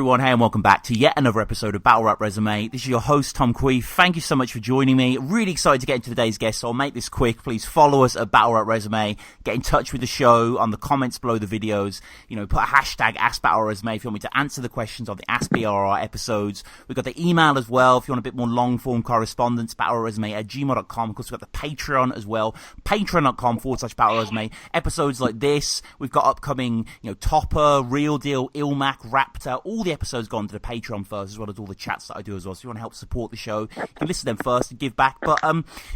everyone, hey and welcome back to yet another episode of Battle Rap Resume. This is your host, Tom Queef. Thank you so much for joining me. Really excited to get into today's guest, so I'll make this quick. Please follow us at Battle Rap Resume. Get in touch with the show on the comments below the videos. You know, put a hashtag AskBattleResume if you want me to answer the questions on the Ask BRR episodes. We've got the email as well if you want a bit more long-form correspondence, battlerapresume@gmail.com. Of course, we've got the Patreon as well, patreon.com/BattleResume. Episodes like this, we've got upcoming, you know, Topper, Real Deal, Ilmac, Raptor. All the episodes go on to the Patreon first, as well as all the chats that I do as well. So if you want to help support the show, you can listen to them first and give back. But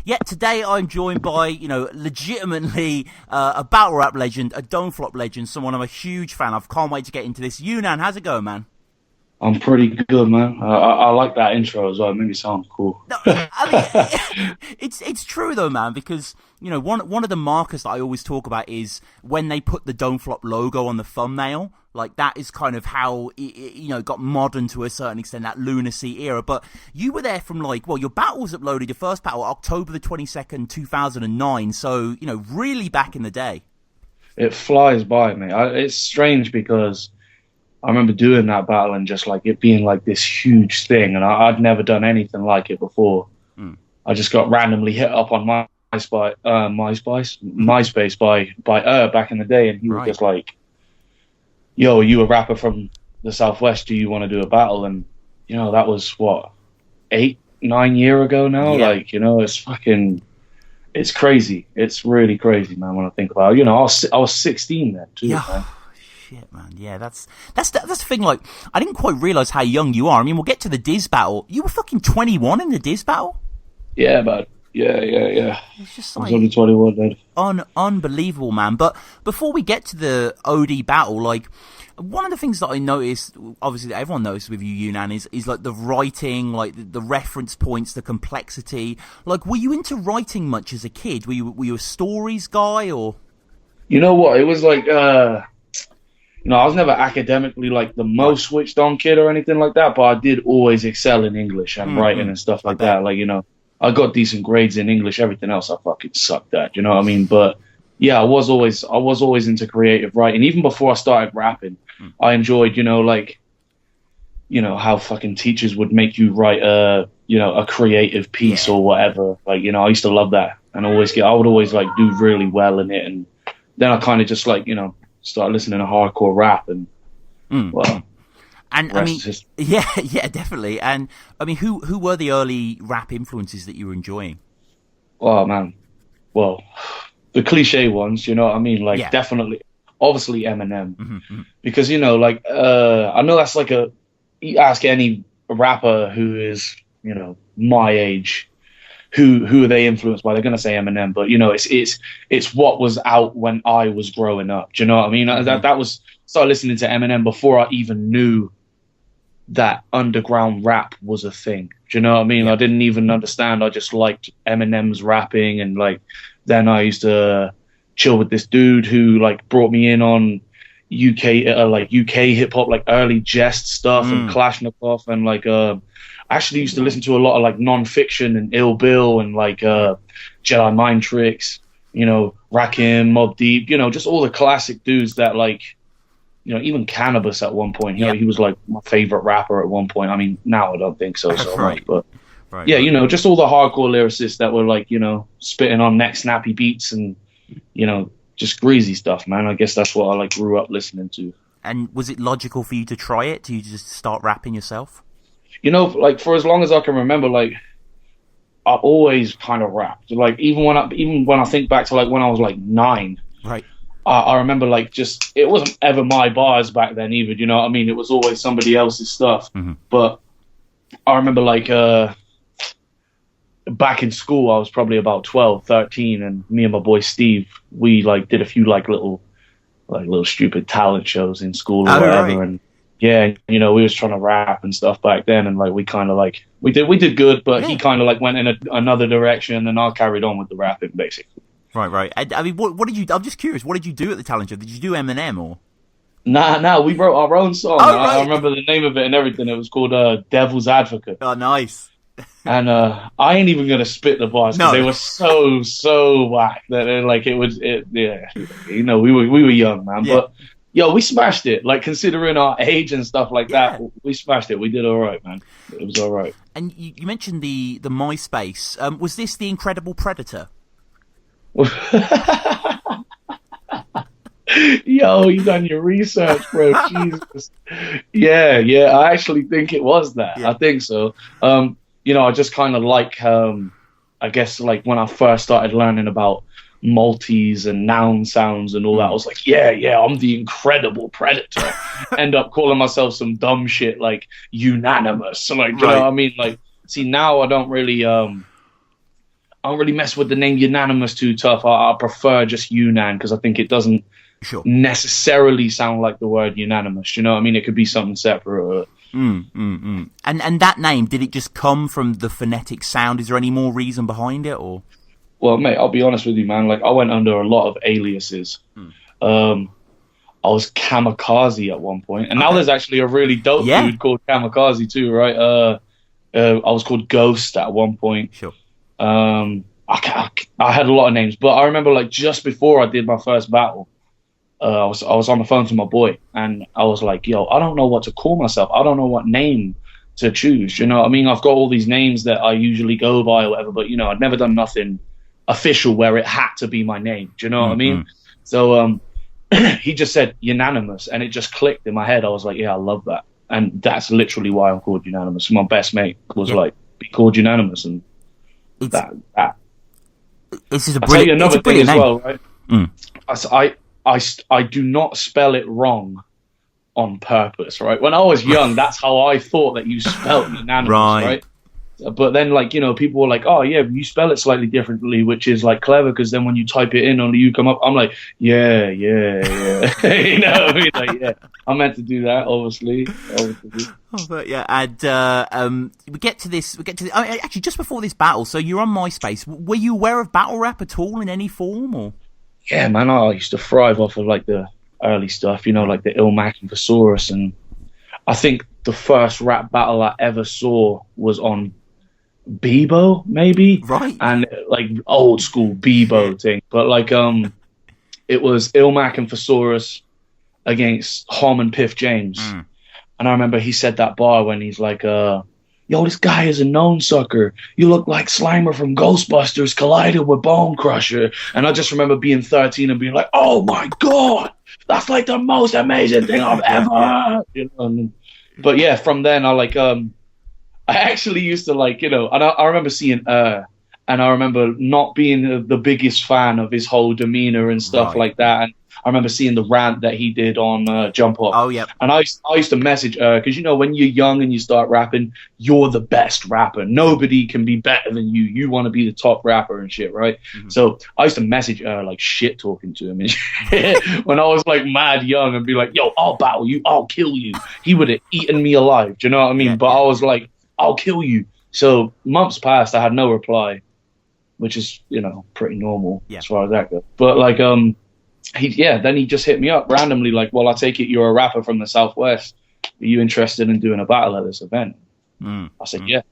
yeah, today I'm joined by, you know, legitimately a battle rap legend, a Don't Flop legend, someone I'm a huge fan of. Can't wait to get into this. Unan, how's it going, man? I'm pretty good, man. I like that intro as well. It made me sound cool. No, I mean, it's true though, man, because, you know, one of the markers that I always talk about is when they put the Don't Flop logo on the thumbnail. Like, that is kind of how it, you know, got modern to a certain extent, that lunacy era. But you were there from, like, well, your battle was uploaded, your first battle, October the 22nd, 2009. So, you know, really back in the day. It flies by me. It's strange because I remember doing that battle and just, like, it being, like, this huge thing. And I'd never done anything like it before. I just got randomly hit up on MySpace by back in the day. And he was just like, yo, are you a rapper from the Southwest? Do you want to do a battle? And, you know, that was, what, 8-9 years ago now? Yeah. Like, you know, it's crazy. It's really crazy, man, when I think about it. You know, I was 16 then, too, man. Shit, man. Yeah, that's the thing, like, I didn't quite realise how young you are. I mean, we'll get to the Diz battle. You were fucking 21 in the Diz battle? Yeah, but yeah. It's just like, I was only 21 then. Unbelievable, man. But before we get to the Odie battle, like, one of the things that I noticed, obviously that everyone noticed with you, Unan, is like the writing, like the reference points, the complexity. Like, were you into writing much as a kid? Were you a stories guy, or? You know what? It was like, you know, I was never academically like the most switched on kid or anything like that, but I did always excel in English and writing and stuff like that. Like, you know, I got decent grades in English. Everything else I fucking sucked at. You know what I mean? But yeah, I was always into creative writing. Even before I started rapping, I enjoyed, you know, like, you know, how fucking teachers would make you write a creative piece or whatever. Like, you know, I used to love that, and I would always like do really well in it. And then I kind of just like, you know, start listening to hardcore rap and well. And I mean, yeah, definitely. And I mean, who were the early rap influences that you were enjoying? Oh man, well, the cliche ones, you know what I mean? Like, definitely, obviously Eminem, because, you know, like, I know that's like you ask any rapper who is, you know, my age, who are they influenced by? They're gonna say Eminem, but, you know, it's what was out when I was growing up. Do you know what I mean? That was, started listening to Eminem before I even knew that underground rap was a thing. Do you know what I mean? I didn't even understand. I just liked Eminem's rapping, and like, then I used to chill with this dude who like brought me in on UK hip hop, like early Jest stuff and Kalashnikov, and like I actually used to listen to a lot of like Non-Fiction and Ill Bill and like Jedi Mind Tricks, you know, Rakim, Mobb Deep, you know, just all the classic dudes that, like, you know, even Cannabis at one point, you know, he was like my favorite rapper at one point. I mean, now I don't think so much, but yeah, you know, just all the hardcore lyricists that were like, you know, spitting on neck snappy beats and, you know, just greasy stuff, man. I guess that's what I like grew up listening to. And was it logical for you to try it? Do you just start rapping yourself? You know, like, for as long as I can remember, like, I always kind of rapped. Like, even when I think back to like when I was like 9, right? I remember, like, just, it wasn't ever my bars back then either, you know what I mean? It was always somebody else's stuff. But I remember, like, back in school, I was probably about 12, 13, and me and my boy Steve, we, like, did a few, like, little stupid talent shows in school or whatever. Right. And, yeah, you know, we was trying to rap and stuff back then, and, like, we kind of, like, we did good, but he kind of, like, went in another direction, and I carried on with the rapping, basically. Right. I mean, what did you? I'm just curious. What did you do at the talent show? Did you do Eminem or? Nah. We wrote our own song. I remember the name of it and everything. It was called "Devil's Advocate." Oh, nice. And I ain't even gonna spit the bars because they were so whack that like it was. Yeah, you know, we were young, man. Yeah. But Yo, we smashed it. Like, considering our age and stuff like that, we smashed it. We did all right, man. It was all right. And you mentioned the MySpace. Was this the Incredible Predator? Yo, you done your research, bro. Jesus. Yeah. I actually think it was that. Yeah. I think so. I just kind of like, I guess, like when I first started learning about multis and noun sounds and all that, I was like, yeah, I'm the Incredible Predator. End up calling myself some dumb shit like Unanimous. Like, you know what I mean? Like, see, now I don't really mess with the name Unanimous too tough. I prefer just Unan because I think it doesn't necessarily sound like the word unanimous. You know what I mean? It could be something separate. And that name, did it just come from the phonetic sound? Is there any more reason behind it, or? Well, mate, I'll be honest with you, man. Like, I went under a lot of aliases. I was Kamikaze at one point, and now there's actually a really dope dude called Kamikaze too, right? I was called Ghost at one point. Sure. I had a lot of names, but I remember, like, just before I did my first battle, I was on the phone to my boy, and I was like, yo, I don't know what to call myself. I don't know what name to choose. You know what I mean? I've got all these names that I usually go by or whatever, but, I'd never done nothing official where it had to be my name. Do you know what I mean? So he just said Unanimous, and it just clicked in my head. I was like, yeah, I love that. And that's literally why I'm called Unanimous. My best mate was like, be called Unanimous, and that. This is a brilliant, another thing as name. well, right? I do not spell it wrong on purpose, right? When I was young, that's how I thought that you spelled Unanimous, right? But then, like, people were like, oh, yeah, you spell it slightly differently, which is, like, clever, because then when you type it in, only you come up. I'm like, yeah. you know what I mean? Like, yeah, I meant to do that, obviously. Oh, but yeah, and we get to this. Actually, just before this battle, so you're on MySpace. Were you aware of battle rap at all in any form, or? Yeah, man, I used to thrive off of, like, the early stuff, like the Ilmac and Thesaurus, and I think the first rap battle I ever saw was on Bebo, maybe, right? And like old school Bebo thing, but like it was Ilmac and Thesaurus against Hom and Piff James, and I remember he said that bar when he's like, yo, this guy is a known sucker. You look like Slimer from Ghostbusters collided with Bone Crusher. And I just remember being 13 and being like, oh my god, that's like the most amazing thing I've ever heard. But yeah, from then I actually used to and I remember seeing and I remember not being the biggest fan of his whole demeanor and stuff like that. And I remember seeing the rant that he did on Jump Up. Oh, yeah. And I used to message because, when you're young and you start rapping, you're the best rapper. Nobody can be better than you. You want to be the top rapper and shit, right? Mm-hmm. So I used to message like shit talking to him and shit when I was like mad young and be like, yo, I'll battle you. I'll kill you. He would have eaten me alive. Do you know what I mean? But I was like, I'll kill you. So months passed. I had no reply, which is, pretty normal as far as that goes. But like, then he just hit me up randomly, like, well, I take it you're a rapper from the Southwest. Are you interested in doing a battle at this event? I said, yeah.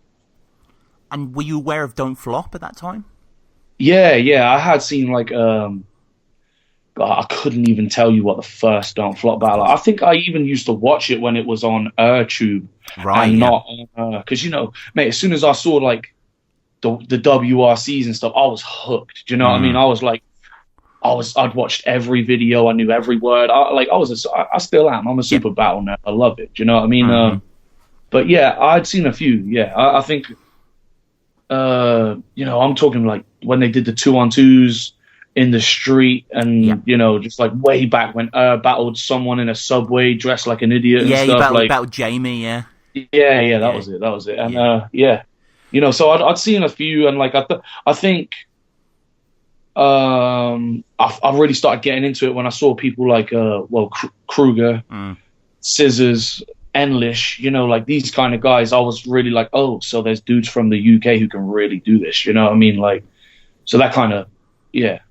And were you aware of Don't Flop at that time? Yeah. I had seen like, God, I couldn't even tell you what the first Don't Flop battle. I think I even used to watch it when it was on UrTube. Right. And not on, because, mate, as soon as I saw like the WRCs and stuff, I was hooked. Do you know what I mean? I was like, I'd watched every video. I knew every word. I still am. I'm a super battle nerd. I love it. Do you know what I mean? But yeah, I'd seen a few. Yeah, I think, I'm talking like when they did the 2-on-2s in the street and, just like way back when battled someone in a subway dressed like an idiot and stuff. Yeah, you battled Jamie, yeah. Yeah, that was it. And, so I'd seen a few and like, I think, I really started getting into it when I saw people like Kruger, Scissors, Enlish, like these kind of guys. I was really like, oh, so there's dudes from the UK who can really do this, you know what I mean? Like, so that kind of,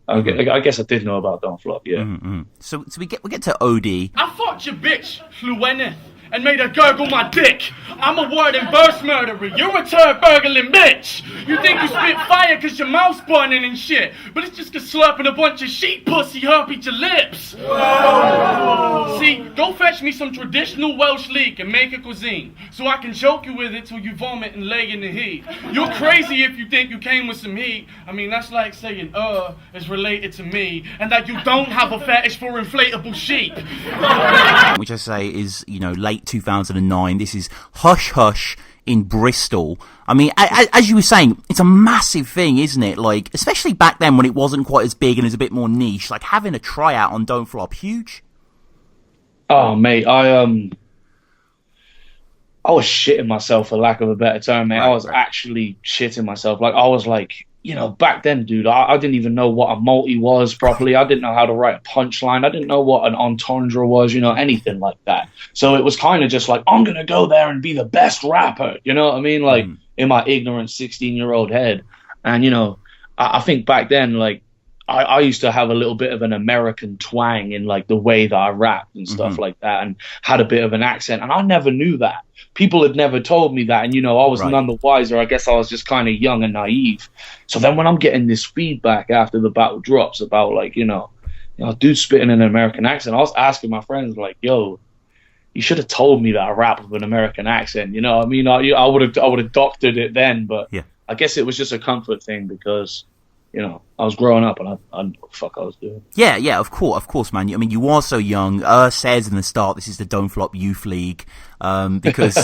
I guess I did know about Don't Flop, yeah. So we get to Odie. I fucked your bitch, Flueneth, and made her gurgle my dick. I'm a word and verse murderer. You're a turd burgling bitch. You think you spit fire cause your mouth's burning and shit, but it's just cause slurping a bunch of sheep pussy herped your lips. Whoa. See, go fetch me some traditional Welsh leek and make a cuisine, so I can choke you with it till you vomit and lay in the heat. You're crazy if you think you came with some heat. I mean, that's like saying, is related to me, and that you don't have a fetish for inflatable sheep. Which I say is, late 2009. This is Hush Hush in Bristol. I mean, as you were saying, it's a massive thing, isn't it? Like, especially back then when it wasn't quite as big and it was a bit more niche, like having a tryout on Don't Flop, huge. Oh, mate, I was shitting myself, for lack of a better term, mate. I was actually shitting myself. Like, I was like, back then, dude, I didn't even know what a multi was properly. I didn't know how to write a punchline. I didn't know what an entendre was, anything like that. So it was kind of just like, I'm going to go there and be the best rapper. You know what I mean? Like, in my ignorant 16-year-old head. And, I think back then, like, I used to have a little bit of an American twang in, like, the way that I rapped and stuff like that, and had a bit of an accent. And I never knew that. People had never told me that. And, I was none the wiser. I guess I was just kind of young and naive. So then when I'm getting this feedback after the battle drops about, like, dude spitting in an American accent, I was asking my friends, like, yo, you should have told me that I rap with an American accent. You know what I mean? I would have doctored it then. But I guess it was just a comfort thing because, I was growing up and I didn't know what the fuck I was doing. Yeah, of course, man. I mean, you are so young. Says in the start, this is the Don't Flop Youth League, because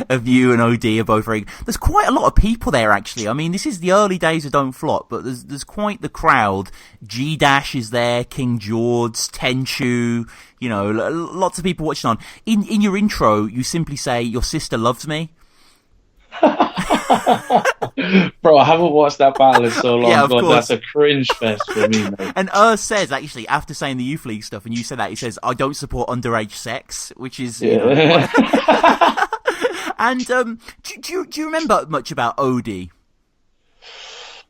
of you and Odie are both very. There's quite a lot of people there, actually. I mean, this is the early days of Don't Flop, but there's quite the crowd. G Dash is there, King George, Tenchu, lots of people watching on. In your intro, you simply say, "Your sister loves me." Bro, I haven't watched that battle in so long. Yeah, of course. That's a cringe fest for me, mate. And says, actually, after saying the Youth League stuff, and you said that, he says, I don't support underage sex, which is... And do you remember much about Odie?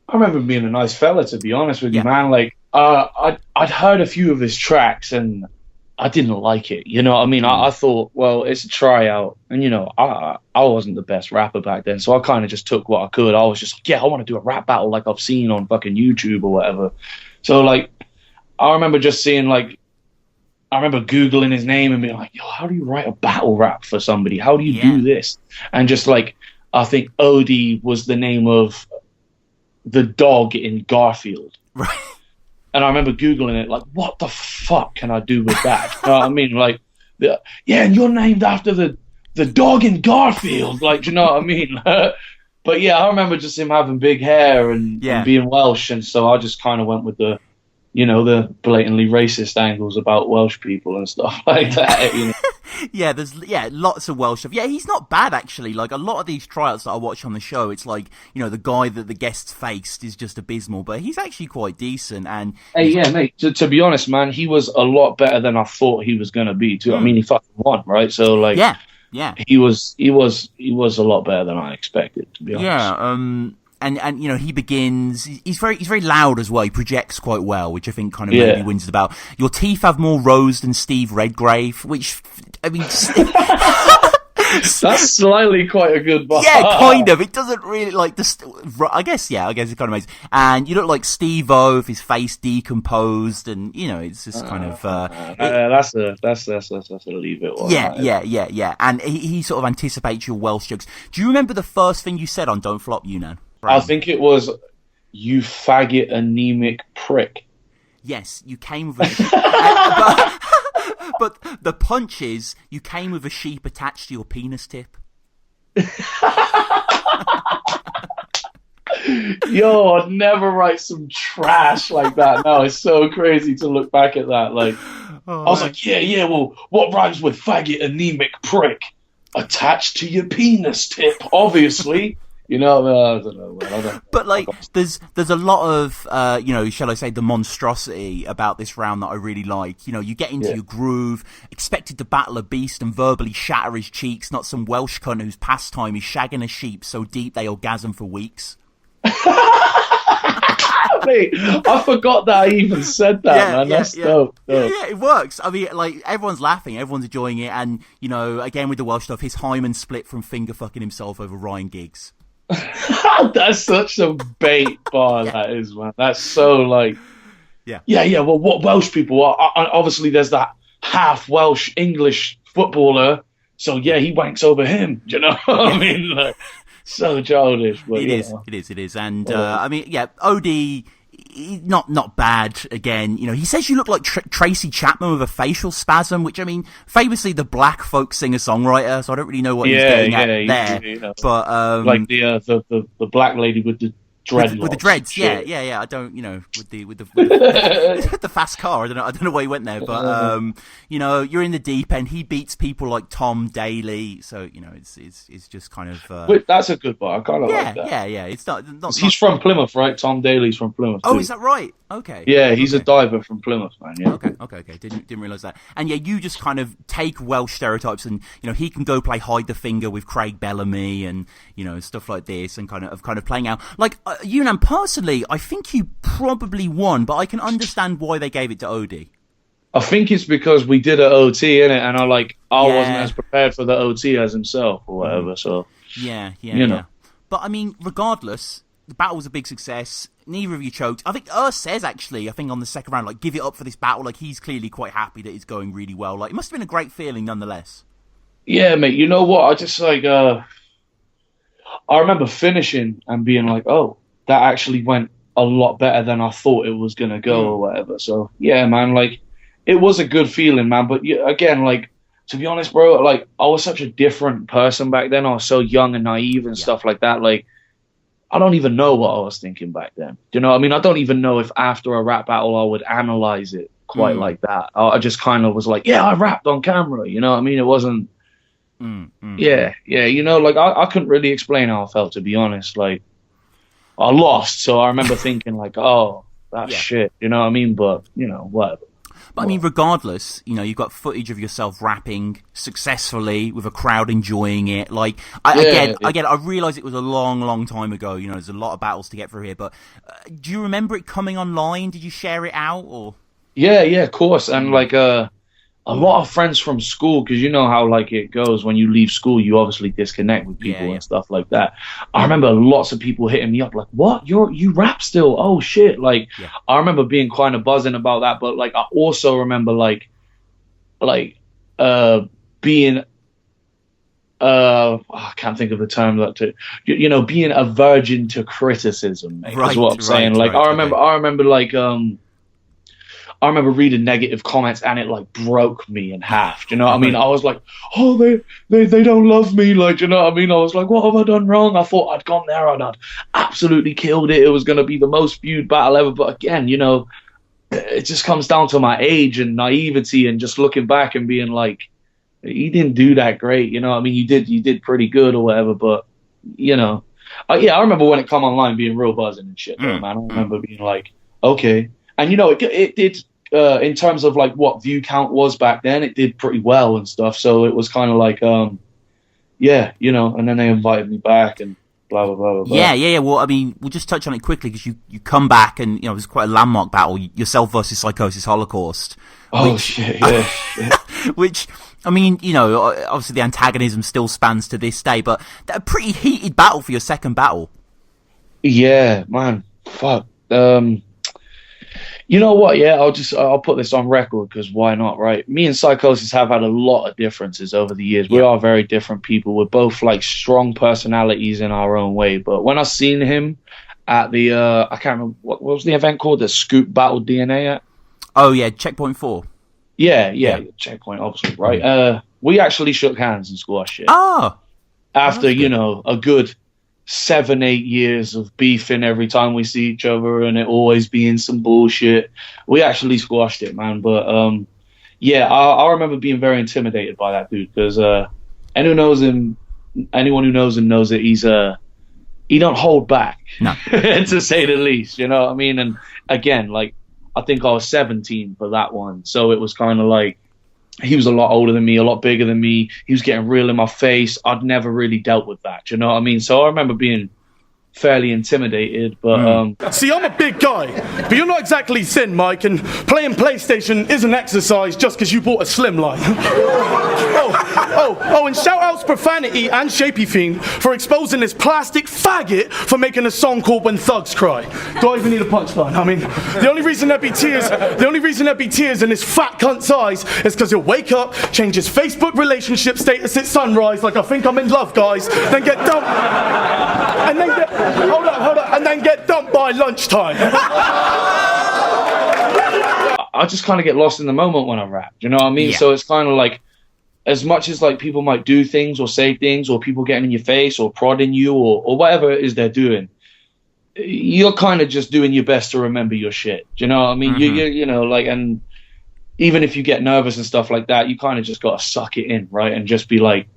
I remember him being a nice fella, to be honest with you, man. Like, I'd heard a few of his tracks, and I didn't like it. You know what I mean? I thought, well, it's a tryout. And, I wasn't the best rapper back then. So I kind of just took what I could. I was just like, I want to do a rap battle like I've seen on fucking YouTube or whatever. So, like, I remember just seeing, like, I remember Googling his name and being like, yo, how do you write a battle rap for somebody? How do you do this? And just, like, I think Odie was the name of the dog in Garfield. Right. And I remember Googling it, like, what the fuck can I do with that? You know what I mean? Like, and you're named after the dog in Garfield. Like, do you know what I mean? But yeah, I remember just him having big hair and being Welsh. And so I just kind of went with the blatantly racist angles about Welsh people and stuff like that. There's lots of Welsh stuff. Yeah, he's not bad, actually. Like, a lot of these tryouts that I watch on the show, it's like, the guy that the guests faced is just abysmal, but he's actually quite decent. And mate, to be honest, man, he was a lot better than I thought he was going to be, too. I mean, he fucking won, right? So, like, he was a lot better than I expected, to be honest. Yeah, And he begins. He's very loud as well. He projects quite well, which I think kind of maybe wins it about. Your teeth have more rows than Steve Redgrave, which I mean, that's slightly quite a good bar. Yeah, kind of. It doesn't really like this. I guess it kind of makes. And you look like Steve-O with his face decomposed, and it's just kind of. That's a leave it one. Yeah. And he sort of anticipates your Welsh jokes. Do you remember the first thing you said on Don't Flop, Unan? I think it was, you faggot anemic prick. Yes, you came with but the punch is, you came with a sheep attached to your penis tip. Yo, I'd never write some trash like that. No, it's so crazy to look back at that. Like, I was like, well, what rhymes with faggot anemic prick? Attached to your penis tip, obviously. I don't know. But like, there's a lot of, shall I say, the monstrosity about this round that I really like. You get into your groove, expected to battle a beast and verbally shatter his cheeks, not some Welsh cunt whose pastime is shagging a sheep so deep they orgasm for weeks. Mate, I forgot that I even said that, man. That's dope. Yeah, it works. I mean, like, everyone's laughing, everyone's enjoying it, and, you know, again with the Welsh stuff, his hymen split from finger fucking himself over Ryan Giggs. That's such a bait bar, that is, man. That's so, like... Yeah, well, what Welsh people are... Obviously, there's that half Welsh English footballer, so, yeah, he wanks over him, do you know what I mean? Like, so childish. But, it is. And, I mean, yeah, Odie... Not bad again. You know, he says you look like Tracy Chapman with a facial spasm, which, I mean, famously the black folk singer-songwriter, so I don't really know what he's getting at there. You know, but like the black lady with the dreadlocks. With the dreads, yeah. I don't, you know, with the fast car. I don't know why he went there, but you know, you're in the deep end. He beats people like Tom Daley, so you know, it's just kind of. Wait, that's a good bar. I kind of like that. Yeah. It's not. He's from Plymouth, right? Tom Daley's from Plymouth. Oh, is that right? Okay. Yeah, he's a diver from Plymouth, man. Yeah. Okay. Didn't realize that. And yeah, you just kind of take Welsh stereotypes, and you know, he can go play hide the finger with Craig Bellamy, and you know, stuff like this, and kind of playing out like Unan. Personally, I think you probably won, but I can understand why they gave it to Odie. I think it's because we did an OT in it, and I wasn't as prepared for the OT as himself or whatever. So yeah. know. But I mean, regardless, the battle was a big success. Neither of you choked. I think says actually, I think on the second round, like, give it up for this battle. Like, he's clearly quite happy that it's going really well. Like, it must have been a great feeling nonetheless. Yeah, mate. You know what? I just I remember finishing and being like, oh, that actually went a lot better than I thought it was gonna go or whatever. So yeah, man, like, it was a good feeling, man. But again, like, to be honest, bro, like, I was such a different person back then. I was so young and naive and stuff like that. Like, I don't even know what I was thinking back then. Do you know what I mean? I don't even know if after a rap battle I would analyze it quite like that. I just kind of was like, yeah, I rapped on camera. You know what I mean? It wasn't. Yeah. You know, like, I couldn't really explain how I felt, to be honest. Like, I lost, so I remember thinking like, oh, that's shit. You know what I mean? But, you know, whatever. But I mean, regardless, you know, you've got footage of yourself rapping successfully with a crowd enjoying it. Like, I realise it was a long time ago. You know, there's a lot of battles to get through here. But do you remember it coming online? Did you share it out? Or? Yeah, of course. And like, a lot of friends from school, because you know how, like, it goes when you leave school, you obviously disconnect with people and stuff like that. I remember lots of people hitting me up like, what, you rap still? Oh shit. Like, I remember being kind of buzzing about that, but like, I also remember being I can't think of the term you know, being a virgin to criticism, mate, is what I'm saying. Like, I remember like I remember reading negative comments and it like broke me in half. Do you know what I mean? I was like, oh, they don't love me. Like, do you know what I mean? I was like, what have I done wrong? I thought I'd gone there and I'd absolutely killed it. It was going to be the most viewed battle ever. But again, you know, it just comes down to my age and naivety and just looking back and being like, you didn't do that great. You know what I mean? You did pretty good or whatever. But, you know, I remember when it come online being real buzzing and shit, man. I remember being like, okay. And, you know, it did, in terms of like what view count was back then, it did pretty well and stuff. So it was kind of like, yeah, you know, and then they invited me back and blah, blah, blah, blah. Yeah. Well, I mean, we'll just touch on it quickly because you come back and, you know, it was quite a landmark battle, yourself versus Psychosis Holocaust. Shit. Which, I mean, you know, obviously the antagonism still spans to this day, but a pretty heated battle for your second battle. Yeah, man. Fuck. You know what? Yeah, I'll put this on record because why not, right? Me and Psychosis have had a lot of differences over the years. We are very different people. We're both like strong personalities in our own way. But when I seen him at the, I can't remember what was the event called, the Scoop Battle DNA at? Oh yeah, Checkpoint 4. Yeah, Checkpoint, obviously, right? We actually shook hands and squashed it. Oh, after you know a good 7-8 years of beefing every time we see each other and it always being some bullshit, we actually squashed it, man. But I remember being very intimidated by that dude because anyone who knows him knows that he don't hold back, no. to say the least. You know what I mean? And again, like, I think I was 17 for that one, so it was kind of like, he was a lot older than me, a lot bigger than me. He was getting real in my face. I'd never really dealt with that. You know what I mean? So I remember being fairly intimidated, but See, I'm a big guy, but you're not exactly thin, Mike, and playing PlayStation isn't exercise just because you bought a slimline. And shout outs Profanity and Shapey Fiend for exposing this plastic faggot for making a song called When Thugs Cry. Do I even need a punchline? I mean, the only reason there'd be tears in this fat cunt's eyes is because he'll wake up, change his Facebook relationship status at sunrise, like I think I'm in love, guys, then get dumped, and then get, hold up, and then get dumped by lunchtime. I just kind of get lost in the moment when I rap, you know what I mean? Yeah. So it's kind of like, as much as like people might do things or say things or people getting in your face or prodding you or whatever it is they're doing, you're kind of just doing your best to remember your shit. Do you know what I mean? You know, like, and even if you get nervous and stuff like that, you kind of just got to suck it in, right? And just be like,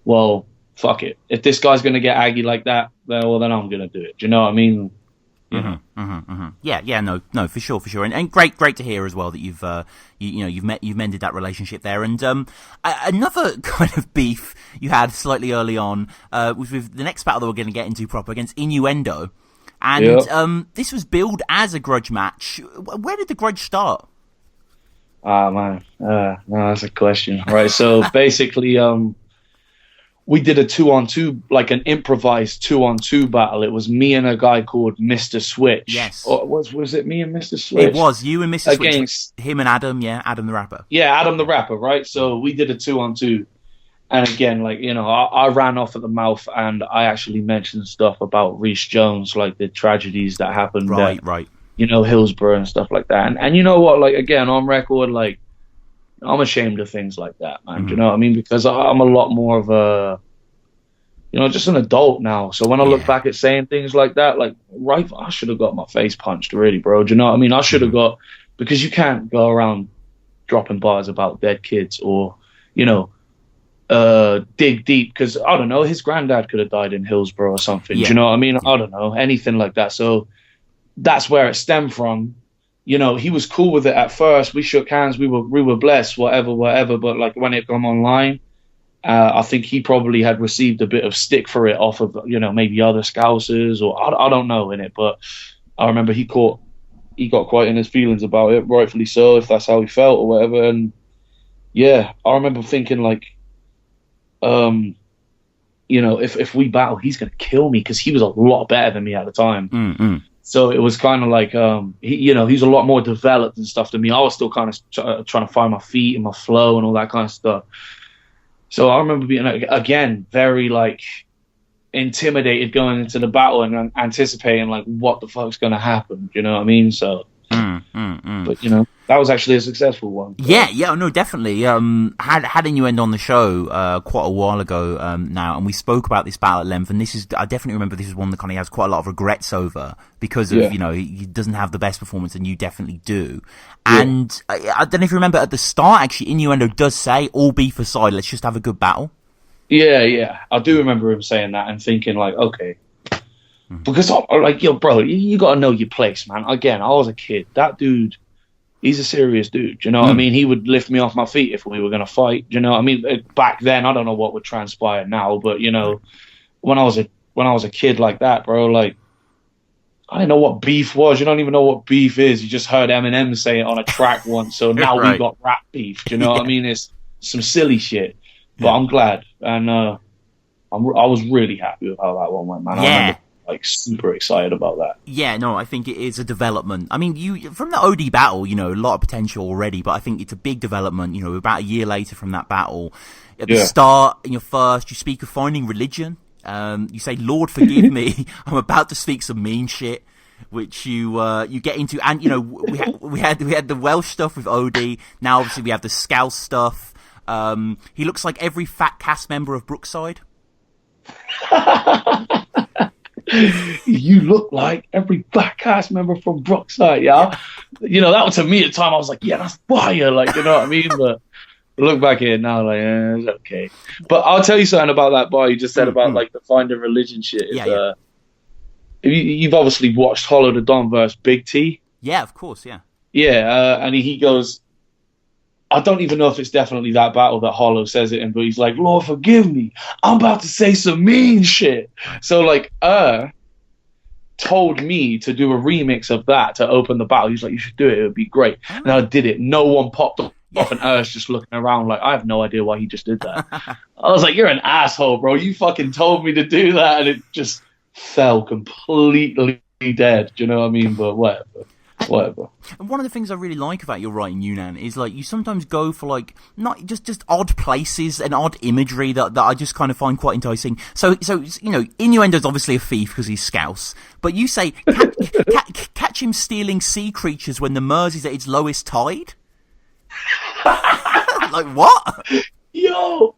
well, fuck it. If this guy's going to get aggy like that, then I'm going to do it. Do you know what I mean? Yeah, no, for sure, and great to hear as well that you've you've mended that relationship there. And another kind of beef you had slightly early on was with the next battle that we're going to get into proper against Innuendo, and this was billed as a grudge match. Where did the grudge start? Ah, man, no, that's a question, right? So basically, we did a 2-on-2, like an improvised 2-on-2 battle. It was me and a guy called Mr. Switch. Yes. Or was it me and Mr. Switch? It was you and Mr. Against Switch. Him and Adam, Adam the rapper. Yeah, Adam the rapper, right? So we did a 2-on-2. And again, like, you know, I ran off at the mouth and I actually mentioned stuff about Reese Jones, like the tragedies that happened. Right. You know, Hillsborough and stuff like that. And you know what, like, again, on record, like, I'm ashamed of things like that, man. Do you know what I mean? Because I'm a lot more of a, you know, just an adult now. So when I look back at saying things like that, like, right, I should have got my face punched, really, bro. Do you know what I mean? I should have got, because you can't go around dropping bars about dead kids or, you know, dig deep. Because, I don't know, his granddad could have died in Hillsborough or something. Do you know what I mean? I don't know, anything like that. So that's where it stemmed from. You know, he was cool with it at first. We shook hands. We were blessed, whatever. But like when it come online, I think he probably had received a bit of stick for it off of, you know, maybe other Scousers or I don't know in it. But I remember he got quite in his feelings about it, rightfully so, if that's how he felt or whatever. And yeah, I remember thinking like, you know, if we battle, he's gonna kill me because he was a lot better than me at the time. So it was kind of like, he's a lot more developed and stuff than me. I was still kind of trying to find my feet and my flow and all that kind of stuff. So I remember being, again, very, like, intimidated going into the battle and anticipating, like, what the fuck's going to happen. You know what I mean? So, but, you know, that was actually a successful one. So. Yeah, no, definitely. Had Innuendo on the show quite a while ago now, and we spoke about this battle at length, and I definitely remember this is one that kind of has quite a lot of regrets over because of, you know, he doesn't have the best performance, and you definitely do. And I don't know if you remember at the start, actually, Innuendo does say, all beef aside, let's just have a good battle. Yeah. I do remember him saying that and thinking, like, okay. Because, like, yo, bro, you got to know your place, man. Again, I was a kid. That dude, he's a serious dude. You know what I mean? He would lift me off my feet if we were going to fight. You know what I mean? Back then, I don't know what would transpire now, but, you know, when I was a kid like that, bro, like, I didn't know what beef was. You don't even know what beef is. You just heard Eminem say it on a track once, so now we got rap beef. Do you know what I mean? It's some silly shit. But I'm glad. And I was really happy with how that one went, man. I remember, like, super excited about that. Yeah, no, I think it is a development. I mean, you from the Odie battle, you know, a lot of potential already, but I think it's a big development. You know, about a year later from that battle, at the start, in your first, you speak of finding religion. You say, "Lord, forgive me, I'm about to speak some mean shit," which you get into, and you know, we had the Welsh stuff with Odie. Now, obviously, we have the Scouse stuff. He looks like every fat cast member of Brookside. You look like every fat cast member from Brookside, yeah. You know, that was, to me at the time, I was like, yeah, that's fire, like, you know what I mean? But look back here now, like, it's okay. But I'll tell you something about that bar you just said about like the finding religion shit. You've obviously watched Hollow the Don versus Big T. Yeah, of course, yeah. Yeah, and he goes, I don't even know if it's definitely that battle that Hollow says it in, but he's like, "Lord, forgive me. I'm about to say some mean shit." So, like, told me to do a remix of that to open the battle. He's like, you should do it. It would be great. And I did it. No one popped off, and Ursh just looking around like, I have no idea why he just did that. I was like, you're an asshole, bro. You fucking told me to do that, and it just fell completely dead. Do you know what I mean? But whatever. And one of the things I really like about your writing, Yunan, is like you sometimes go for like not just odd places and odd imagery that I just kind of find quite enticing. So you know, Innuendo's obviously a thief because he's Scouse, but you say catch him stealing sea creatures when the Mersey's at its lowest tide. Like what? Yo,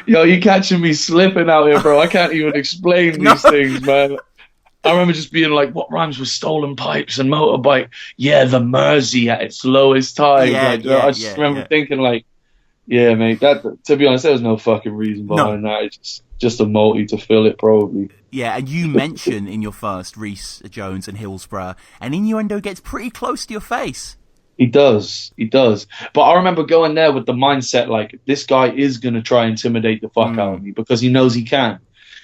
you catching me slipping out here, bro. I can't even explain these things, man. I remember just being like, what rhymes with stolen pipes and motorbike? Yeah, the Mersey at its lowest tide. I just remember thinking like, yeah, mate, that, to be honest, there was no fucking reason behind that. It's just a multi to fill it, probably. Yeah, and you mention in your first Reese, Jones and Hillsborough, and Innuendo gets pretty close to your face. He does. But I remember going there with the mindset like, this guy is going to try and intimidate the fuck out of me because he knows he can.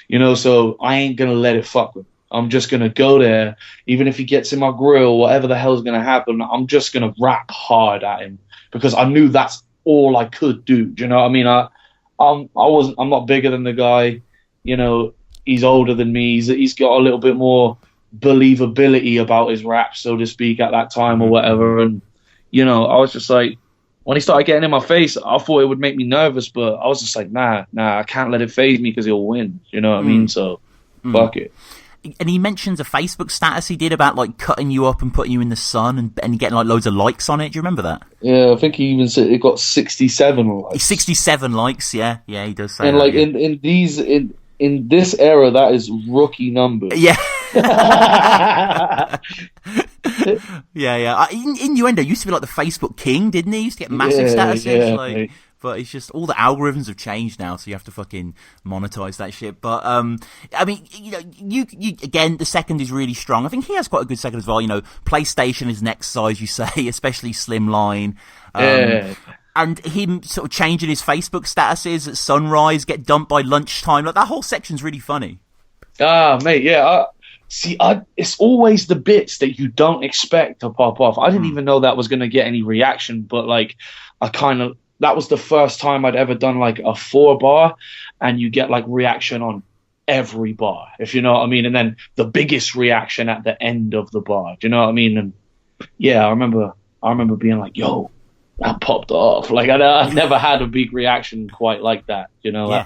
You know, so I ain't going to let it fuck with him. I'm just going to go there, even if he gets in my grill, whatever the hell's going to happen, I'm just going to rap hard at him because I knew that's all I could do. Do you know what I mean? I'm not bigger than the guy. You know, he's older than me. He's got a little bit more believability about his rap, so to speak, at that time or whatever. And, you know, I was just like, when he started getting in my face, I thought it would make me nervous, but I was just like, nah, I can't let it faze me because he'll win. You know what I mean? So, fuck it. And he mentions a Facebook status he did about like cutting you up and putting you in the sun and getting like loads of likes on it. Do you remember that? Yeah, I think he even said it got 67 likes. 67 likes, yeah, he does say. And that, like in this era, that is rookie numbers. Yeah. yeah. Innuendo used to be like the Facebook king, didn't he? He used to get massive statuses. Yeah, but it's just all the algorithms have changed now, so you have to fucking monetize that shit. But I mean, you know, you again, the second is really strong. I think he has quite a good second as well. You know, PlayStation is next size, you say, especially Slimline. And him sort of changing his Facebook statuses at sunrise, get dumped by lunchtime. Like that whole section's really funny. Mate, yeah. It's always the bits that you don't expect to pop off. I didn't even know that was going to get any reaction, but like, that was the first time I'd ever done like a 4-bar, and you get like reaction on every bar, if you know what I mean. And then the biggest reaction at the end of the bar. Do you know what I mean? And yeah, I remember being like, yo, that popped off. Like I never had a big reaction quite like that, you know, at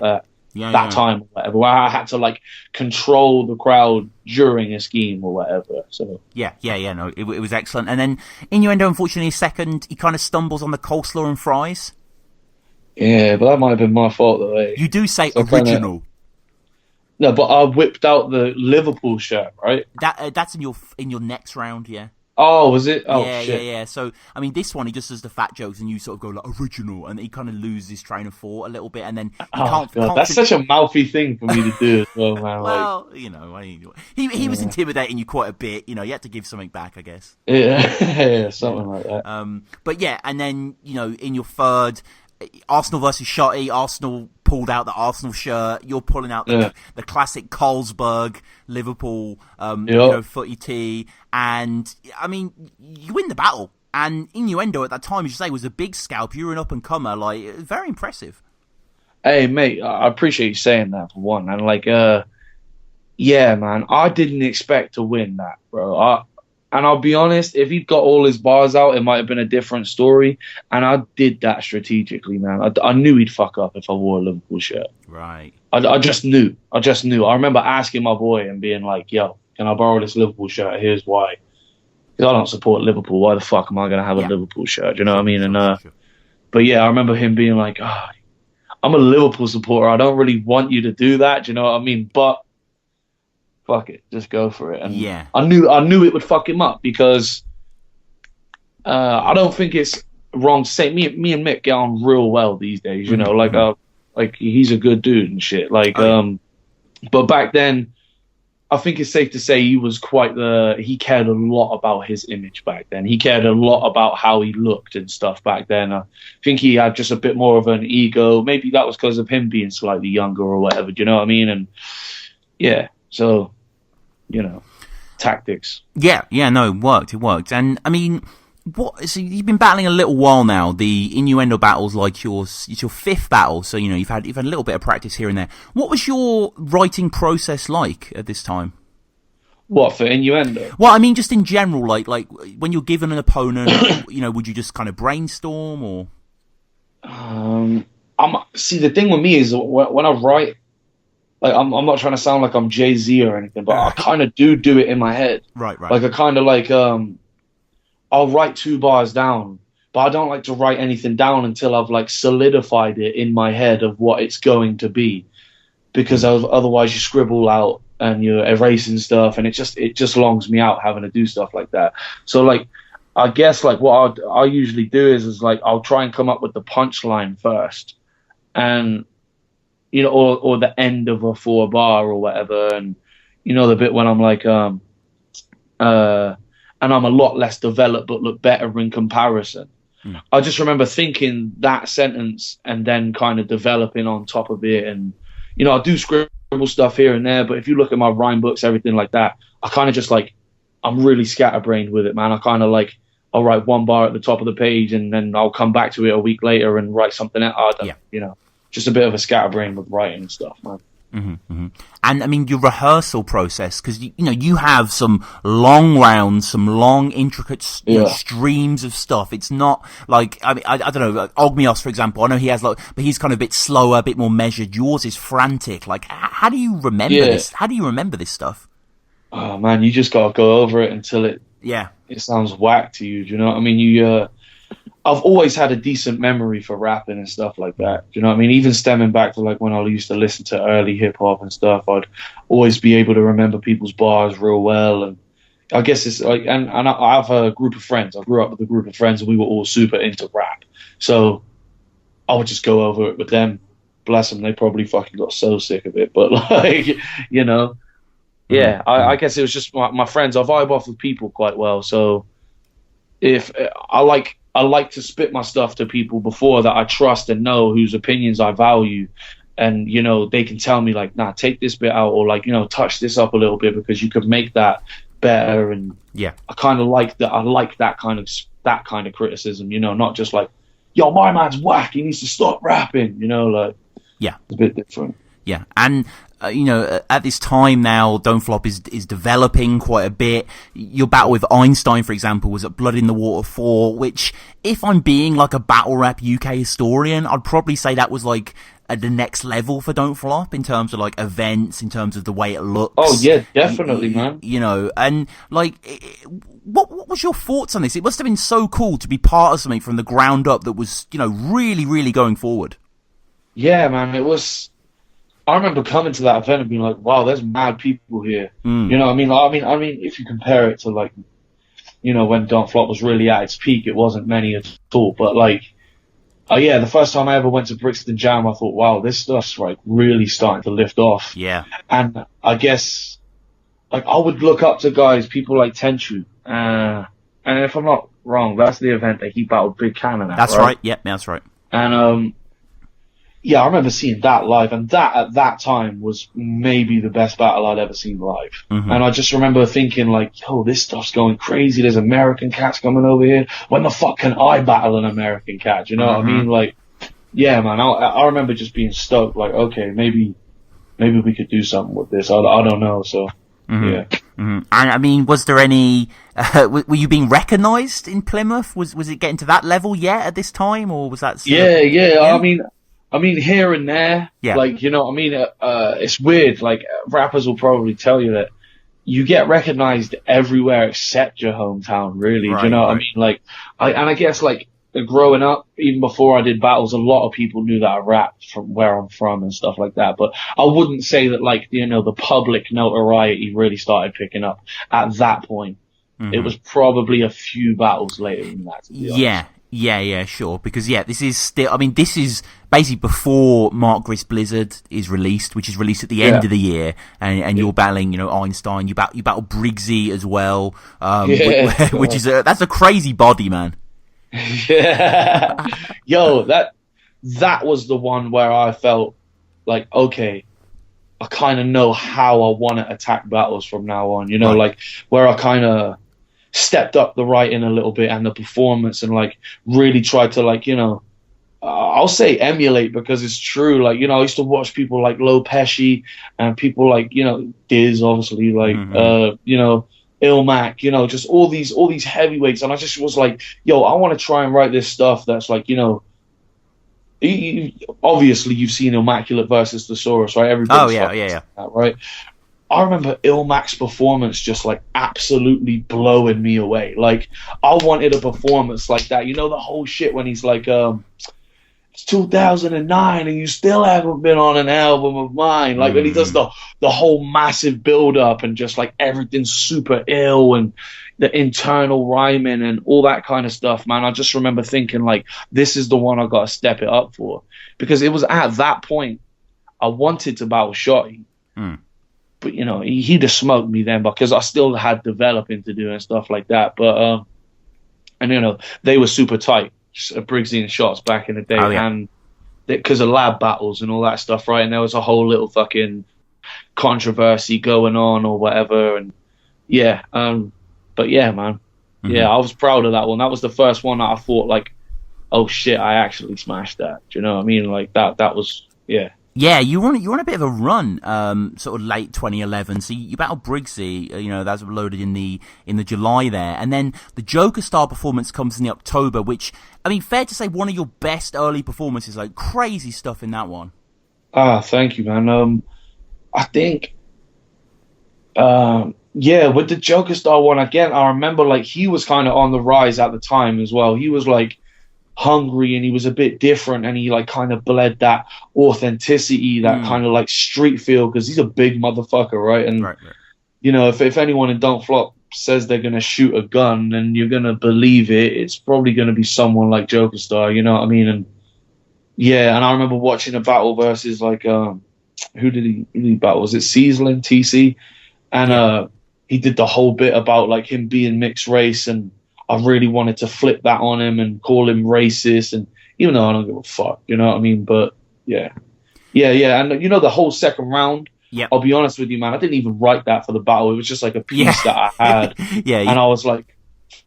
that time or whatever, where I had to like control the crowd during a scheme or whatever. So no, it was excellent. And then Innuendo, unfortunately, second, he kind of stumbles on the coleslaw and fries. Yeah, but that might have been my fault though. Eh? You do say so original. No, but I whipped out the Liverpool shirt, right? That's in your next round, yeah. Oh, was it? Oh, shit. Yeah. So, I mean, this one, he just does the fat jokes, and you sort of go like original, and he kind of loses his train of thought a little bit, and then can't. That's such a mouthy thing for me to do as well, man. Well, you know, he was intimidating you quite a bit. You know, you had to give something back, I guess. Yeah, something like that. But yeah, and then you know, in your third, Arsenal versus Shotty, Arsenal pulled out the Arsenal shirt. You're pulling out the classic Carlsberg Liverpool, you know, footy tee, and I mean, you win the battle. And Innuendo at that time, as you say, was a big scalp. You were an up and comer, like very impressive. Hey, mate, I appreciate you saying that for one. And like, yeah, man, I didn't expect to win that, bro. And I'll be honest, if he'd got all his bars out, it might have been a different story. And I did that strategically, man. I knew he'd fuck up if I wore a Liverpool shirt. Right. I just knew. I remember asking my boy and being like, yo, can I borrow this Liverpool shirt? Here's why. Because I don't support Liverpool. Why the fuck am I going to have a Liverpool shirt? Do you know what I mean? And But yeah, I remember him being like, I'm a Liverpool supporter. I don't really want you to do that. Do you know what I mean? But fuck it, just go for it. And yeah, I knew it would fuck him up because I don't think it's wrong to say me and Mick get on real well these days. You know, like he's a good dude and shit. Like, but back then, I think it's safe to say he was he cared a lot about his image back then. He cared a lot about how he looked and stuff back then. I think he had just a bit more of an ego. Maybe that was because of him being slightly younger or whatever. Do you know what I mean? And yeah. So tactics. Yeah, no, it worked. And I mean, so you've been battling a little while now. The Innuendo battle's like it's your fifth battle, so you've had a little bit of practice here and there. What was your writing process like at this time? What, for Innuendo? Well, I mean, just in general, like when you're given an opponent, would you just kind of brainstorm or? See, the thing with me is when I write, like I'm not trying to sound like I'm Jay-Z or anything, but I kind of do it in my head. Right. Like I kind of like I'll write 2 bars down, but I don't like to write anything down until I've like solidified it in my head of what it's going to be, because otherwise you scribble out and you're erasing stuff, and it just longs me out having to do stuff like that. So like, I guess like what I usually do is like I'll try and come up with the punchline first, and or the end of a 4-bar or whatever, and the bit when I'm like and I'm a lot less developed but look better in comparison. I just remember thinking that sentence and then kind of developing on top of it, and I do scribble stuff here and there, but if you look at my rhyme books, everything like that, I kind of just like, I'm really scatterbrained with it, man. I kind of like, I'll write 1 bar at the top of the page and then I'll come back to it a week later and write something else. Just a bit of a scatterbrain with writing and stuff, man. And I mean, your rehearsal process, because you have some long rounds, some long intricate streams of stuff. It's not like, I mean, I don't know, Ogmios, for example, I know he has but he's kind of a bit slower, a bit more measured. Yours is frantic. Like, how do you remember this? How do you remember this stuff? Oh man, you just gotta go over it until it sounds whack to you. Do you know what I mean? I've always had a decent memory for rapping and stuff like that. Do you know what I mean? Even stemming back to like when I used to listen to early hip hop and stuff, I'd always be able to remember people's bars real well. And I guess it's like, and I have a group of friends. I grew up with a group of friends and we were all super into rap. So I would just go over it with them. Bless them. They probably fucking got so sick of it. But like, I guess it was just my friends. I vibe off with people quite well. So if I like to spit my stuff to people before that I trust and know, whose opinions I value, and they can tell me like, nah, take this bit out, or like, touch this up a little bit because you could make that better. And I kind of like that. I like that kind of criticism, not just like, yo, my man's whack, he needs to stop rapping, like, it's a bit different. Yeah, and at this time now, Don't Flop is developing quite a bit. Your battle with Einstein, for example, was at Blood in the Water 4, which, if I'm being like a battle rap UK historian, I'd probably say that was like at the next level for Don't Flop in terms of like events, in terms of the way it looks. Oh yeah, definitely, man. And like, what was your thoughts on this? It must have been so cool to be part of something from the ground up that was, really, really going forward. Yeah, man, it was. I remember coming to that event and being like, "Wow, there's mad people here." You know what I mean? I mean, if you compare it to like, when Don't Flop was really at its peak, it wasn't many at all. But like, the first time I ever went to Brixton Jam, I thought, "Wow, this stuff's like really starting to lift off." Yeah. And I guess, like, I would look up to people like Tenchu, and if I'm not wrong, that's the event that he battled Big Cannon at. That's right. Yep, that's right. And I remember seeing that live, and that at that time was maybe the best battle I'd ever seen live. And I just remember thinking like, yo, this stuff's going crazy. There's American cats coming over here. When the fuck can I battle an American cat? You know what I mean? Like, yeah, man, I remember just being stoked. Like, okay, maybe we could do something with this. I don't know. So, yeah. And I mean, was there any, were you being recognized in Plymouth? Was it getting to that level yet at this time, or was that still... Yeah. I mean, here and there, like, it's weird. Like, rappers will probably tell you that you get recognized everywhere except your hometown, really. Do you know what I mean? Like, I guess, like, growing up, even before I did battles, a lot of people knew that I rapped from where I'm from and stuff like that. But I wouldn't say that, like, the public notoriety really started picking up at that point. It was probably a few battles later than that, to be honest. Yeah, sure. Because this is basically before Mark Gris Blizzard is released, which is released at the end of the year, and you're battling, Einstein. You battle Briggsy as well, which is that's a crazy body, man. Yeah, yo, that was the one where I felt like, okay, I kind of know how I want to attack battles from now on, you know, like where I kind of stepped up the writing a little bit and the performance and like really tried to like, you know, I'll say emulate because it's true. Like, you know, I used to watch people like Lo Pesci and people like, you know, Diz, obviously, like, you know, Ilmac, you know, just all these heavyweights. And I just was like, yo, I want to try and write this stuff that's like, you know, obviously you've seen Immaculate versus Thesaurus, right? Everybody's yeah. That, right? I remember Ilmac's performance just like absolutely blowing me away. Like I wanted a performance like that. You know, the whole shit when he's like, it's 2009 and you still haven't been on an album of mine. Like when he does the whole massive build up and just like everything's super ill and the internal rhyming and all that kind of stuff, man. I just remember thinking like, this is the one I got to step it up for, because it was at that point I wanted to battle Shotty. But, you know, he'd have smoked me then because I still had developing to do and stuff like that. But, and, you know, they were super tight, Briggsy and Shots back in the day. And because of lab battles and all that stuff, right? And there was a whole little fucking controversy going on or whatever. And, yeah, but, yeah, man. Yeah, I was proud of that one. That was the first one that I thought, like, oh, shit, I actually smashed that. Do you know what I mean? Like, that was, yeah. Yeah, you were on a bit of a run, sort of late 2011. So you battled Briggsy, you know, that's loaded in the July there, and then the Joker Starr performance comes in the October, which, I mean, fair to say, one of your best early performances. Like crazy stuff in that one. Thank you, man. I think, yeah, with the Joker Starr one again, I remember like he was kind of on the rise at the time as well. He was like hungry and he was a bit different and he like kind of bled that authenticity, that kind of like street feel, because he's a big motherfucker, right? And you know, if anyone in Don't Flop says they're gonna shoot a gun and you're gonna believe it, it's probably gonna be someone like Joker Starr, you know what I mean? And yeah, and I remember watching a battle versus like who did he battle? Was it Cieslin, TC? And he did the whole bit about like him being mixed race, and I really wanted to flip that on him and call him racist, and even though I don't give a fuck, you know what I mean? But yeah. And you know, the whole second round, I'll be honest with you, man, I didn't even write that for the battle. It was just like a piece that I had. And I was like,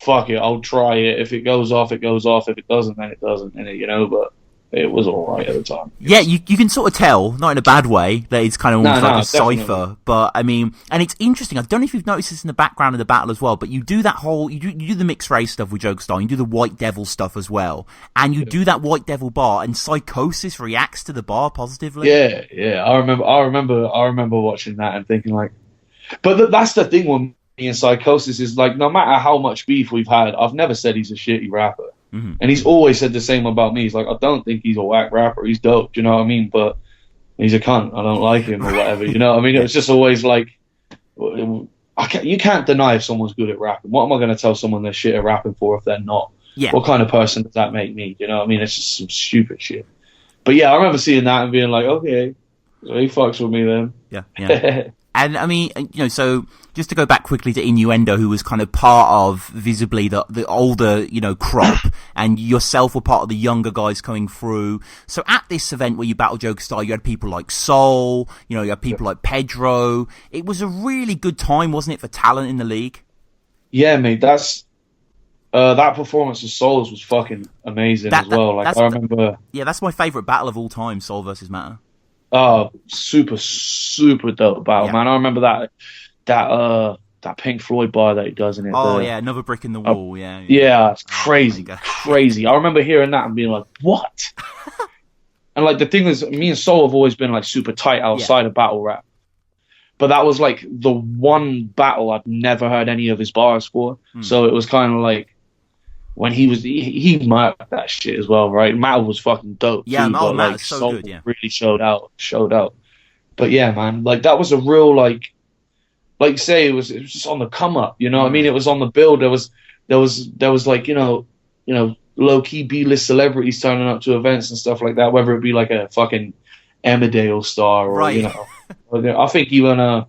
fuck it, I'll try it. If it goes off, it goes off. If it doesn't, then it doesn't, you know, but it was all right at the time. Yeah, you can sort of tell, not in a bad way, that it's kind of almost like a cipher. But I mean, and it's interesting. I don't know if you've noticed this in the background of the battle as well, but you do that whole, you do the mixed race stuff with Joker Starr, you do the White Devil stuff as well, and you do that White Devil bar, and Psychosis reacts to the bar positively. Yeah. I remember watching that and thinking like, but that's the thing with me and Psychosis is like, no matter how much beef we've had, I've never said he's a shitty rapper. And he's always said the same about me. He's like, I don't think he's a whack rapper. He's dope. Do you know what I mean? But he's a cunt. I don't like him or whatever. You know what I mean? It was just always like, you can't deny if someone's good at rapping. What am I going to tell someone they're shit at rapping for if they're not? Yeah. What kind of person does that make me? You know what I mean? It's just some stupid shit. But yeah, I remember seeing that and being like, okay, so he fucks with me then. Yeah. And I mean, you know, so just to go back quickly to Innuendo, who was kind of part of visibly the older, you know, crop, and yourself were part of the younger guys coming through. So at this event where you battled Joker Starr, you had people like Soul, you know, you had people like Pedro. It was a really good time, wasn't it, for talent in the league? Yeah, mate, that's that performance of Soul's was fucking amazing as well. Like I remember. Yeah, that's my favorite battle of all time, Soul versus Matter. Oh, super dope battle, man. I remember that Pink Floyd bar that he does in it. Oh, Another Brick in the Wall, yeah. Yeah, it's crazy, crazy. I remember hearing that and being like, what? And like the thing is, me and Soul have always been like super tight outside of battle rap. But that was like the one battle I'd never heard any of his bars for. So it was kind of like, when he murked that shit as well, right? Matter was fucking dope. Yeah, too, but like, so good, yeah. Really showed out. But yeah, man, like that was a real like you say, it was just on the come up, you know what I mean? It was on the build. There was like, you know, low key B-list celebrities turning up to events and stuff like that, whether it be like a fucking Emmerdale star or you know, I think even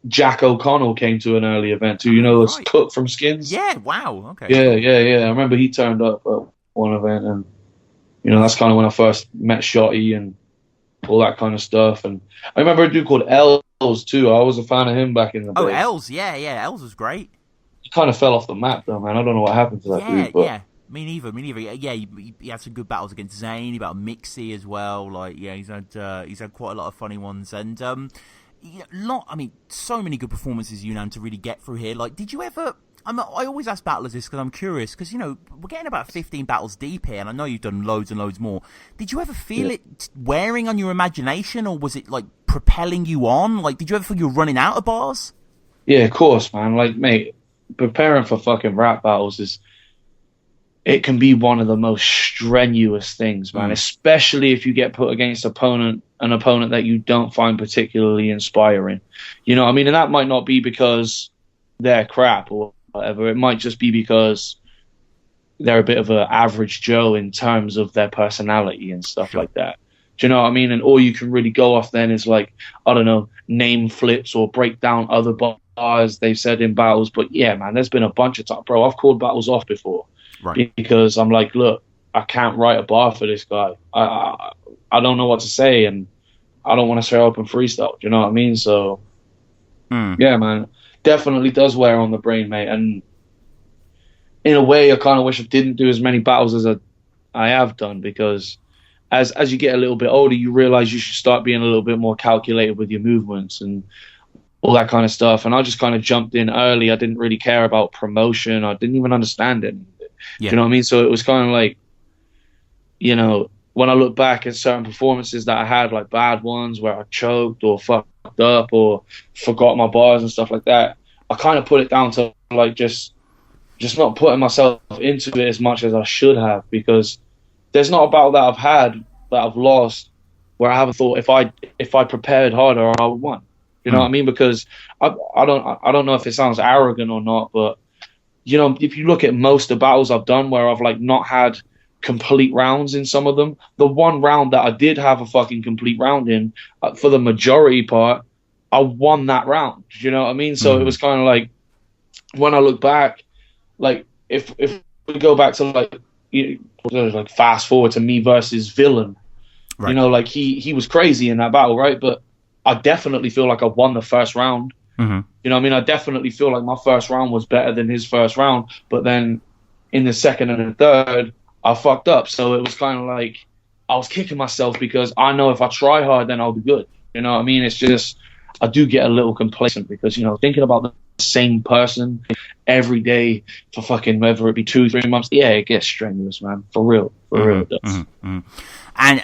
Jack O'Connell came to an early event too. You know, it's Cook from Skins. Yeah, wow. Okay. Yeah. I remember he turned up at one event, and you know that's kind of when I first met Shotty, and all that kind of stuff. And I remember a dude called Els too. I was a fan of him back in the day. Oh, Els, yeah, Els was great. He kind of fell off the map though, man. I don't know what happened to that dude. But... yeah. Me neither. Yeah, he had some good battles against Zayn. He battled Mixie as well. Like, yeah, he's had quite a lot of funny ones, and so many good performances, Unan, to really get through here. Like, did you ever? I always ask battlers this because I'm curious, because we're getting about 15 battles deep here, and I know you've done loads and loads more. Did you ever feel it wearing on your imagination, or was it like propelling you on? Like, did you ever feel you were running out of bars? Yeah, of course, man. Like, mate, preparing for fucking rap battles it can be one of the most strenuous things, man, especially if you get put against an opponent that you don't find particularly inspiring. You know what I mean? And that might not be because they're crap or whatever. It might just be because they're a bit of an average Joe in terms of their personality and stuff like that. Do you know what I mean? And all you can really go off then is like, I don't know, name flips or break down other bars they've said in battles. But yeah, man, there's been a bunch of times, bro. I've called battles off before. Right. Because I'm like, look, I can't write a bar for this guy. I don't know what to say, and I don't want to show up and freestyle. Do you know what I mean? So, yeah, man, definitely does wear on the brain, mate. And in a way, I kind of wish I didn't do as many battles as I have done, because as you get a little bit older, you realize you should start being a little bit more calculated with your movements and all that kind of stuff. And I just kind of jumped in early. I didn't really care about promotion. I didn't even understand it. Yeah. Do you know what I mean? So it was kind of like, when I look back at certain performances that I had, like bad ones where I choked or fucked up or forgot my bars and stuff like that, I kind of put it down to like just not putting myself into it as much as I should have, because there's not a battle that I've had that I've lost where I haven't thought if I prepared harder I would won. You know what I mean? Because I don't know if it sounds arrogant or not, but if you look at most of the battles I've done where I've like not had complete rounds in some of them, the one round that I did have a fucking complete round in, for the majority part, I won that round. You know what I mean? So it was kind of like, when I look back, like if we go back to like fast forward to me versus Villun, right. Like he was crazy in that battle, right? But I definitely feel like I won the first round. Mm-hmm. You know what I mean? I definitely feel like my first round was better than his first round, but then in the second and the third, I fucked up. So it was kind of like I was kicking myself, because I know if I try hard, then I'll be good. You know what I mean? It's just, I do get a little complacent, because, thinking about the same person every day for fucking, whether it be 2-3 months, yeah, it gets strenuous, man. For real. It does. Mm-hmm. And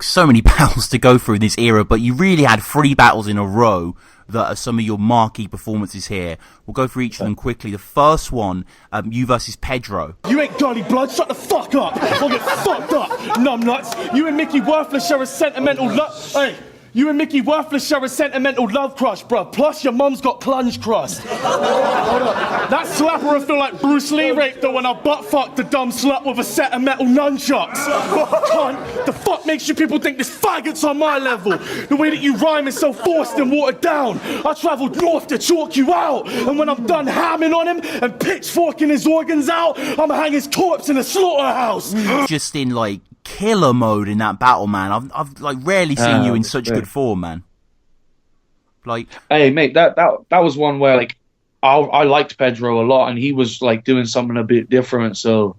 so many battles to go through in this era, but you really had 3 battles in a row that are some of your marquee performances here. We'll go through each of them quickly. The first one, you versus Pedro. You ain't dirty blood, shut the fuck up. I'll get fucked up, numbnuts. You and Mickey Worthless share a sentimental Hey, you and Mickey Worthless share a sentimental love crush, bruh. Plus, your mum's got plunge crust. Hold up. That slapper will feel like Bruce Lee raped her when I butt-fucked the dumb slut with a set of metal nunchucks. Cunt, the fuck makes you people think this faggot's on my level? The way that you rhyme is so forced and watered down. I travelled north to chalk you out. And when I'm done hamming on him and pitchforking his organs out, I'ma hang his corpse in a slaughterhouse. Just in, like, killer mode in that battle, man. I've like rarely seen you in such good form, man. Like, hey, mate, that was one where like I liked Pedro a lot, and he was like doing something a bit different. So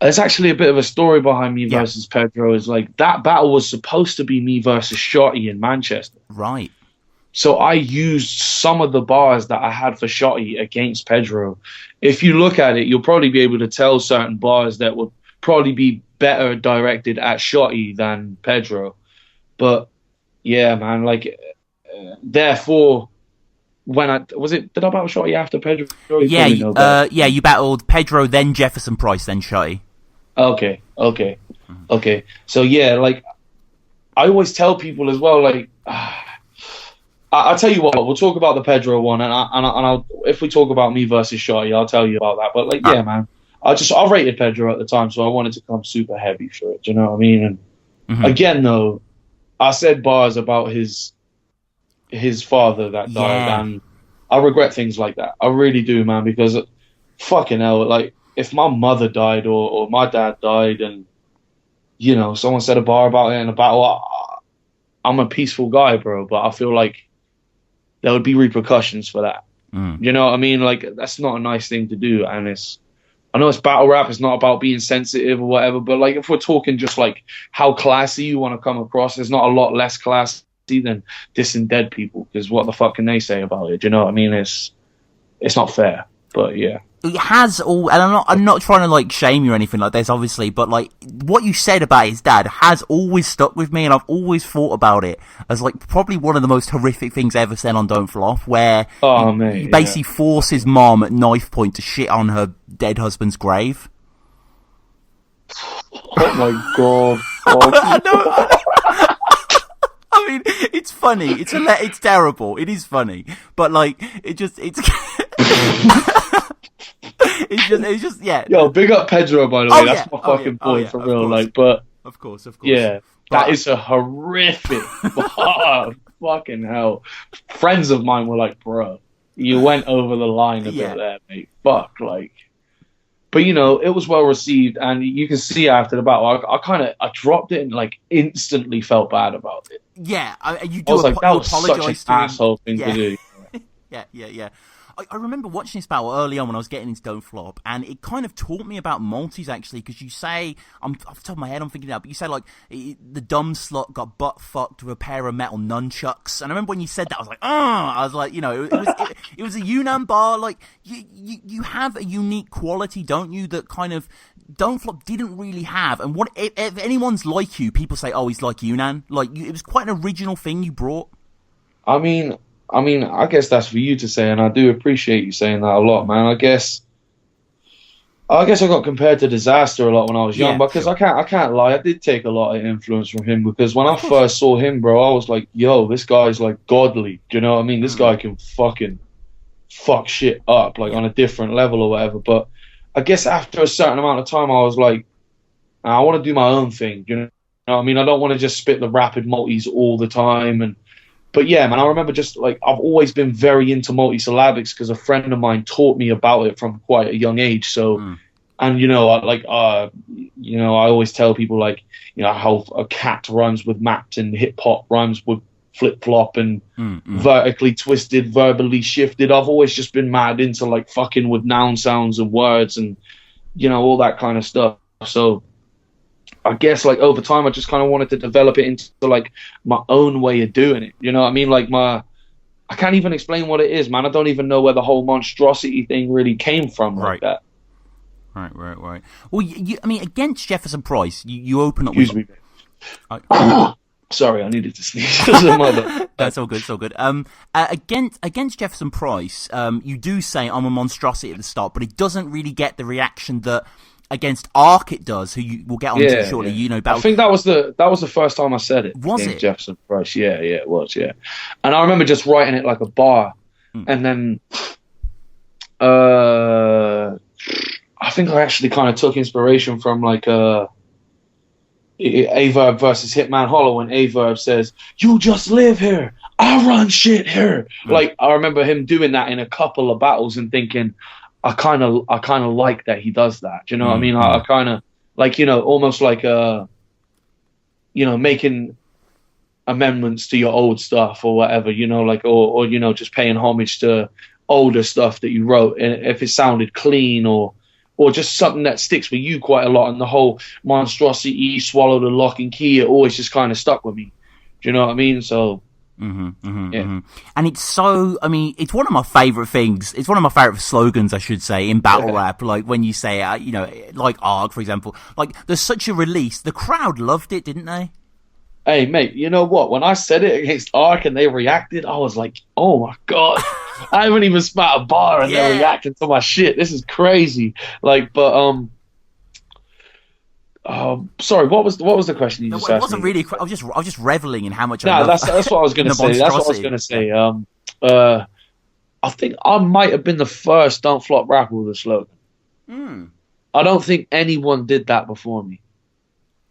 there's actually a bit of a story behind me versus Pedro. Is like that battle was supposed to be me versus Shotty in Manchester, right? So I used some of the bars that I had for Shotty against Pedro. If you look at it, you'll probably be able to tell certain bars that would probably be better directed at Shotty than Pedro. But yeah, man, like therefore did I battle Shotty after Pedro? You battled Pedro, then Jefferson Price, then Shotty. Okay. So yeah, like I always tell people as well, like I'll tell you what, we'll talk about the Pedro one, and I'll if we talk about me versus Shotty, I'll tell you about that. But like, yeah, man, I rated Pedro at the time, so I wanted to come super heavy for it. Do you know what I mean? And again, though, I said bars about his father that died, and I regret things like that. I really do, man, because fucking hell, like if my mother died or my dad died, and you know, someone said a bar about it in a battle. I'm a peaceful guy, bro, but I feel like there would be repercussions for that. You know what I mean? Like, that's not a nice thing to do. And I know it's battle rap. It's not about being sensitive or whatever. But like, if we're talking just like how classy you want to come across, there's not a lot less classy than dissing dead people. Because what the fuck can they say about it? Do you know what I mean? It's not fair. But yeah. It has all, and I'm not trying to like shame you or anything like this, obviously, but like what you said about his dad has always stuck with me, and I've always thought about it as like probably one of the most horrific things ever said on Don't Flop, where he basically forced his mom at knife point to shit on her dead husband's grave. Oh my god! I know. I mean, it's funny. It's terrible. It is funny, but like it's. It's just, yeah. Yo, big up Pedro, by the way. That's my fucking boy, for real. Like, but of course. Yeah, that is a horrific. Fucking hell. Friends of mine were like, bro, you went over the line a bit there, mate. Fuck, like. But you know, it was well received, and you can see after the battle, I dropped it and like instantly felt bad about it. Yeah, you do. I was like, that was such an asshole thing to do. Yeah. I remember watching this battle early on when I was getting into Don't Flop, and it kind of taught me about multis, actually, because you say, off the top of my head, I'm thinking that, but you say, like, the dumb slut got butt fucked with a pair of metal nunchucks, and I remember when you said that, I was like, I was like, you know, it was a Yunnan bar, like, you have a unique quality, don't you, that kind of Don't Flop didn't really have, and if anyone's like you, people say, oh, he's like Yunnan, like, it was quite an original thing you brought. I mean, I guess that's for you to say, and I do appreciate you saying that a lot, man. I guess I got compared to Dizaster a lot when I was young, because I can't lie, I did take a lot of influence from him, because when I first saw him, bro, I was like, yo, this guy's like godly. Do you know what I mean? This guy can fucking fuck shit up, like on a different level or whatever. But I guess after a certain amount of time, I was like, I want to do my own thing. You know what I mean? I don't want to just spit the rapid multis all the time. But yeah, man, I remember just like I've always been very into multisyllabics because a friend of mine taught me about it from quite a young age. So, and you know, I always tell people like, you know, how a cat rhymes with mapped and hip hop rhymes with flip flop and vertically twisted, verbally shifted. I've always just been mad into like fucking with noun sounds and words and you know all that kind of stuff. So I guess like over time I just kind of wanted to develop it into like my own way of doing it. You know what I mean? Like I can't even explain what it is, man. I don't even know where the whole monstrosity thing really came from like that. Right. Well, I mean, against Jefferson Price, you open up Excuse me. Sorry, I needed to sneeze. That's all good. Against Jefferson Price, you do say I'm a monstrosity at the start, but it doesn't really get the reaction that against Ark it does, who you will get on to shortly. You know, I think that was the first time I said it. Was it Jefferson Price? Yeah, it was. Yeah, and I remember just writing it like a bar, and then I think I actually kind of took inspiration from like Averb versus Hitman Hollow when Averb says, "You just live here, I run shit here." Like I remember him doing that in a couple of battles and thinking, I kind of like that he does that. Do you know what I mean? I kind of like, you know, almost like you know, making amendments to your old stuff or whatever, you know, like or you know, just paying homage to older stuff that you wrote, and if it sounded clean or just something that sticks with you quite a lot. And the whole monstrosity, swallow the lock and key, it always just kind of stuck with me. Do you know what I mean? So. And it's so, I mean, it's one of my favorite things. It's one of my favorite slogans, I should say, in battle rap. Like when you say, you know, like Ark, for example, like there's such a release. The crowd loved it, didn't they? Hey, mate, you know what? When I said it against Ark and they reacted, I was like, oh my God, I haven't even spat a bar and they're reacting to my shit. This is crazy. Like, but, sorry, what was the question you just asked? It wasn't really. I was just reveling in how much. That's what I was going to say. That's what I was going to say. I think I might have been the first Don't Flop rapper with a slogan. I don't think anyone did that before me.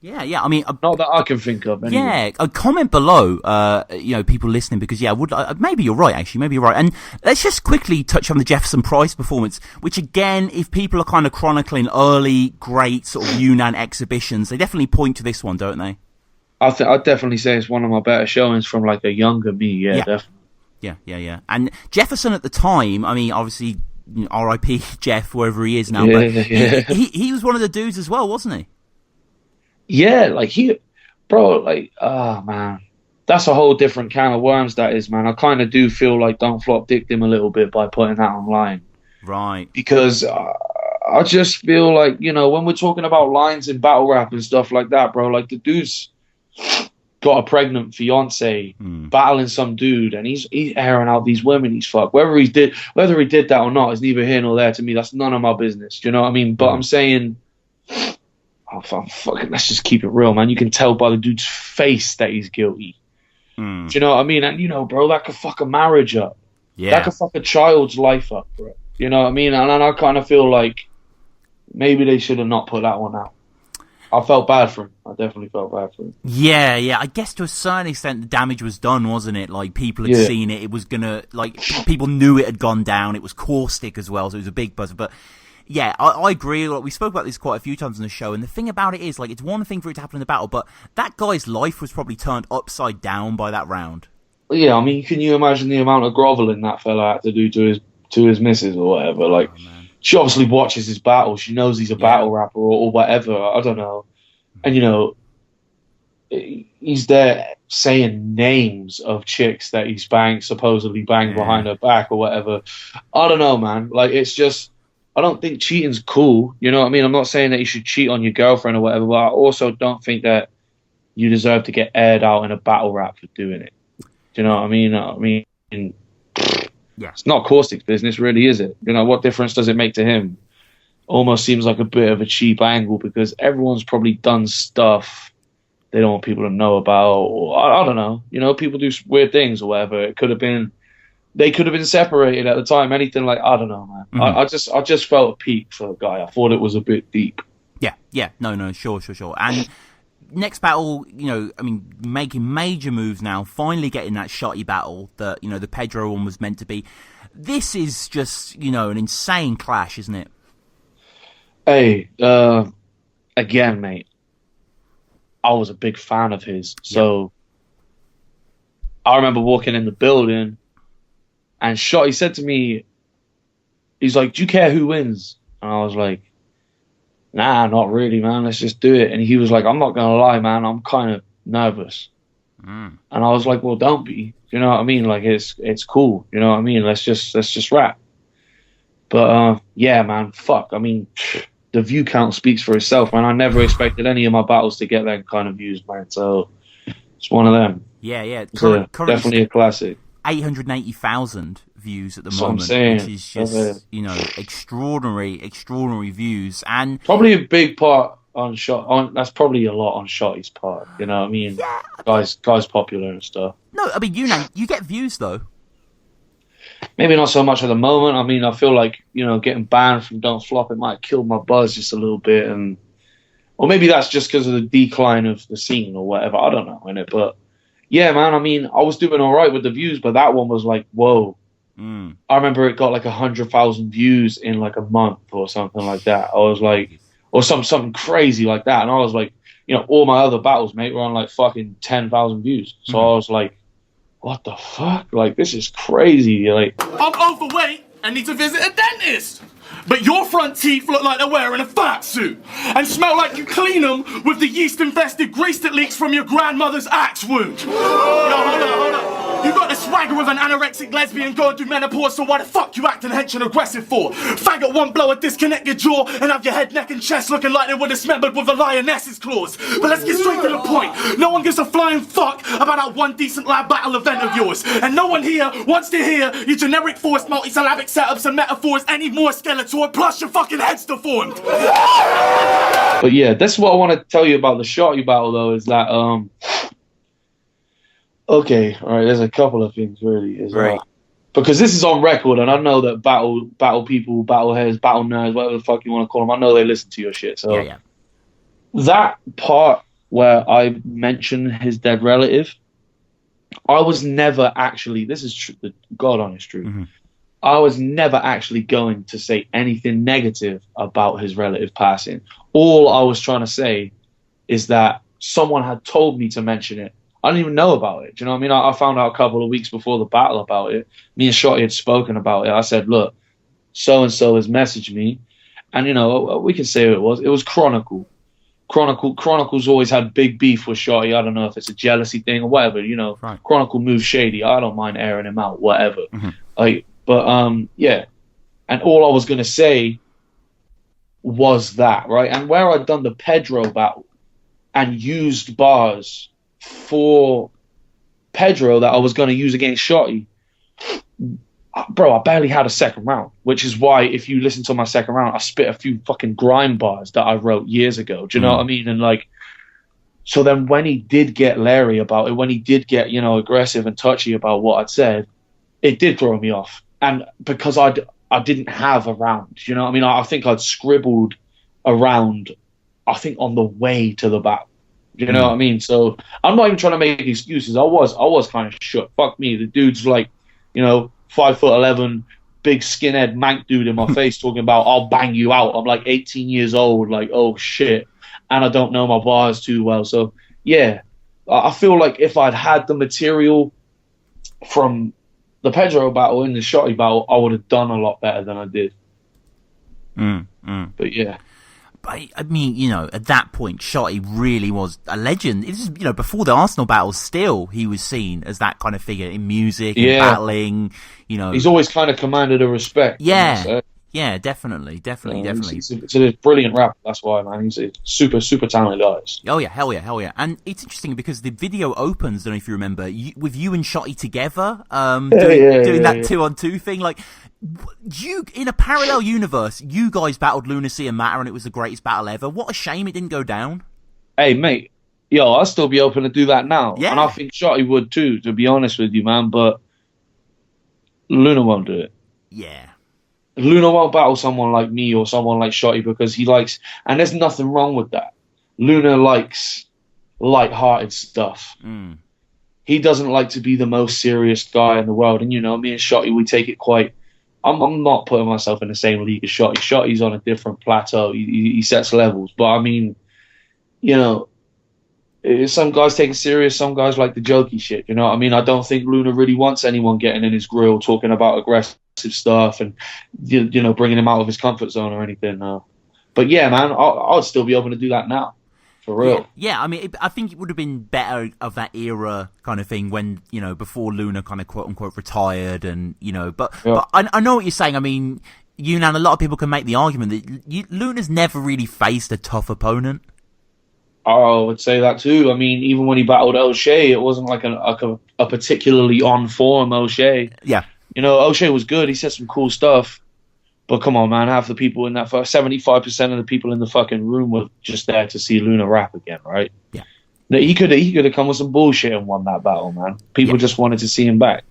Yeah. I mean, not that I can think of. Anyway. Yeah, a comment below. People listening, because maybe you're right. Actually, maybe you're right. And let's just quickly touch on the Jefferson Price performance, which again, if people are kind of chronicling early great sort of UNAN exhibitions, they definitely point to this one, don't they? I'd definitely say it's one of my better showings from like a younger me. Yeah, definitely. Yeah. And Jefferson at the time, I mean, obviously, R.I.P. Jeff, wherever he is now, but he was one of the dudes as well, wasn't he? Yeah, like oh man, that's a whole different can of worms. That is, man. I kind of do feel like Don't Flop dicked him a little bit by putting that online, right? Because I just feel like, when we're talking about lines in battle rap and stuff like that, bro, like the dude's got a pregnant fiance battling some dude, and he's airing out these women he's fucked. Whether he did that or not is neither here nor there to me. That's none of my business. Do you know what I mean? But I'm saying, let's just keep it real, man. You can tell by the dude's face that he's guilty. Do you know what I mean? And bro, that could fuck a marriage up. Yeah. That could fuck a child's life up, bro. You know what I mean? And I kind of feel like maybe they should have not put that one out. I felt bad for him. I definitely felt bad for him. Yeah. I guess to a certain extent the damage was done, wasn't it? Like, people had seen it. It was gonna, people knew it had gone down. It was caustic as well, so it was a big buzz. But yeah, I agree. Like, we spoke about this quite a few times on the show, and the thing about it is, like, it's one thing for it to happen in the battle, but that guy's life was probably turned upside down by that round. Yeah, I mean, can you imagine the amount of groveling that fella had to do to his missus or whatever? Like, she obviously watches his battle. She knows he's a battle rapper or whatever. I don't know. And, he's there saying names of chicks that he's supposedly banged behind her back or whatever. I don't know, man. Like, it's just, I don't think cheating's cool. You know what I mean? I'm not saying that you should cheat on your girlfriend or whatever, but I also don't think that you deserve to get aired out in a battle rap for doing it. Do you know what I mean? It's not Caustic's business, really, is it? What difference does it make to him? Almost seems like a bit of a cheap angle, because everyone's probably done stuff they don't want people to know about, or I don't know. People do weird things or whatever. They could have been separated at the time. Anything like, I don't know, man. Mm-hmm. I just felt a peak for the guy. I thought it was a bit deep. Yeah. No, sure. And next battle, making major moves now, finally getting that Shotty battle that, the Pedro one was meant to be. This is just, an insane clash, isn't it? Hey, again, mate, I was a big fan of his. So I remember walking in the building, and Shotty said to me, he's like, "Do you care who wins?" And I was like, "Nah, not really, man. Let's just do it." And he was like, "I'm not gonna lie, man. I'm kind of nervous." And I was like, "Well, don't be. You know what I mean? Like, it's cool. You know what I mean? Let's just rap." But yeah, man. Fuck. I mean, the view count speaks for itself, man. I never expected any of my battles to get that kind of views, man. So it's one of them. Yeah. Definitely a classic. 880,000 views at the moment, which is just, extraordinary views, and probably a big part that's probably a lot on Shotty's part. You know what I mean? Yeah. Guys popular and stuff. No, I mean, you get views though. Maybe not so much at the moment. I mean, I feel like, getting banned from Don't Flop, it might have killed my buzz just a little bit, or maybe that's just because of the decline of the scene or whatever. I don't know, innit? But yeah, man, I mean, I was doing all right with the views, but that one was like, whoa. I remember it got like 100,000 views in like a month or something like that. I was like, or something crazy like that. And I was like, all my other battles, mate, were on like fucking 10,000 views. So I was like, what the fuck? Like, this is crazy. Like, I'm overweight and need to visit a dentist. But your front teeth look like they're wearing a fat suit and smell like you clean them with the yeast-infested grease that leaks from your grandmother's axe wound. Yo, hold up. You got the swagger of an anorexic lesbian going through menopause, so why the fuck you acting hench and aggressive for? Faggot one blow would disconnect your jaw and have your head, neck and chest looking like they were dismembered with a lioness's claws. But let's get straight to the point. No one gives a flying fuck about that one decent lab battle event of yours. And no one here wants to hear your generic forced multisyllabic setups and metaphors any more Skeletor, plus your fucking head's deformed. But yeah, that's what I want to tell you about the Shotty battle though, is that okay, all right, there's a couple of things really. Right. Because this is on record, and I know that battle people, battle heads, battle nerds, whatever the fuck you want to call them, I know they listen to your shit. So yeah. That part where I mention his dead relative. I was never actually, this is the God honest truth, I was never actually going to say anything negative about his relative passing. All I was trying to say is that someone had told me to mention it. I didn't even know about it. Do you know what I mean? I found out a couple of weeks before the battle about it. Me and Shotty had spoken about it. I said, look, so-and-so has messaged me. And, you know, we can say who it was. It was Chronicle. Chronicle's always had big beef with Shotty. I don't know if it's a jealousy thing or whatever, you know. Right. Chronicle moves shady. I don't mind airing him out, whatever. Yeah. And all I was going to say was that, right? And where I'd done the Pedro battle and used bars for Pedro that I was going to use against Shotty, bro, I barely had a second round, which is why if you listen to my second round, I spit a few fucking grime bars that I wrote years ago. Do you know what I mean? And like, so then when he did get Larry about it, when he did get, you know, aggressive and touchy about what I'd said, it did throw me off. And because I didn't have a round, you know what I mean? I think I'd scribbled a round, I think on the way to the battle. You know what I mean? So I'm not even trying to make excuses. I was kind of shook. Fuck me. The dude's like, you know, 5'11", big skinhead mank dude in my face talking about I'll bang you out. I'm like 18 years old, like, oh shit. And I don't know my bars too well. So yeah, I feel like if I'd had the material from the Pedro battle and the Shotty battle, I would have done a lot better than I did. But yeah. But, I mean, you know, at that point, Shotty really was a legend. It was, you know, before the Arsenal battle, still he was seen as that kind of figure in music, and battling, you know. He's always kind of commanded a respect. Yeah, yeah, definitely. He's a brilliant rapper, that's why, man. He's a super, super talented artist. Oh, yeah, hell yeah. And it's interesting because the video opens, I don't know if you remember, with you and Shotty together, doing that 2-on-2 thing, like... You in a parallel universe, you guys battled Lunacy and Matter, and it was the greatest battle ever. What a shame it didn't go down. Hey, mate, I'll still be open to do that now, and I think Shotty would too. To be honest with you, man, but Luna won't do it. Yeah, Luna won't battle someone like me or someone like Shotty because he likes, and there's nothing wrong with that. Luna likes light-hearted stuff. He doesn't like to be the most serious guy in the world, and you know, me and Shotty, we take it quite. I'm not putting myself in the same league as Shotty. Shotty's on a different plateau. He sets levels. But, I mean, you know, some guys take it serious. Some guys like the jokey shit. You know what I mean? I don't think Luna really wants anyone getting in his grill, talking about aggressive stuff and, you know, bringing him out of his comfort zone or anything. But, yeah, man, I'd still be open to do that now. For real. Yeah, I mean, I think it would have been better of that era kind of thing when, you know, before Luna kind of quote-unquote retired and, you know, but I know what you're saying. I mean, Unan, a lot of people can make the argument that Luna's never really faced a tough opponent. I would say that too. I mean, even when he battled O'Shea, it wasn't like a particularly on-form O'Shea. Yeah. You know, O'Shea was good. He said some cool stuff. But come on, man, half the people in that 75% of the people in the fucking room were just there to see Luna rap again, right? Yeah. He could have come with some bullshit and won that battle, man. People just wanted to see him back.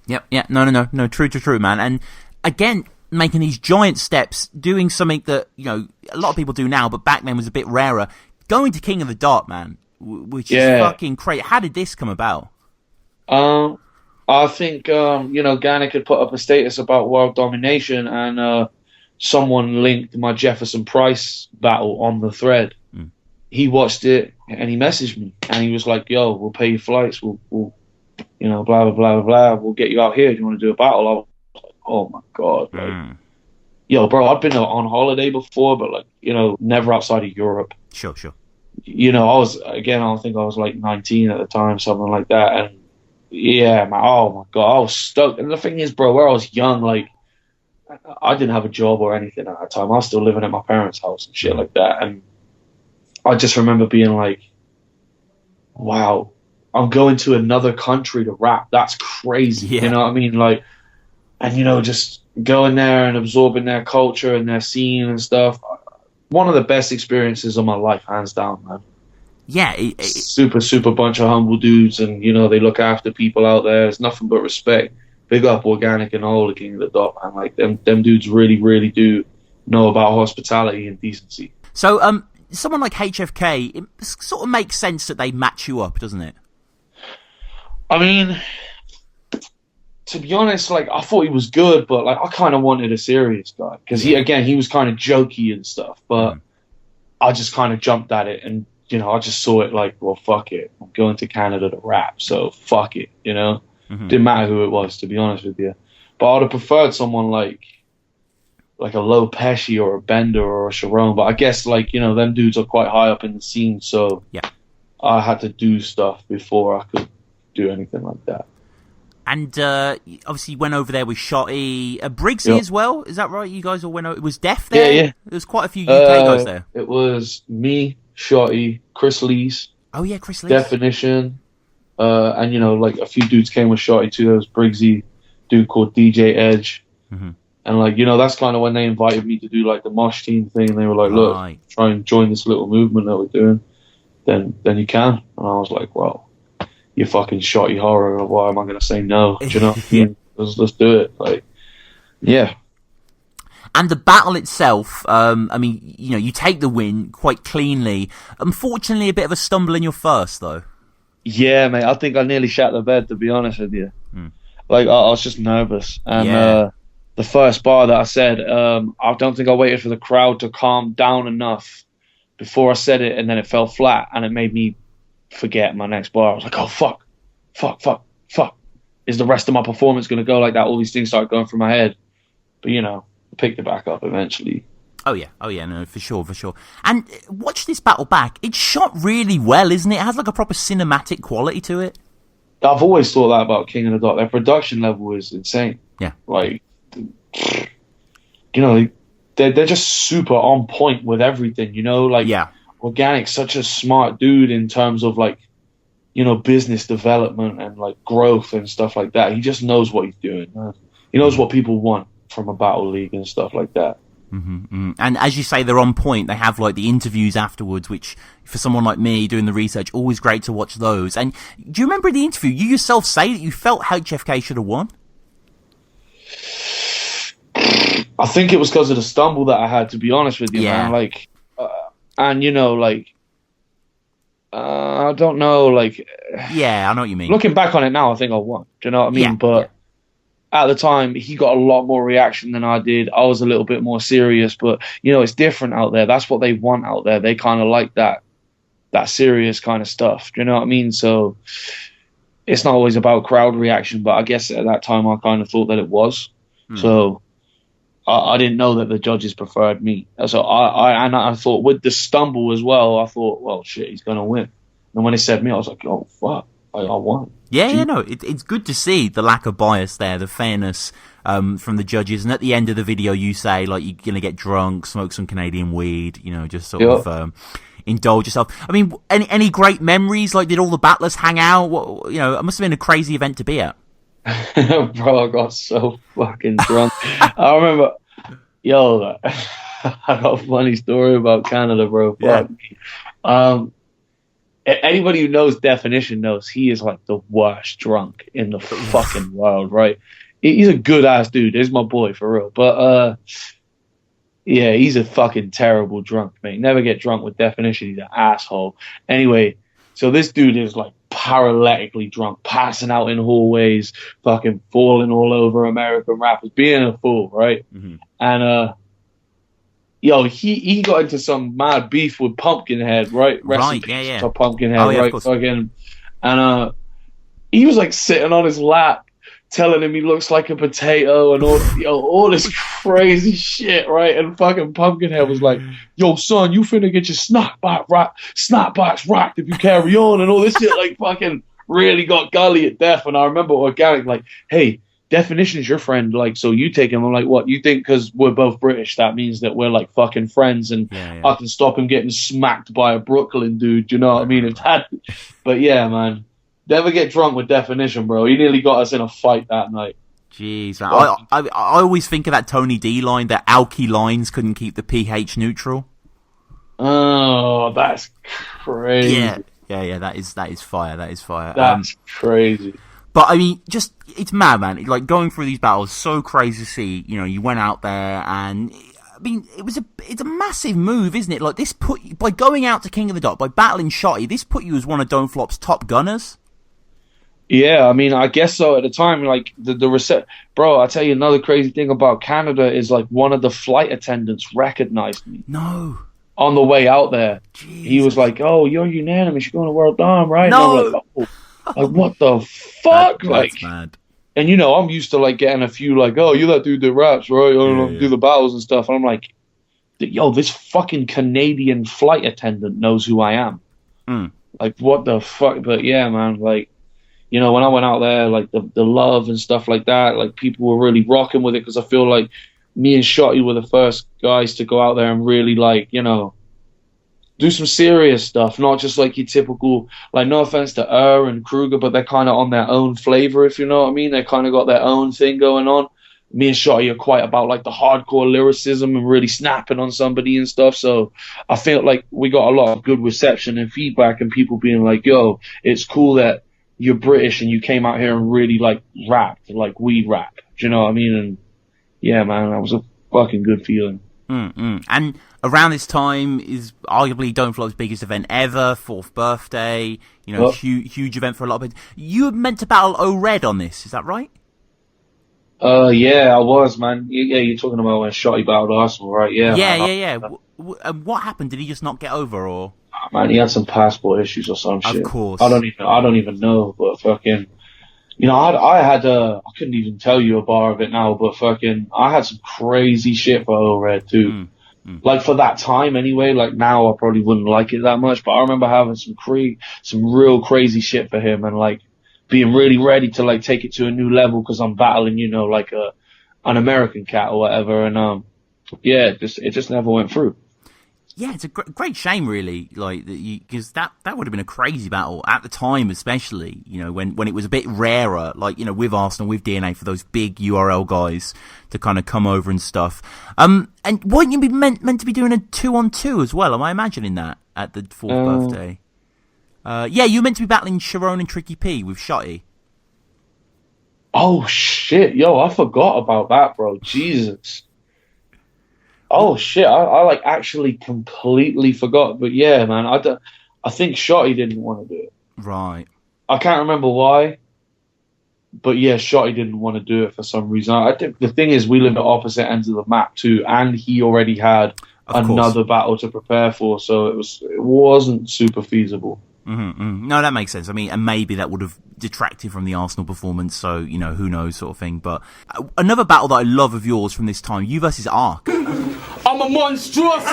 Yep, yeah, no, true, man. And again, making these giant steps, doing something that, you know, a lot of people do now, but back then was a bit rarer. Going to King of the Dark, man, which is fucking crazy. How did this come about? I think, you know, Ganic had put up a status about world domination and someone linked my Jefferson Price battle on the thread. He watched it and he messaged me and he was like, yo, we'll pay your flights. We'll you know, blah, blah, blah, blah. We'll get you out here if you want to do a battle. I was like, oh, my God. Like, yo, bro, I've been on holiday before, but, like, you know, never outside of Europe. Sure. You know, I think I was like 19 at the time, something like that. And yeah, man, oh my God, I was stoked. And the thing is, bro, where I was young, like, I didn't have a job or anything at that time. I was still living at my parents' house and shit like that. And I just remember being like, wow, I'm going to another country to rap. That's crazy. Yeah. You know what I mean? Like, and, you know, just going there and absorbing their culture and their scene and stuff. One of the best experiences of my life, hands down, man. Yeah, super bunch of humble dudes, and you know they look after people out there. It's nothing but respect. Big up Organic and all the King of the Dot, man. Like them dudes really do know about hospitality and decency. So someone like HFK, it sort of makes sense that they match you up, doesn't it? I mean, to be honest, like, I thought he was good, but like, I kind of wanted a serious guy because he was kind of jokey and stuff, but I just kind of jumped at it, and I just saw it like, well, fuck it, I'm going to Canada to rap, so fuck it, Didn't matter who it was, to be honest with you. But I'd have preferred someone like a Low Pesci or a Bender or a Sharon, but I guess like them dudes are quite high up in the scene, so I had to do stuff before I could do anything like that. And obviously you went over there with Shotty, Briggsy as well. Is that right? You guys all went over. It was Def there? Yeah. There's quite a few UK guys there. It was me, Shotty, Chris Leese. Oh yeah, Chris Leese. Definition. And like a few dudes came with Shotty too. There was Briggsy, dude called DJ Edge. Mm-hmm. And like, that's kind of when they invited me to do like the mosh team thing. And they were like, look, try and join this little movement that we're doing. Then you can. And I was like, well, you're fucking Shotty Horroh. Why am I going to say no? Do you know what I mean? Let's do it. Like, yeah. And the battle itself, you take the win quite cleanly. Unfortunately, a bit of a stumble in your first, though. Yeah, mate. I think I nearly shat the bed, to be honest with you. Like, I was just nervous. And the first bar that I said, I don't think I waited for the crowd to calm down enough before I said it, and then it fell flat, and it made me forget my next bar. I was like, oh, fuck. Is the rest of my performance going to go like that? All these things started going through my head. But, I picked it back up eventually. Oh, yeah, no, for sure. And watch this battle back. It's shot really well, isn't it? It has like a proper cinematic quality to it. I've always thought that about King of the Dot. Their production level is insane. Yeah. Like, they're just super on point with everything, Like, Organic's such a smart dude in terms of like, business development and like growth and stuff like that. He just knows what he's doing. He knows what people want from a battle league and stuff like that. And as you say, they're on point. They have like the interviews afterwards, which for someone like me doing the research, always great to watch those. And do you remember the interview? You yourself say that you felt HFK should have won. I think it was because of the stumble that I had, to be honest with you, man. Like, I don't know, like... Yeah, I know what you mean. Looking back on it now, I think I won. Do you know what I mean? Yeah, but at the time, he got a lot more reaction than I did. I was a little bit more serious, but, it's different out there. That's what they want out there. They kind of like that serious kind of stuff. Do you know what I mean? So it's not always about crowd reaction, but I guess at that time I kind of thought that it was. So... I didn't know that the judges preferred me. So I thought with the stumble as well, I thought, well, shit, he's going to win. And when he said me, I was like, oh, fuck, I won. Yeah, no, it's good to see the lack of bias there, the fairness from the judges. And at the end of the video, you say, like, you're going to get drunk, smoke some Canadian weed, just sort of indulge yourself. I mean, any great memories? Like, did all the battlers hang out? It must have been a crazy event to be at. Bro, I got so fucking drunk. I remember, I got a funny story about Canada, bro. Fuck me. Anybody who knows Definition knows he is like the worst drunk in the fucking world, right? He's a good ass dude. He's my boy for real. But he's a fucking terrible drunk, mate. Never get drunk with Definition. He's an asshole. Anyway, so this dude is like paralytically drunk, passing out in hallways, fucking falling all over American rappers, being a fool, right? And he got into some mad beef with Pumpkinhead, right? So Pumpkinhead, right? Fucking, and he was like sitting on his lap, telling him he looks like a potato and all this crazy shit, right? And fucking Pumpkinhead was like, yo, son, you finna get your snapbacks rocked if you carry on, and all this shit, like, fucking really got gully at Def. And I remember Organic, like, hey, Definition's your friend, like, so you take him. I'm like, what, you think because we're both British, that means that we're, like, fucking friends, and I can stop him getting smacked by a Brooklyn dude, you know what I mean? But yeah, man. Never get drunk with Definition, bro. He nearly got us in a fight that night. Jeez, man. I always think of that Tony D line, that alky lines couldn't keep the pH neutral. Oh, that's crazy. Yeah, that is fire. That is fire. That's crazy. But I mean, it's mad, man. Like, going through these battles, so crazy to see. You went out there, and mean, it's a massive move, isn't it? Like, this by going out to King of the Dot, by battling Shotty, this put you as one of Don't Flop's top gunners. Yeah, I mean, I guess so. At the time, like, bro, I'll tell you another crazy thing about Canada is, like, one of the flight attendants recognized me. No. On the way out there. Jesus. He was like, "Oh, you're unanimous. You're going to World Dom, right?" No. And I'm like, "Oh, like, what the fuck?" That's mad. And, you know, I'm used to, like, getting a few, like, "Oh, you're that dude that raps, right? Do the battles and stuff." And I'm like, yo, this fucking Canadian flight attendant knows who I am. Like, what the fuck? But, yeah, man, like, you know, when I went out there, like, the love and stuff like that, like, people were really rocking with it because I feel like me and Shotty were the first guys to go out there and really, like, you know, do some serious stuff, not just like your typical, like, no offense to and Kruger, but they're kind of on their own flavor, if you know what I mean. They kind of got their own thing going on. Me and Shotty are quite about, like, the hardcore lyricism and really snapping on somebody and stuff. So I feel like we got a lot of good reception and feedback and people being like, yo, it's cool that you're British and you came out here and really, like, rapped like we rap. Do you know what I mean? And yeah, man, that was a fucking good feeling. And around this time is arguably Don't Flop's biggest event ever, 4th birthday, you know, huge event for a lot of people. You were meant to battle O-Red on this, is that right? Yeah, I was, man. Yeah, you're talking about when Shotty battled Arsenal, right? Yeah. Yeah. What happened? Did he just not get over, or? Man, he had some passport issues or some shit. Of course. I don't even know, but fucking, you know, I couldn't even tell you a bar of it now, but fucking, I had some crazy shit for O-Red too. Like, for that time anyway, like, now I probably wouldn't like it that much, but I remember having some real crazy shit for him and, like, being really ready to, like, take it to a new level because I'm battling, you know, like an American cat or whatever, and yeah, it just never went through. Yeah, it's a great shame, really, like, because that would have been a crazy battle at the time, especially, you know, when it was a bit rarer, like, you know, with Arsenal, with DNA, for those big URL guys to kind of come over and stuff. And weren't you meant to be doing a 2-on-2 as well? Am I imagining that at the 4th birthday? Yeah, you were meant to be battling Sharon and Tricky P with Shotty. Oh shit, yo, I forgot about that, bro. Jesus. Oh shit, I like actually completely forgot. But yeah, man, I think Shotty didn't want to do it. Right. I can't remember why, but yeah, Shotty didn't want to do it for some reason. I think the thing is, we lived at opposite ends of the map too, and he already had another battle to prepare for, so it wasn't super feasible. No, that makes sense. I mean, and maybe that would have detracted from the Arsenal performance, so, you know, who knows, sort of thing. But another battle that I love of yours from this time, you versus Ark. I'm a monstrosity.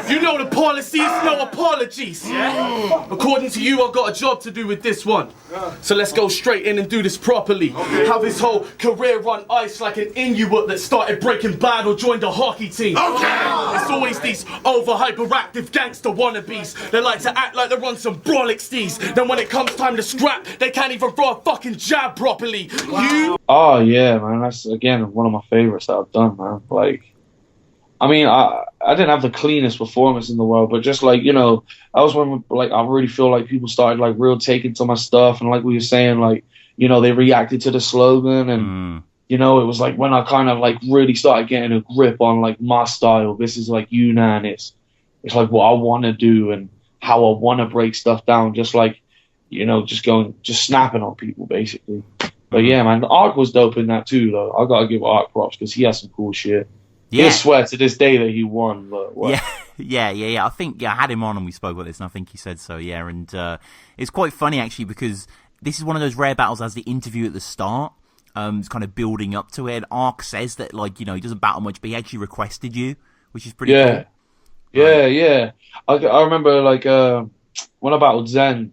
You know the policies, no apologies. Yeah? According to you, I've got a job to do with this one. So let's go straight in and do this properly. Have his whole career on ice like an Inuit that started Breaking Bad or joined a hockey team. It's always these over-hyperactive gangster wannabes. They like to act like they run some Brolic steez. Then when it comes time to scrap, they can't even throw a fucking jab properly. You? Oh yeah, man. That's, again, one of my favorites that I've done, man. Like, I mean, I didn't have the cleanest performance in the world, but just, like, you know, that was when, like, I really feel like people started, like, real taking to my stuff, and like we were saying, like, you know, they reacted to the slogan, and you know, it was like when I kind of, like, really started getting a grip on, like, my style. This is like Yunnan. It's like what I want to do and how I want to break stuff down. Just like, you know, just snapping on people basically. But yeah, man, the Ark was dope in that too, though. I gotta give Ark props because he has some cool shit. Yeah. I swear to this day that he won, but what? Yeah. I think I had him on and we spoke about this, and I think he said so. Yeah, and it's quite funny actually because this is one of those rare battles as the interview at the start. It's kind of building up to it. And Ark says that, like, you know, he doesn't battle much, but he actually requested you, which is pretty cool. Yeah. I remember, like, when I battled Zen,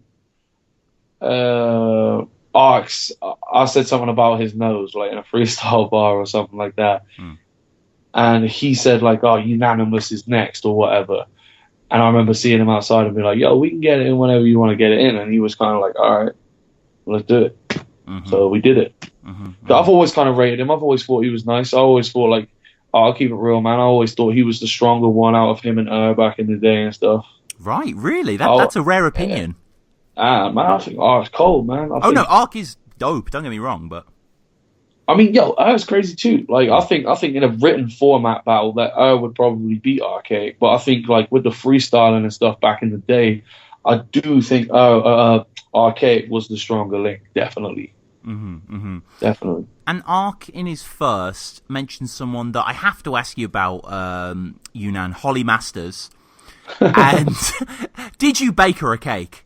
Ark, I said something about his nose, like in a freestyle bar or something like that. And he said, like, oh, Unanymous is next or whatever. And I remember seeing him outside and being like, yo, we can get it in whenever you want to get it in. And he was kind of like, all right, let's do it. So we did it. But I've always kind of rated him. I've always thought he was nice. I always thought, like, I'll keep it real, man. I always thought he was the stronger one out of him and back in the day and stuff. Right, really? That's a rare opinion. Man, I think Ark's cold, man. No, Ark is dope. Don't get me wrong, but I mean, yo, was crazy too. Like, I think in a written format battle that would probably beat Arkaic, but I think like with the freestyling and stuff back in the day, I do think Arkaic was the stronger link, definitely. Definitely. And Ark in his first mentioned someone that I have to ask you about, Unan, Holly Masters. And did you bake her a cake?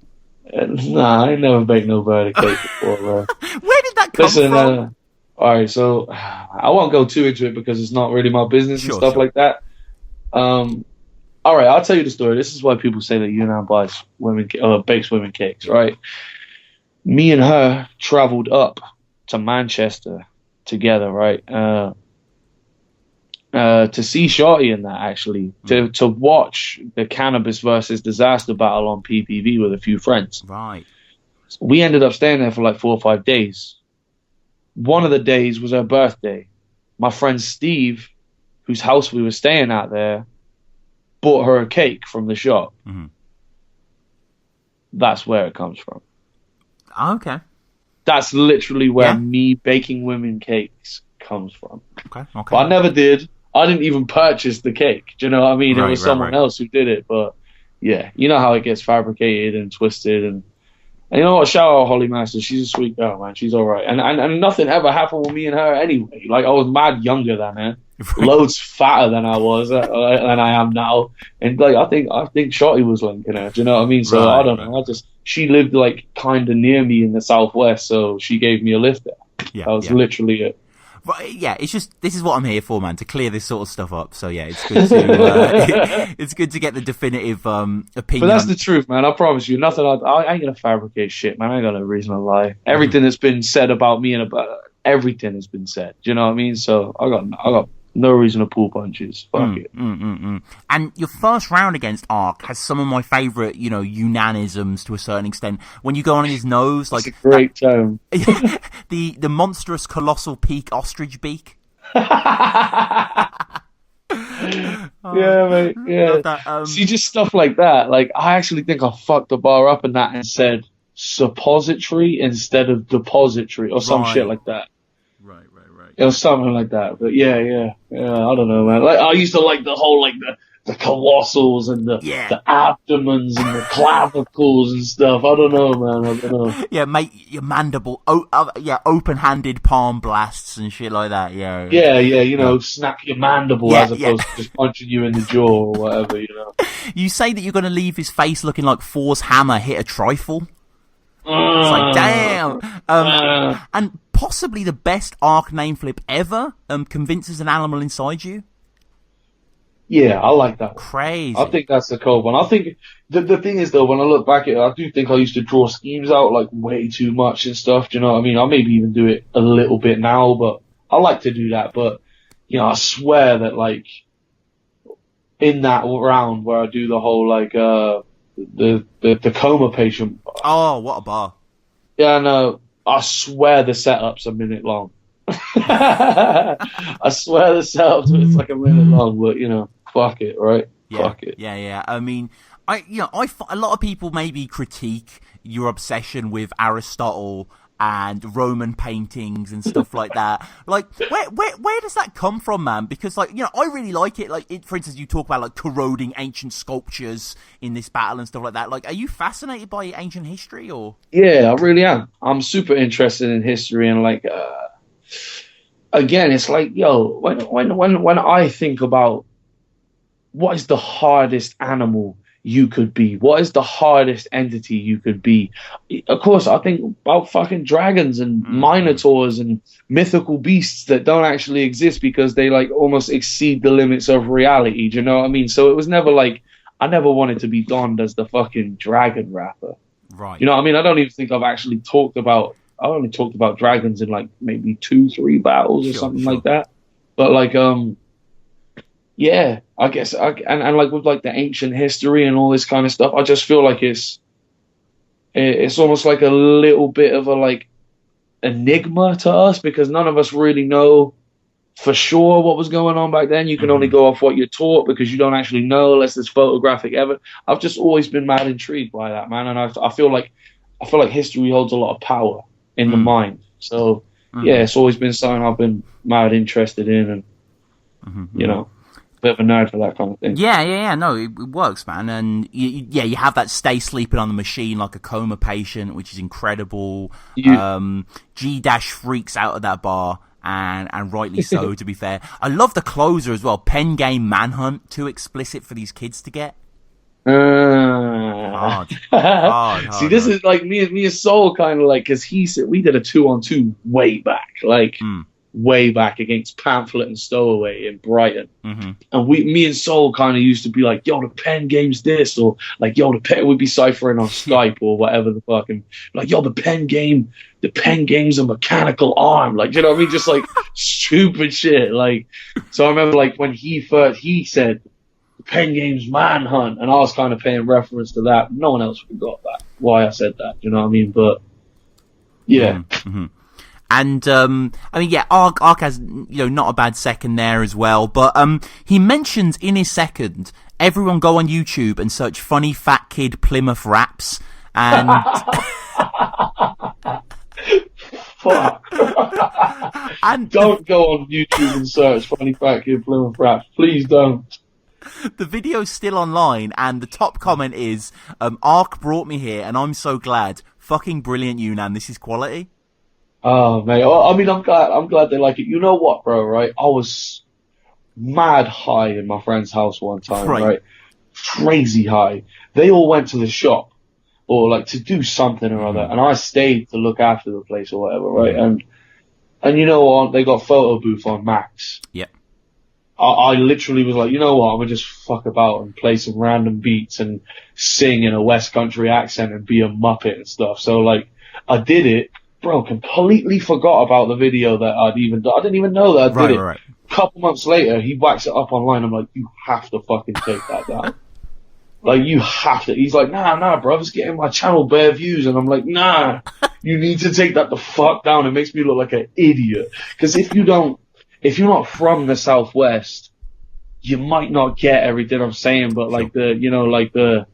Nah, I ain't never baked no bird a cake before, bro. Where did that come from? Alright, so I won't go too into it because it's not really my business and stuff like that. Alright, I'll tell you the story. This is why people say that Yunnan bakes women cakes, right? Me and her traveled up to Manchester together, right? To see Shotty in that, actually, to watch the Cannabis versus Dizaster battle on PPV with a few friends. Right. We ended up staying there for like 4 or 5 days. One of the days was her birthday. My friend Steve, whose house we were staying at there, bought her a cake from the shop. That's where it comes from. Okay. That's literally where me baking women cakes comes from. Okay. But I never did. I didn't even purchase the cake. Do you know what I mean? It was someone else who did it. But yeah, you know how it gets fabricated and twisted. And you know what? Shout out Holly Masters. She's a sweet girl, man. She's all right. And nothing ever happened with me and her anyway. Like, I was mad younger than her. Loads fatter than I was, than I am now. And like, I think Shotty was linking her. Do you know what I mean? So I don't know. She lived like kind of near me in the southwest, so she gave me a lift there. That was literally it. Right, yeah, it's just, this is what I'm here for, man, to clear this sort of stuff up. So yeah, it's good to it's good to get the definitive opinion. But that's the truth, man. I promise you, nothing. I ain't gonna fabricate shit, man. I ain't got no reason to lie. Everything that's been said about me and about everything has been said. Do you know what I mean? So I got no reason to pull punches. Fuck it. And your first round against Ark has some of my favourite, unanisms to a certain extent. When you go on his nose, like it's a great term. the monstrous colossal peak ostrich beak. Yeah, mate. Yeah. That, See, just stuff like that. Like, I actually think I fucked the bar up in that and said suppository instead of depository or some shit like that. It was something like that, but yeah, I don't know, man. Like, I used to like the whole, like, the colossals and the abdomens and the clavicles and stuff. I don't know, man. I don't know. Yeah, mate, your mandible, open-handed palm blasts and shit like that. Yeah, snap your mandible as opposed to just punching you in the jaw or whatever, You say that you're going to leave his face looking like Thor's hammer hit a trifle. It's like, damn. And possibly the best Ark name flip ever convinces an animal inside you. Yeah, I like that one. Crazy. I think that's the cold one. I think the thing is, though, when I look back at it, I do think I used to draw schemes out like way too much and stuff. Do you know what I mean? I maybe even do it a little bit now, but I like to do that. But, I swear that, like, in that round where I do the whole, like, the coma patient. Oh, what a bar. Yeah, no, I swear the setup's a minute long. I swear the setup's like a minute long, but fuck it, right? Yeah, fuck it. Yeah. I mean, a lot of people maybe critique your obsession with Aristotle and Roman paintings and stuff like that. Like, where does that come from, man? Because, like, I really like it. Like, for instance, you talk about, like, corroding ancient sculptures in this battle and stuff like that. Like, are you fascinated by ancient history, or? Yeah, I really am. I'm super interested in history, and, like, again, it's like, yo, when I think about what is the hardest animal you could be, what is the hardest entity you could be, of course I think about fucking dragons and minotaurs and mythical beasts that don't actually exist because they like almost exceed the limits of reality. Do you know what I mean? So it was never like, I never wanted to be donned as the fucking dragon rapper, right? You know what I mean? I don't even think I've actually I only talked about dragons in like maybe 2-3 battles or something like that. But like, yeah, I guess, and like with like the ancient history and all this kind of stuff, I just feel like it's almost like a little bit of a like enigma to us because none of us really know for sure what was going on back then. You can only go off what you're taught because you don't actually know unless there's photographic evidence. I've just always been mad intrigued by that, man, and I feel like history holds a lot of power. in the mind. So yeah, it's always been something I've been mad interested in, and you know, a bit of a nerd for that kind of thing. Yeah. No, it works, man. And you have that stay sleeping on the machine like a coma patient, which is incredible. G-Dash freaks out at that bar. And rightly so, to be fair. I love the closer as well. Pen game manhunt, too explicit for these kids to get. Hard. See, this is like me and Soul kind of like, because he said we did a 2-on-2 way back, way back against Pamphlet and Stowaway in Brighton. And me and Soul kind of used to be like, yo, the pen game's this, or like, yo, the pen, we'd be ciphering on Skype or whatever the fuck, and like, yo, the pen game's a mechanical arm, like, you know what I mean, just like stupid shit. Like, so I remember like when he said the pen game's manhunt, and I was kind of paying reference to that. No one else forgot that, why I said that, you know what I mean? But yeah. And I mean, yeah, Ark has, you know, not a bad second there as well. But he mentions in his second, everyone go on YouTube and search "funny fat kid Plymouth raps." And fuck. And don't go on YouTube and search "funny fat kid Plymouth raps." Please don't. The video's still online, and the top comment is, "Ark brought me here, and I'm so glad. Fucking brilliant, Unan. This is quality." Oh, mate. I mean, I'm glad they like it. You know what, bro, right? I was mad high in my friend's house one time, right? Crazy high. They all went to the shop, or like to do something or other, and I stayed to look after the place or whatever, right? And you know what? They got photo booth on Max. Yeah. I literally was like, you know what? I'm gonna just fuck about and play some random beats and sing in a West Country accent and be a Muppet and stuff. So like, I did it. Bro, completely forgot about the video that I'd even done. I didn't even know that I did it. Right. A couple months later, he whacks it up online. I'm like, you have to fucking take that down. Like, you have to. He's like, nah, bro, it's getting my channel bare views. And I'm like, nah, you need to take that the fuck down. It makes me look like an idiot. Because if you're not from the Southwest, you might not get everything I'm saying, but like the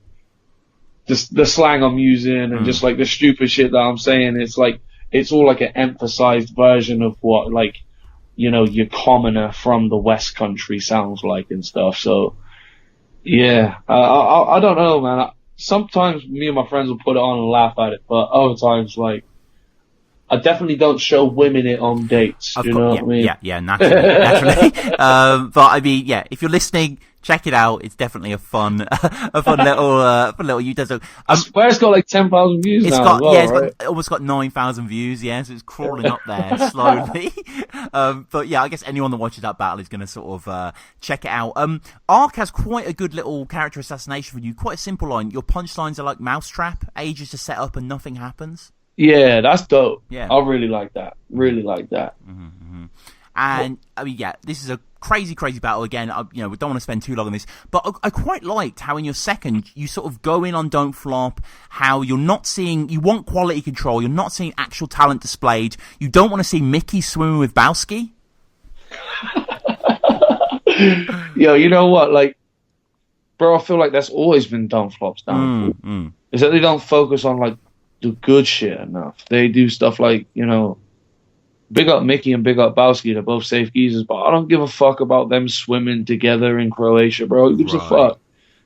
slang I'm using and just like the stupid shit that I'm saying, it's like, it's all like an emphasized version of what, like, you know, your commoner from the West Country sounds like and stuff. So, yeah, I don't know, man. Sometimes me and my friends will put it on and laugh at it, but other times, like, I definitely don't show women it on dates. You know what I mean? Yeah, naturally. But I mean, yeah, if you're listening, check it out. It's definitely a fun little YouTube. I swear it's got like 10,000 views now. It's almost got 9,000 views. Yeah, so it's crawling up there slowly. But yeah, I guess anyone that watches that battle is going to sort of check it out. Ark has quite a good little character assassination for you. Quite a simple line. Your punchlines are like mousetrap, ages to set up and nothing happens. Yeah, that's dope. Yeah, I really like that. And I mean, yeah, this is a crazy battle again. We don't want to spend too long on this, but I quite liked how in your second you sort of go in on Don't Flop. How you want quality control. You're not seeing actual talent displayed. You don't want to see Mickey swimming with Bowski. Yo, you know what? Like, bro, I feel like that's always been Don't Flop's downfall. Is that they don't focus on like the good shit enough. They do stuff like, you know, big up Mickey and big up Bowski. They're both safe geezers, but I don't give a fuck about them swimming together in Croatia, bro. Who gives a fuck?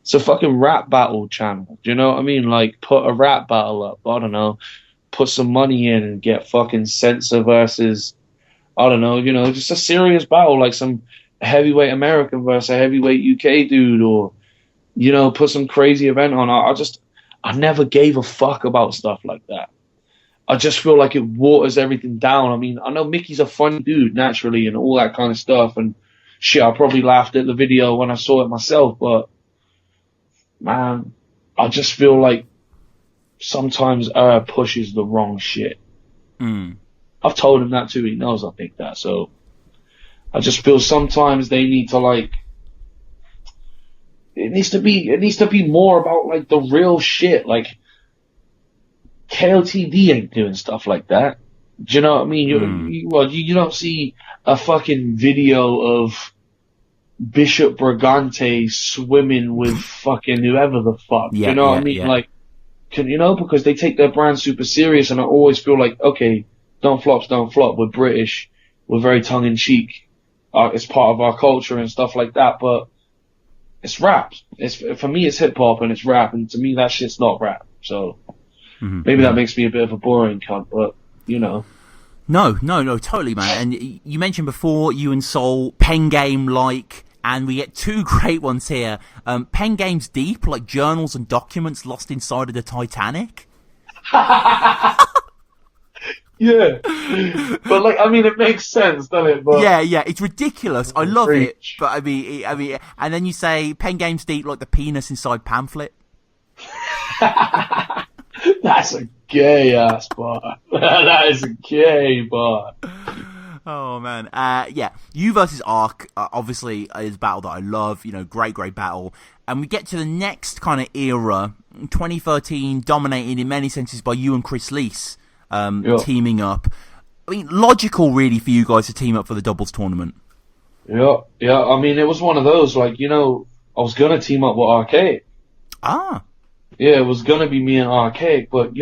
It's a fucking rap battle channel. Do you know what I mean? Like, put a rap battle up. I don't know. Put some money in and get fucking Censor versus, I don't know, you know, just a serious battle, like some heavyweight American versus a heavyweight UK dude, or, you know, put some crazy event on. I never gave a fuck about stuff like that. I just feel like it waters everything down. I mean, I know Mickey's a funny dude naturally and all that kind of stuff, and shit, I probably laughed at the video when I saw it myself, but man, I just feel like sometimes pushes the wrong shit. I've told him that too. He knows I think that. So I just feel sometimes they need to like, it needs to be more about like the real shit. Like, KOTD ain't doing stuff like that. Do you know what I mean? You don't see a fucking video of Bishop Brigante swimming with fucking whoever the fuck. You know what I mean? Yeah. Like, because they take their brand super serious, and I always feel like, okay, don't flop. We're British. We're very tongue in cheek. It's part of our culture and stuff like that, but it's rap. For me, it's hip hop and it's rap, and to me, that shit's not rap. So maybe that makes me a bit of a boring cunt, but No, totally, man. And you mentioned before you and Soul pen game and we get two great ones here. Pen games deep, like journals and documents lost inside of the Titanic. Yeah, but it makes sense, doesn't it? But yeah, it's ridiculous. I love it, but I mean, and then you say pen games deep, like the penis inside pamphlet. That's a gay ass bar. That is a gay bar. Oh man, yeah. You versus Ark, obviously, is a battle that I love. Great battle. And we get to the next kind of era, 2013, dominated in many senses by you and Chris Leese. Teaming up. I mean, logical really for you guys to team up for the doubles tournament. Yeah. I mean, it was one of those, I was going to team up with Arkaic. Ah. Yeah, it was going to be me and Arkaic, but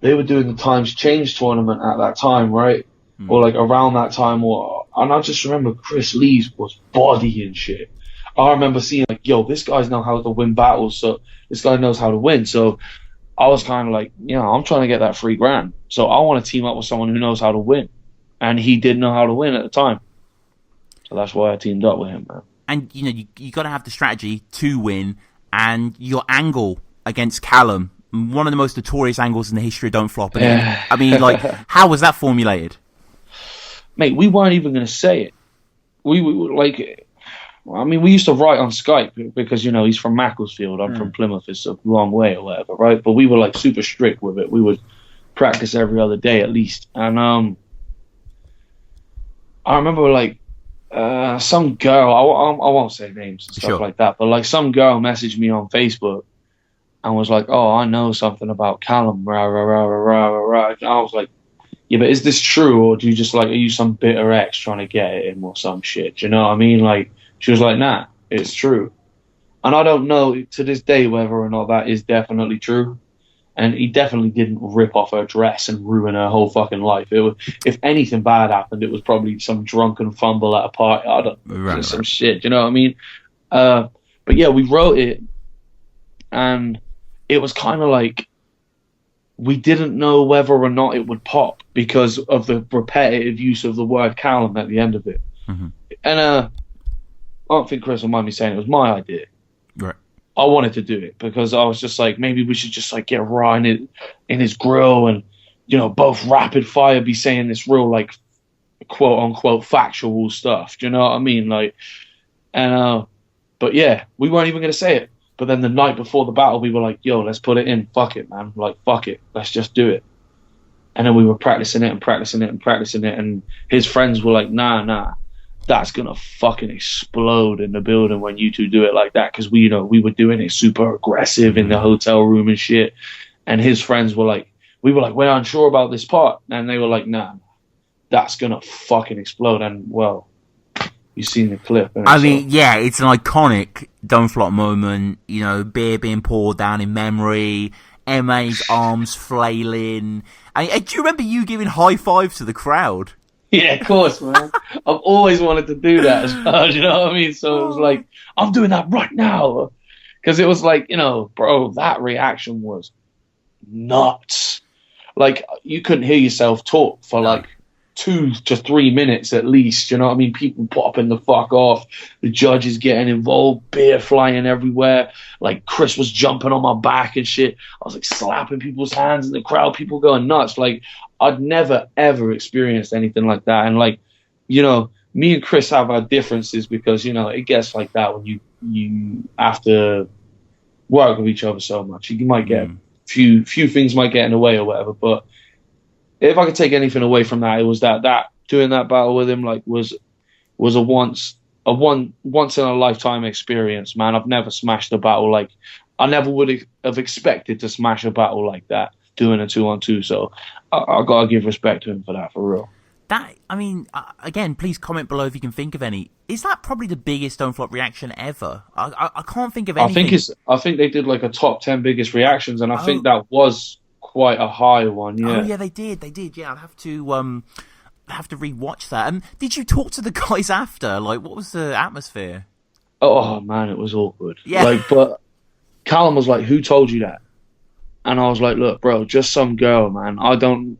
they were doing the Times Change tournament at that time, right? Or around that time, and I just remember Chris Leese was bodying shit. I remember seeing this guy's know how to win battles, so this guy knows how to win, so I was kind of I'm trying to get that $3,000. So I want to team up with someone who knows how to win. And he did know how to win at the time. So that's why I teamed up with him, man. And, you got to have the strategy to win. And your angle against Callum, one of the most notorious angles in the history of Don't Flop. Yeah. I mean, how was that formulated? Mate, we weren't even going to say it. We used to write on Skype because, he's from Macclesfield. I'm from Plymouth. It's a long way or whatever, right? But we were, super strict with it. We would practice every other day at least. And I remember, some girl, I won't say names and stuff like that, but, some girl messaged me on Facebook and was like, oh, I know something about Callum, rah, rah, rah, rah, rah, rah. And I was like, yeah, but is this true, or do you just, are you some bitter ex trying to get it in or some shit? Do you know what I mean? She was like, nah, it's true. And I don't know to this day whether or not that is definitely true. And he definitely didn't rip off her dress and ruin her whole fucking life. It was, if anything bad happened, it was probably some drunken fumble at a party. I don't know, some shit, you know what I mean? But yeah, we wrote it, and it was kind of we didn't know whether or not it would pop because of the repetitive use of the word Callum at the end of it. Mm-hmm. And I don't think Chris will mind me saying it was my idea. Right. I wanted to do it because I was just maybe we should just get raw in his grill and, both rapid fire be saying this real, quote unquote factual stuff. Do you know what I mean? But yeah, we weren't even going to say it. But then the night before the battle, we were like, yo, let's put it in. Fuck it, man. Fuck it. Let's just do it. And then we were practicing it. And his friends were like, nah. That's going to fucking explode in the building when you two do it like that. Because we were doing it super aggressive in the hotel room and shit. And his friends were like, we're unsure about this part. And they were like, nah, that's going to fucking explode. And, well, you've seen the clip. I mean, yeah, it's an iconic Don't Flop moment. Beer being poured down in memory. MA's arms flailing. Do you remember you giving high fives to the crowd? Yeah, of course, man. I've always wanted to do that as well, you know what I mean? So it was I'm doing that right now. Because it was bro, that reaction was nuts. You couldn't hear yourself talk for 2 to 3 minutes at least, you know what I mean? People popping the fuck off, the judges getting involved, beer flying everywhere, Chris was jumping on my back and shit. I was slapping people's hands in the crowd, people going nuts. I'd never ever experienced anything like that. And me and Chris have our differences because, it gets like that when you have to work with each other so much. You might get few things might get in the way or whatever, but if I could take anything away from that, it was that doing that battle with him was a once in a lifetime experience, man. I've never smashed a battle I never would have expected to smash a battle like that, doing a 2-on-2. So I gotta give respect to him for that, for real. Again, please comment below if you can think of any. Is that probably the biggest Don't Flop reaction ever? I can't think of anything. I think they did like a top 10 biggest reactions, and I think that was quite a high one. Yeah. Oh yeah, they did. Yeah, I'll have to rewatch that. Did you talk to the guys after? Like, what was the atmosphere? Oh man, it was awkward. Yeah. But Callum was like, "Who told you that?" And I was like, "Look, bro, just some girl, man. I don't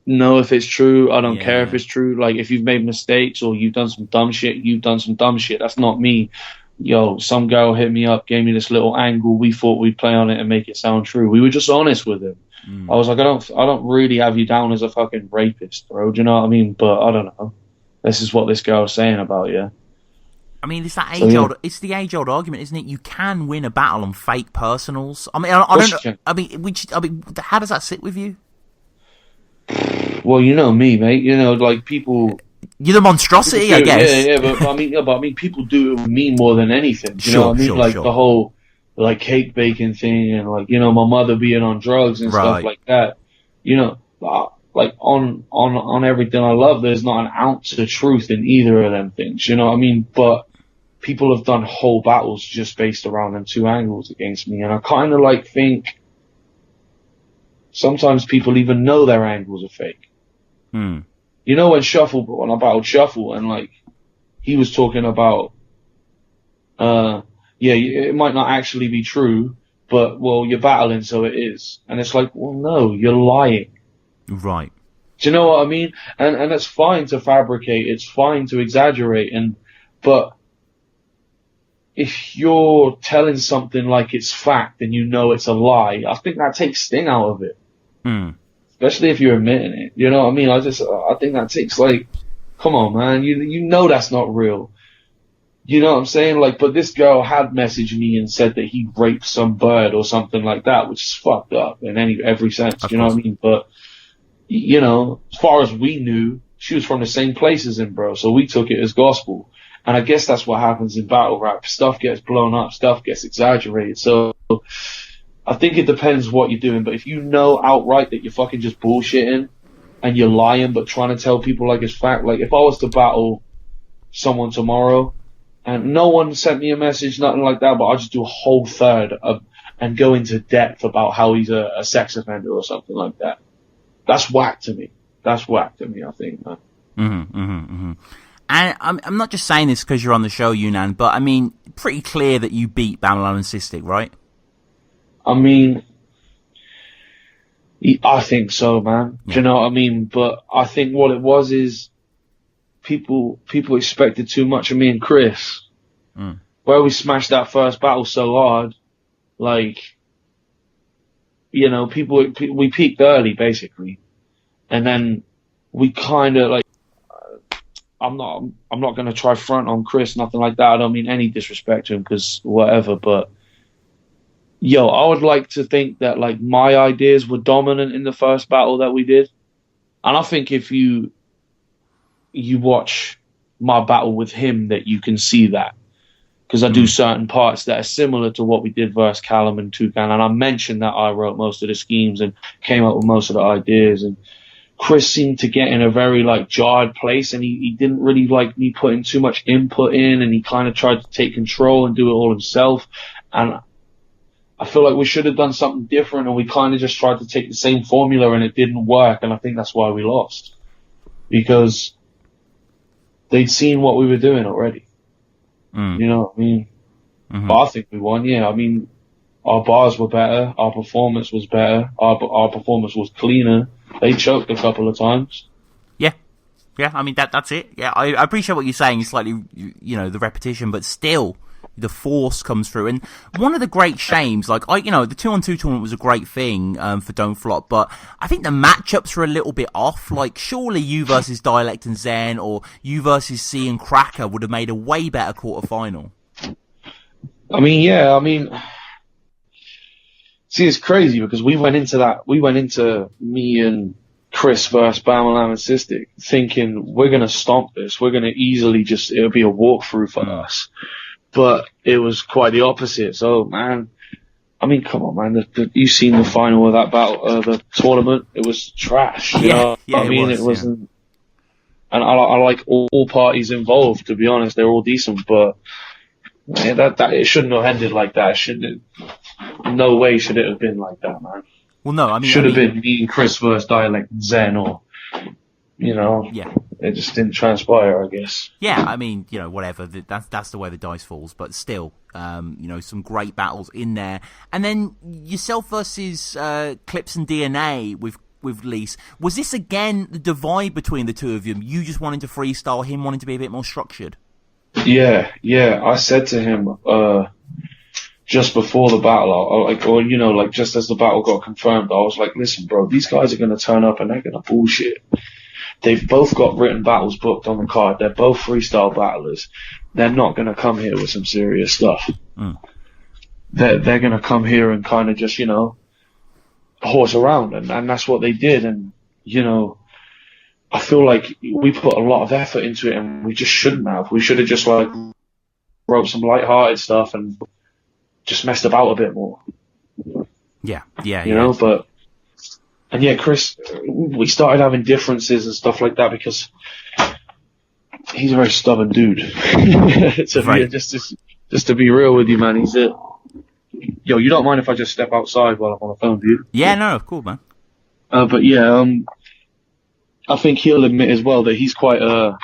know if it's true. I don't care if it's true. Like, if you've made mistakes or you've done some dumb shit, you've done some dumb shit. That's not me. Yo, some girl hit me up, gave me this little angle. We thought we'd play on it and make it sound true. We were just honest with him." I was like, I don't really have you down as a fucking rapist, bro. Do you know what I mean? But I don't know. This is what this girl was saying about you. I mean, it's that age-old. It's the age-old argument, isn't it? You can win a battle on fake personals. I mean, I don't. I mean, how does that sit with you? Well, you know me, mate. You know, like people. You're the monstrosity, I guess. Yeah, but I mean, people do it with me more than anything. Do you know what I mean? The whole like cake baking thing, and like, you know, my mother being on drugs and stuff like that. You know, like on everything I love, there's not an ounce of truth in either of them things. You know what I mean? But people have done whole battles just based around them two angles against me, and I kind of like think sometimes people even know their angles are fake. You know, when I battled Shuffle, and like he was talking about, it might not actually be true, but well, you're battling, so it is. And it's like, well, no, you're lying. Right. Do you know what I mean? And it's fine to fabricate, it's fine to exaggerate, but if you're telling something like it's fact and you know it's a lie, I think that takes sting out of it. Especially if you're admitting it. You know what I mean? I think that takes, like, come on, man, you know that's not real. You know what I'm saying? Like, but this girl had messaged me and said that he raped some bird or something like that, which is fucked up in every sense. You know what I mean? But, you know, as far as we knew, she was from the same place as him, bro. So we took it as gospel. And I guess that's what happens in battle rap. Stuff gets blown up, stuff gets exaggerated. So I think it depends what you're doing. But if you know outright that you're fucking just bullshitting and you're lying but trying to tell people like it's fact, like if I was to battle someone tomorrow and no one sent me a message, nothing like that, but I just do a whole third and go into depth about how he's a sex offender or something like that, that's whack to me. I think, man. And I'm not just saying this because you're on the show, Unan, but I mean, pretty clear that you beat Bam and Cystic, right? I mean, I think so, man. Do you know what I mean? But I think what it was is people expected too much of me and Chris. Where we smashed that first battle so hard, like, you know, we peaked early, basically. And then we kind of, like, I'm not going to try front on Chris, nothing like that. I don't mean any disrespect to him, because whatever, but yo, I would like to think that, like, my ideas were dominant in the first battle that we did. And I think if you watch my battle with him, that you can see that. Because I do certain parts that are similar to what we did versus Callum and Toucan. And I mentioned that I wrote most of the schemes and came up with most of the ideas. And Chris seemed to get in a very, like, jarred place, and he didn't really like me putting too much input in, and he kind of tried to take control and do it all himself. And I feel like we should have done something different, and we kind of just tried to take the same formula, and it didn't work, and I think that's why we lost. Because they'd seen what we were doing already. You know what I mean? But I think we won, yeah. I mean, our bars were better, our performance was better, our performance was cleaner. They choked a couple of times. Yeah, I mean, that's it. Yeah, I appreciate what you're saying, slightly, you know, the repetition, but still, the force comes through. And one of the great shames, like, the 2-on-2 tournament was a great thing for Don't Flop, but I think the matchups were a little bit off. Like, surely you versus Dialect and Zen, or you versus C and Cracker would have made a way better quarterfinal. I mean, yeah, see, it's crazy because we went into me and Chris versus Bam and Cystic thinking we're going to stomp this. We're going to easily it'll be a walkthrough for us. But it was quite the opposite. So, man, I mean, come on, man. You've seen the final of that battle, the tournament. It was trash. You know? Yeah, I mean, it wasn't. and I like all parties involved. To be honest, they're all decent, but that it shouldn't have ended like that. No way should it have been like that, man. Well, no, I mean, should have been me and Chris versus Dialect and Zen, or yeah. It just didn't transpire, I guess. Yeah, I mean, whatever. That's the way the dice falls. But still, some great battles in there. And then yourself versus Clips and DNA with Leese. Was this again the divide between the two of you? You just wanting to freestyle, him wanting to be a bit more structured? Yeah. I said to him just before the battle, just as the battle got confirmed, I was like, listen, bro, these guys are going to turn up and they're going to bullshit. They've both got written battles booked on the card. They're both freestyle battlers. They're not going to come here with some serious stuff. Mm. They're going to come here and kind of just, horse around. And that's what they did. And, I feel like we put a lot of effort into it and we just shouldn't have. We should have just wrote some lighthearted stuff and just messed about a bit more. Yeah. And yeah, Chris, we started having differences and stuff like that because he's a very stubborn dude. Right. Just to be real with you, man, yo, you don't mind if I just step outside while I'm on the phone, do you? Yeah, no, cool, man. But yeah, I think he'll admit as well that he's quite a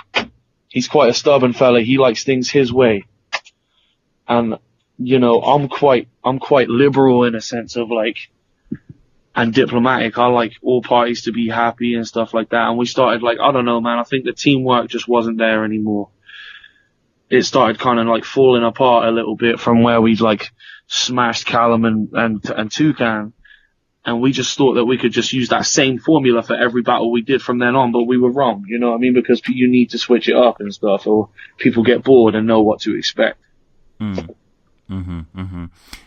stubborn fella. He likes things his way. And, I'm quite liberal in a sense of and diplomatic. I like all parties to be happy and stuff like that. And we started I don't know, man, I think the teamwork just wasn't there anymore. It started kind of falling apart a little bit from where we'd smashed Callum and Toucan. And we just thought that we could just use that same formula for every battle we did from then on, but we were wrong, you know what I mean? Because you need to switch it up and stuff, or people get bored and know what to expect.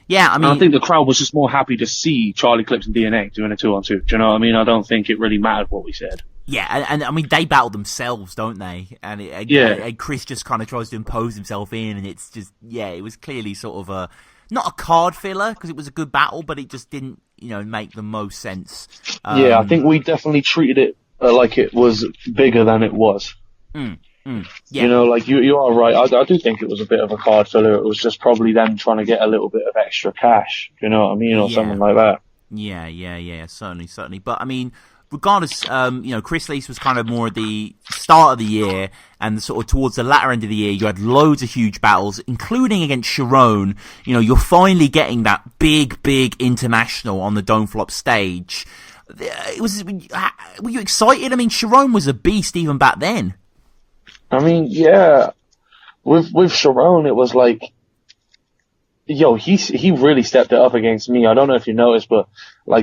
Yeah, I mean, I think the crowd was just more happy to see Charlie Clips and DNA doing a 2-on-2. Do you know what I mean? I don't think it really mattered what we said. Yeah, and I mean, they battle themselves, don't they? And and Chris just kind of tries to impose himself in, and it's just, it was clearly sort of not a card filler, because it was a good battle, but it just didn't, make the most sense. I think we definitely treated it like it was bigger than it was. Yeah. You are right. I do think it was a bit of a card filler. It was just probably them trying to get a little bit of extra cash, you know what I mean, or something like that. Yeah, certainly. But I mean, regardless, Chris Leese was kind of more at the start of the year, and sort of towards the latter end of the year, you had loads of huge battles, including against Sharon. You're finally getting that big international on the Don't Flop stage. Were you excited? I mean, Sharon was a beast even back then. I mean, yeah, with Sharon, it was he really stepped it up against me. I don't know if you noticed, but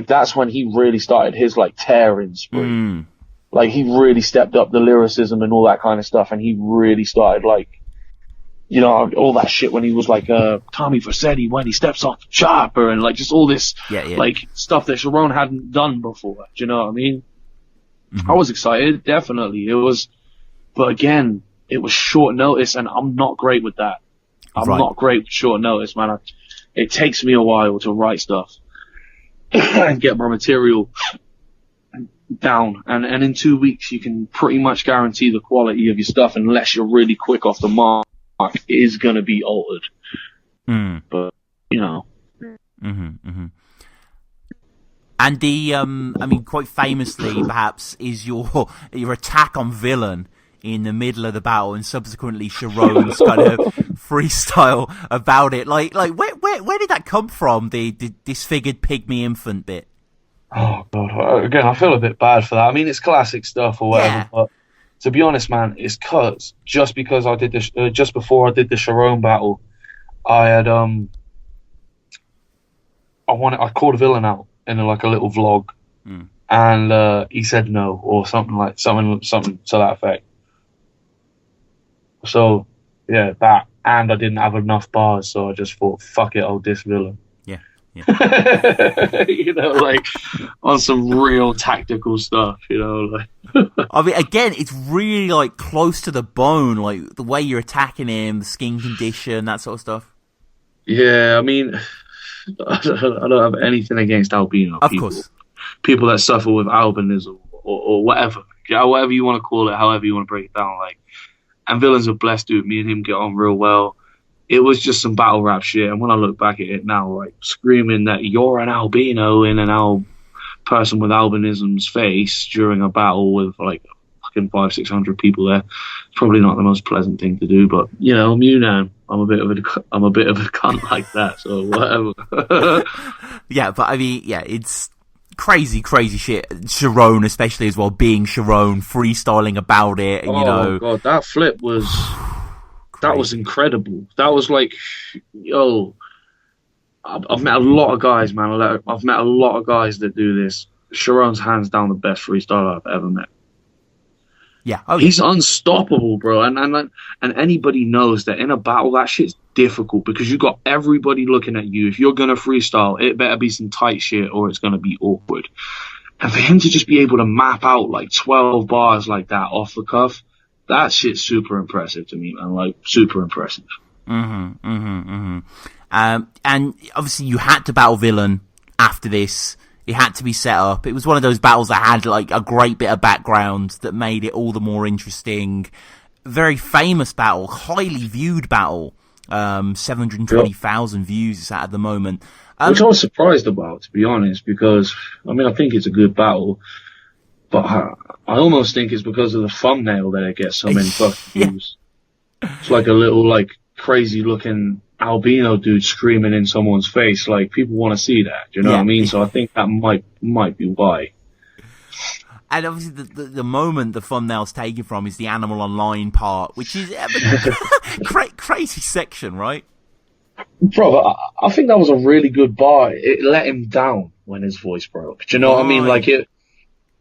that's when he really started his tearing spree. He really stepped up the lyricism and all that kind of stuff, and he really started all that shit when he was Tommy Vercetti when he steps off the chopper and just all this stuff that Sharon hadn't done before. Do you know what I mean? Mm-hmm. I was excited, definitely. It was. But again, it was short notice, and I'm not great with that. I'm not great with short notice, man. It takes me a while to write stuff and get my material down. And in 2 weeks, you can pretty much guarantee the quality of your stuff, unless you're really quick off the mark. It is going to be altered. But, And the, quite famously, perhaps, is your attack on Villun in the middle of the battle, and subsequently Sharon's kind of freestyle about it. Where did that come from? The disfigured pygmy infant bit. Oh God! Again, I feel a bit bad for that. I mean, it's classic stuff or whatever. But to be honest, man, it's just because I did this just before I did the Sharon battle, I had I called Villun out in a little vlog, and he said no or something to that effect. So, yeah, that, and I didn't have enough bars, so I just thought, fuck it, I'll diss Villun. Yeah. On some real tactical stuff, I mean, again, it's really, close to the bone, the way you're attacking him, the skin condition, that sort of stuff. Yeah, I mean, I don't have anything against albino of people. Course. People that suffer with albinism or whatever, whatever you want to call it, however you want to break it down. Like, and Villun's a blessed dude. Me and him get on real well. It was just some battle rap shit. And when I look back at it now, like screaming that you're an albino in an person with albinism's face during a battle with like fucking 500-600 people there, it's probably not the most pleasant thing to do. But you know, I'm UNAN. I'm a bit of a cunt like that. So whatever. Yeah, but I mean, yeah, it's crazy shit. Sharon, especially as well, being Sharon, freestyling about it. And, you know, God, that flip was. That was incredible. That was like, yo, I've met a lot of guys, man. I've met a lot of guys that do this. Sharon's hands down the best freestyler I've ever met. Yeah, he's unstoppable, bro. And anybody knows that in a battle, that shit's difficult because you got everybody looking at you. If you're gonna freestyle, it better be some tight shit or it's gonna be awkward. And for him to just be able to map out like 12 bars like that off the cuff, that shit's super impressive to me, man. Like, super impressive. And obviously you had to battle Villun after this. It had to be set up. It was one of those battles that had like a great bit of background that made it all the more interesting. Very famous battle, highly viewed battle. 720,000 views it's at the moment. Which I was surprised about, to be honest, because, I mean, I think it's a good battle. But I almost think it's because of the thumbnail that it gets so many fucking views. It's like a little, like, crazy looking albino dude screaming in someone's face. Like, people want to see that. Do you know what I mean? So I think that might be why. And obviously the moment the thumbnail's taken from is the Animal Online part, which is crazy section, right? Bro, I think that was a really good bar. It let him down when his voice broke. Do you know what I mean? Like,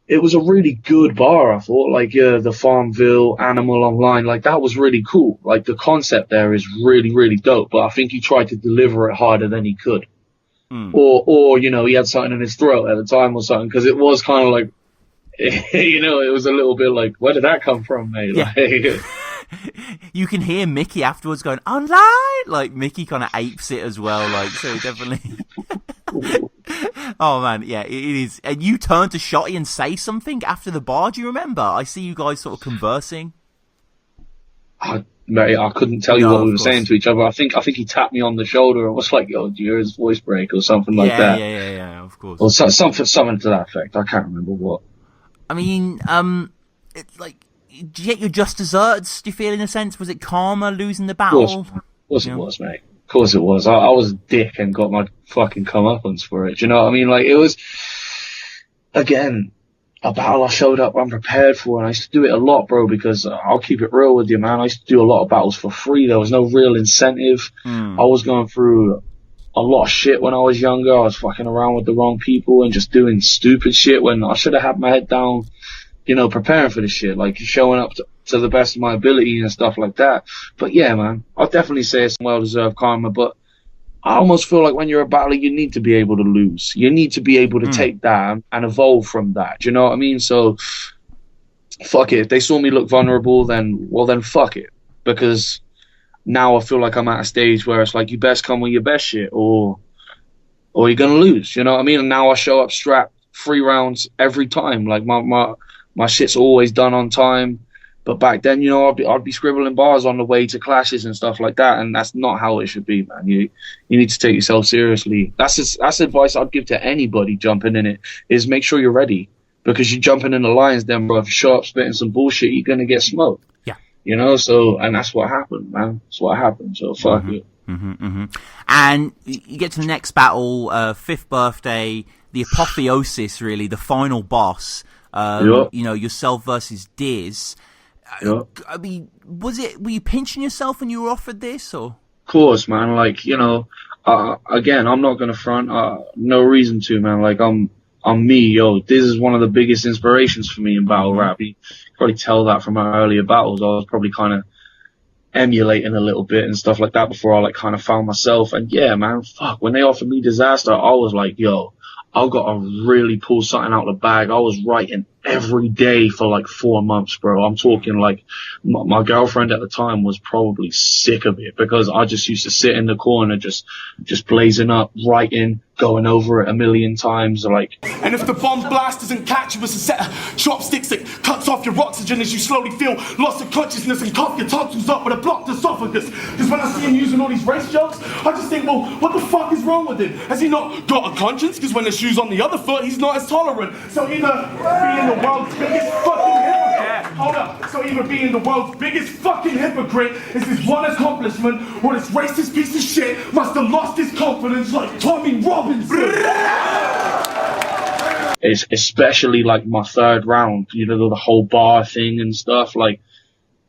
it was a really good bar, I thought. Like, the Farmville, Animal Online, like, that was really cool. Like, the concept there is really, really dope. But I think he tried to deliver it harder than he could. Or, you know, he had something in his throat at the time or something. Because it was kind of like, you know, it was a little bit like, where did that come from, mate? Yeah. Like, you can hear Mickey afterwards going, online! Like, Mickey kind of apes it as well. Like, so definitely... Oh man, yeah, it is. And you turn to Shotty and say something after the bar. Do you remember? I see you guys sort of conversing. Mate, I couldn't tell you what we were saying to each other. I think he tapped me on the shoulder and was like, "Yo, do you hear his voice break?" or something like that. Yeah, of course. Or something to that effect. I can't remember what. I mean, like, did you get your just desserts? Do you feel in a sense? Was it karma losing the battle? Of course it was, mate. Of course it was. I was a dick and got my fucking comeuppance for it. Do you know what I mean? Like, it was, again, a battle I showed up unprepared for, and I used to do it a lot, bro, because I'll keep it real with you, man. I used to do a lot of battles for free. There was no real incentive. I was going through a lot of shit when I was younger. I was fucking around with the wrong people and just doing stupid shit when I should have had my head down, you know, preparing for this shit, like showing up to the best of my ability and stuff like that. But yeah, man, I'll definitely say it's well-deserved karma, but I almost feel like when you're a battler, you need to be able to lose. You need to be able to take that and evolve from that. Do you know what I mean? So, fuck it. If they saw me look vulnerable, then fuck it. Because now I feel like I'm at a stage where it's like, you best come with your best shit or you're going to lose. You know what I mean? And now I show up strapped 3 rounds every time. Like, my shit's always done on time. But back then, you know, I'd be scribbling bars on the way to clashes and stuff like that, and that's not how it should be, man. You need to take yourself seriously. That's advice I'd give to anybody jumping in it, is make sure you're ready. Because you're jumping in the lines then, bro. If you show up spitting some bullshit, you're going to get smoked. Yeah. You know, so, and that's what happened, man. That's what happened, so fuck it. And you get to the next battle, 5th birthday, the apotheosis, really, the final boss. You know, yourself versus Diz. I mean, were you pinching yourself when you were offered this, or? Of course, man. Like, you know, again, I'm not gonna front. No reason to, man. Like, I'm me, yo. This is one of the biggest inspirations for me in battle rap. You probably tell that from my earlier battles. I was probably kind of emulating a little bit and stuff like that before I like kind of found myself. And yeah, man, fuck. When they offered me Dizaster, I was like, yo, I've got to really pull something out of the bag. I was writing every day for like 4 months, bro. I'm talking like my girlfriend at the time was probably sick of it because I just used to sit in the corner, just blazing up, writing, going over it a million times, like. And if the bomb blast doesn't catch you, it's a set of chopsticks that cuts off your oxygen as you slowly feel loss of consciousness and cough your tonsils up with a blocked esophagus. Because when I see him using all these race jokes, I just think, well, what the fuck is wrong with him? Has he not got a conscience? Because when the shoe's on the other foot, he's not as tolerant. So either being the world's biggest fucking hypocrite, hold up, so either being the world's biggest fucking hypocrite is his one accomplishment, or this racist piece of shit must have lost his confidence like Tommy Robinson. It's especially like my third round, you know, the whole bar thing and stuff. Like,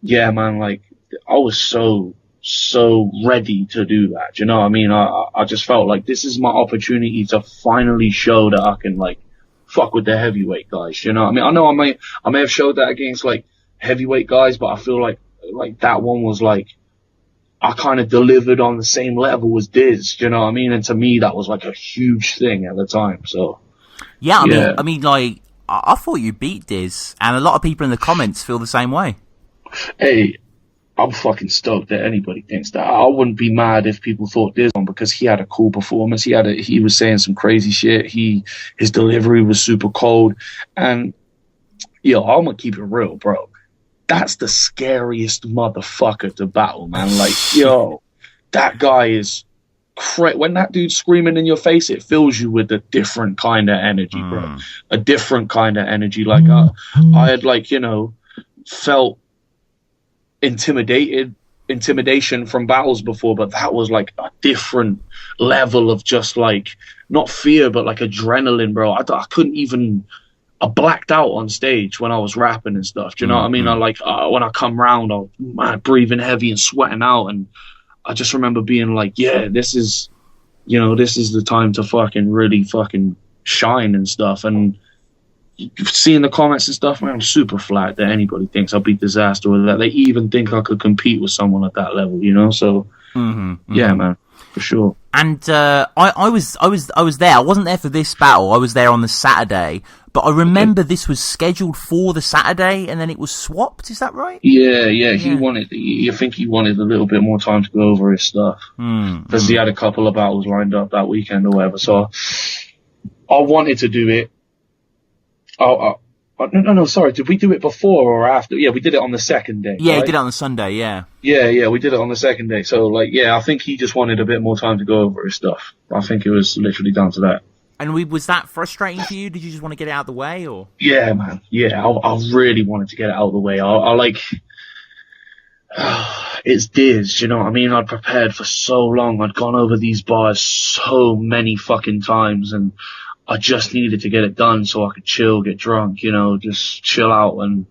yeah, man, like I was so ready to do that. You know what I mean? I just felt like this is my opportunity to finally show that I can like fuck with the heavyweight guys. You know what I mean? I know I may have showed that against like heavyweight guys, but I feel like that one was like, I kind of delivered on the same level as Diz, you know what I mean? And to me, that was like a huge thing at the time, so. Yeah, I mean, like, I thought you beat Diz, and a lot of people in the comments feel the same way. Hey, I'm fucking stoked that anybody thinks that. I wouldn't be mad if people thought Diz won because he had a cool performance. He was saying some crazy shit. His delivery was super cold. And, yo, I'm gonna keep it real, bro. That's the scariest motherfucker to battle, man. Like, yo, that guy is when that dude's screaming in your face, it fills you with a different kind of energy, bro. A different kind of energy. Like, I had, like, you know, felt intimidation from battles before, but that was like a different level of just like, not fear, but like adrenaline, bro. I couldn't even... I blacked out on stage when I was rapping and stuff. Do you know what I mean? I like when I come round, I'm breathing heavy and sweating out, and I just remember being like, "Yeah, this is the time to fucking really fucking shine and stuff." And seeing the comments and stuff, man, I'm super flat that anybody thinks I'll beat Dizaster or that they even think I could compete with someone at that level. You know, so yeah, man, for sure. And I was there. I wasn't there for this battle. I was there on the Saturday. But I remember this was scheduled for the Saturday, and then it was swapped. Is that right? Yeah. He wanted. I think he wanted a little bit more time to go over his stuff because he had a couple of battles lined up that weekend or whatever. So I wanted to do it. No, sorry. Did we do it before or after? Yeah, we did it on the second day. Yeah, right? We did it on the Sunday. Yeah. Yeah, we did it on the second day. So like, yeah, I think he just wanted a bit more time to go over his stuff. I think it was literally down to that. And was that frustrating for you? Did you just want to get it out of the way, or? Yeah, man. Yeah, I really wanted to get it out of the way. I like, it's Diz, you know what I mean? I'd prepared for so long. I'd gone over these bars so many fucking times, and I just needed to get it done so I could chill, get drunk, you know, just chill out. And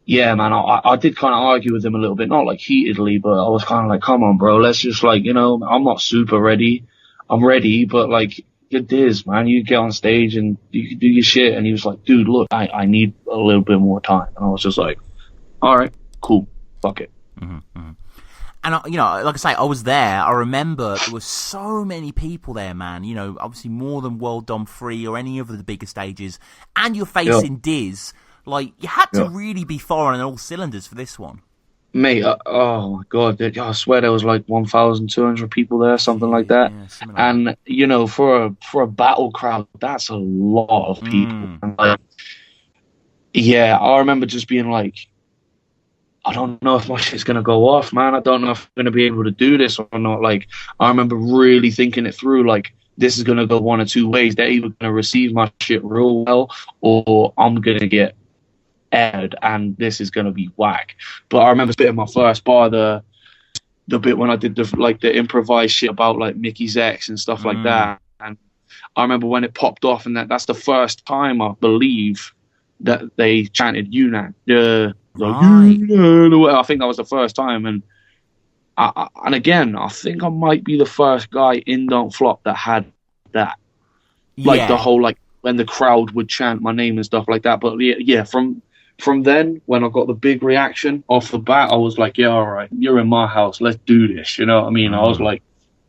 yeah, man, I did kind of argue with him a little bit, not like heatedly, but I was kind of like, come on, bro, let's just like, you know, I'm not super ready. I'm ready, but like, it is, man. You get on stage and you can do your shit. And he was like, dude, look, I need a little bit more time. And I was just like, all right, cool, fuck it. And, you know, like I say, I was there. I remember there were so many people there, man. You know, obviously more than World Dom 3 or any of the bigger stages. And you're facing Diz. Like, you had to really be firing on all cylinders for this one. Mate, oh my God, I swear there was like 1,200 people there, something like that. Yeah, and you know, for a battle crowd, that's a lot of people. And like, yeah, I remember just being like, I don't know if my shit's gonna go off, man. I don't know if I'm gonna be able to do this or not. Like, I remember really thinking it through. Like, this is gonna go one or two ways. They're either gonna receive my shit real well, or I'm gonna get aired and this is going to be whack. But I remember spitting my first bar, the bit when I did the improvised shit about like Mickey's ex and stuff like that. And I remember when it popped off, and that's the first time I believe that they chanted Unan. I think that was the first time. And again, I think I might be the first guy in Don't Flop that had that. Like the whole, like, when the crowd would chant my name and stuff like that. But yeah, from then, when I got the big reaction off the bat, I was like, yeah, all right, you're in my house. Let's do this. You know what I mean? I was like,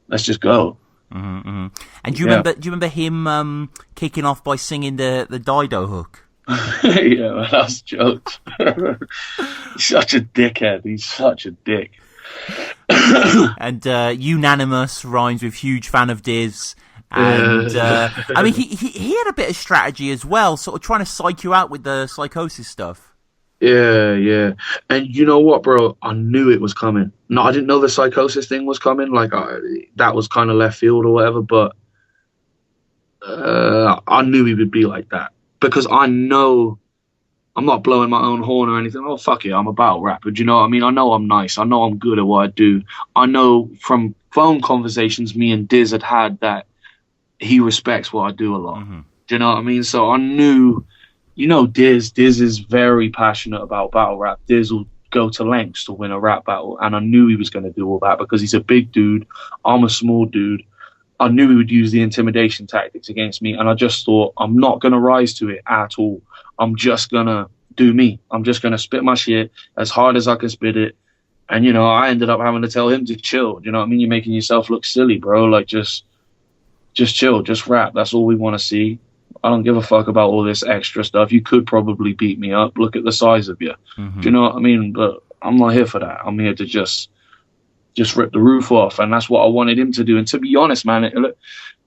let's just go. And do you remember him kicking off by singing the Dido hook? Yeah, man, that's jokes. He's such a dickhead. He's such a dick. And Unanymous rhymes with huge fan of Diz. And I mean, he had a bit of strategy as well, sort of trying to psych you out with the psychosis stuff. Yeah. And you know what, bro? I knew it was coming. No, I didn't know the psychosis thing was coming. Like, that was kind of left field or whatever, but I knew he would be like that. Because I know I'm not blowing my own horn or anything. Oh, fuck it, I'm a battle rapper. Do you know what I mean? I know I'm nice. I know I'm good at what I do. I know from phone conversations me and Diz had that he respects what I do a lot. Mm-hmm. Do you know what I mean? So I knew, you know, Diz is very passionate about battle rap. Diz will go to lengths to win a rap battle. And I knew he was going to do all that because he's a big dude. I'm a small dude. I knew he would use the intimidation tactics against me. And I just thought, I'm not going to rise to it at all. I'm just going to do me. I'm just going to spit my shit as hard as I can spit it. And, you know, I ended up having to tell him to chill. You know what I mean? You're making yourself look silly, bro. Like, just chill, just rap. That's all we want to see. I don't give a fuck about all this extra stuff. You could probably beat me up. Look at the size of you. Mm-hmm. Do you know what I mean? But I'm not here for that. I'm here to just rip the roof off. And that's what I wanted him to do. And to be honest, man,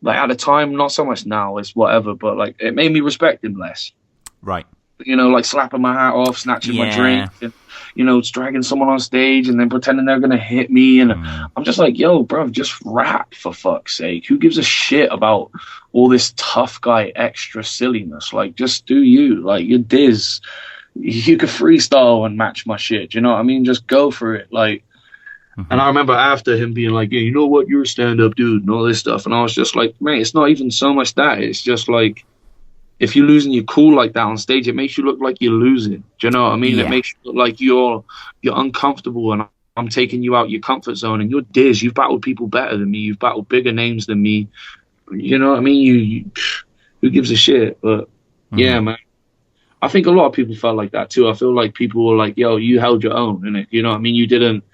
like at the time, not so much now, it's whatever, but like it made me respect him less. Right. You know, like slapping my hat off, snatching my drink, and, you know, dragging someone on stage and then pretending they're going to hit me. And I'm just like, yo, bro, just rap for fuck's sake. Who gives a shit about all this tough guy extra silliness? Like, just do you. Like, you're Diz. You could freestyle and match my shit. You know what I mean? Just go for it. Like, and I remember after him being like, yeah, you know what? You're a stand-up dude and all this stuff. And I was just like, man, it's not even so much that. It's just like, if you're losing your cool like that on stage, it makes you look like you're losing. Do you know what I mean? Yeah. It makes you look like you're uncomfortable, and I'm taking you out your comfort zone. And you're Diz. You've battled people better than me. You've battled bigger names than me. You know what I mean? You who gives a shit? But yeah, man. I think a lot of people felt like that too. I feel like people were like, yo, you held your own, innit? You know what I mean? You didn't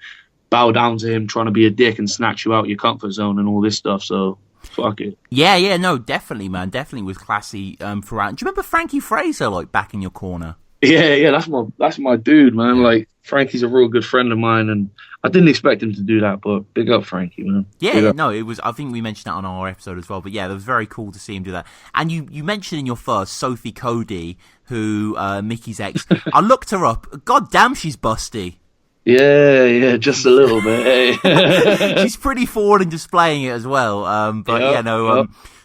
bow down to him trying to be a dick and snatch you out your comfort zone and all this stuff. So fuck it. Yeah, no, definitely, man. Definitely was classy throughout. Do you remember Frankie Fraser, like, back in your corner? Yeah, that's my dude, man. Like, Frankie's a real good friend of mine, and I didn't expect him to do that, but big up Frankie, man. Yeah, no, it was. I think we mentioned that on our episode as well. But yeah, it was very cool to see him do that. And you mentioned in your first Sophie Cody, who Mickey's ex. I looked her up. God damn, she's busty. Yeah, just a little bit. She's pretty forward in displaying it as well.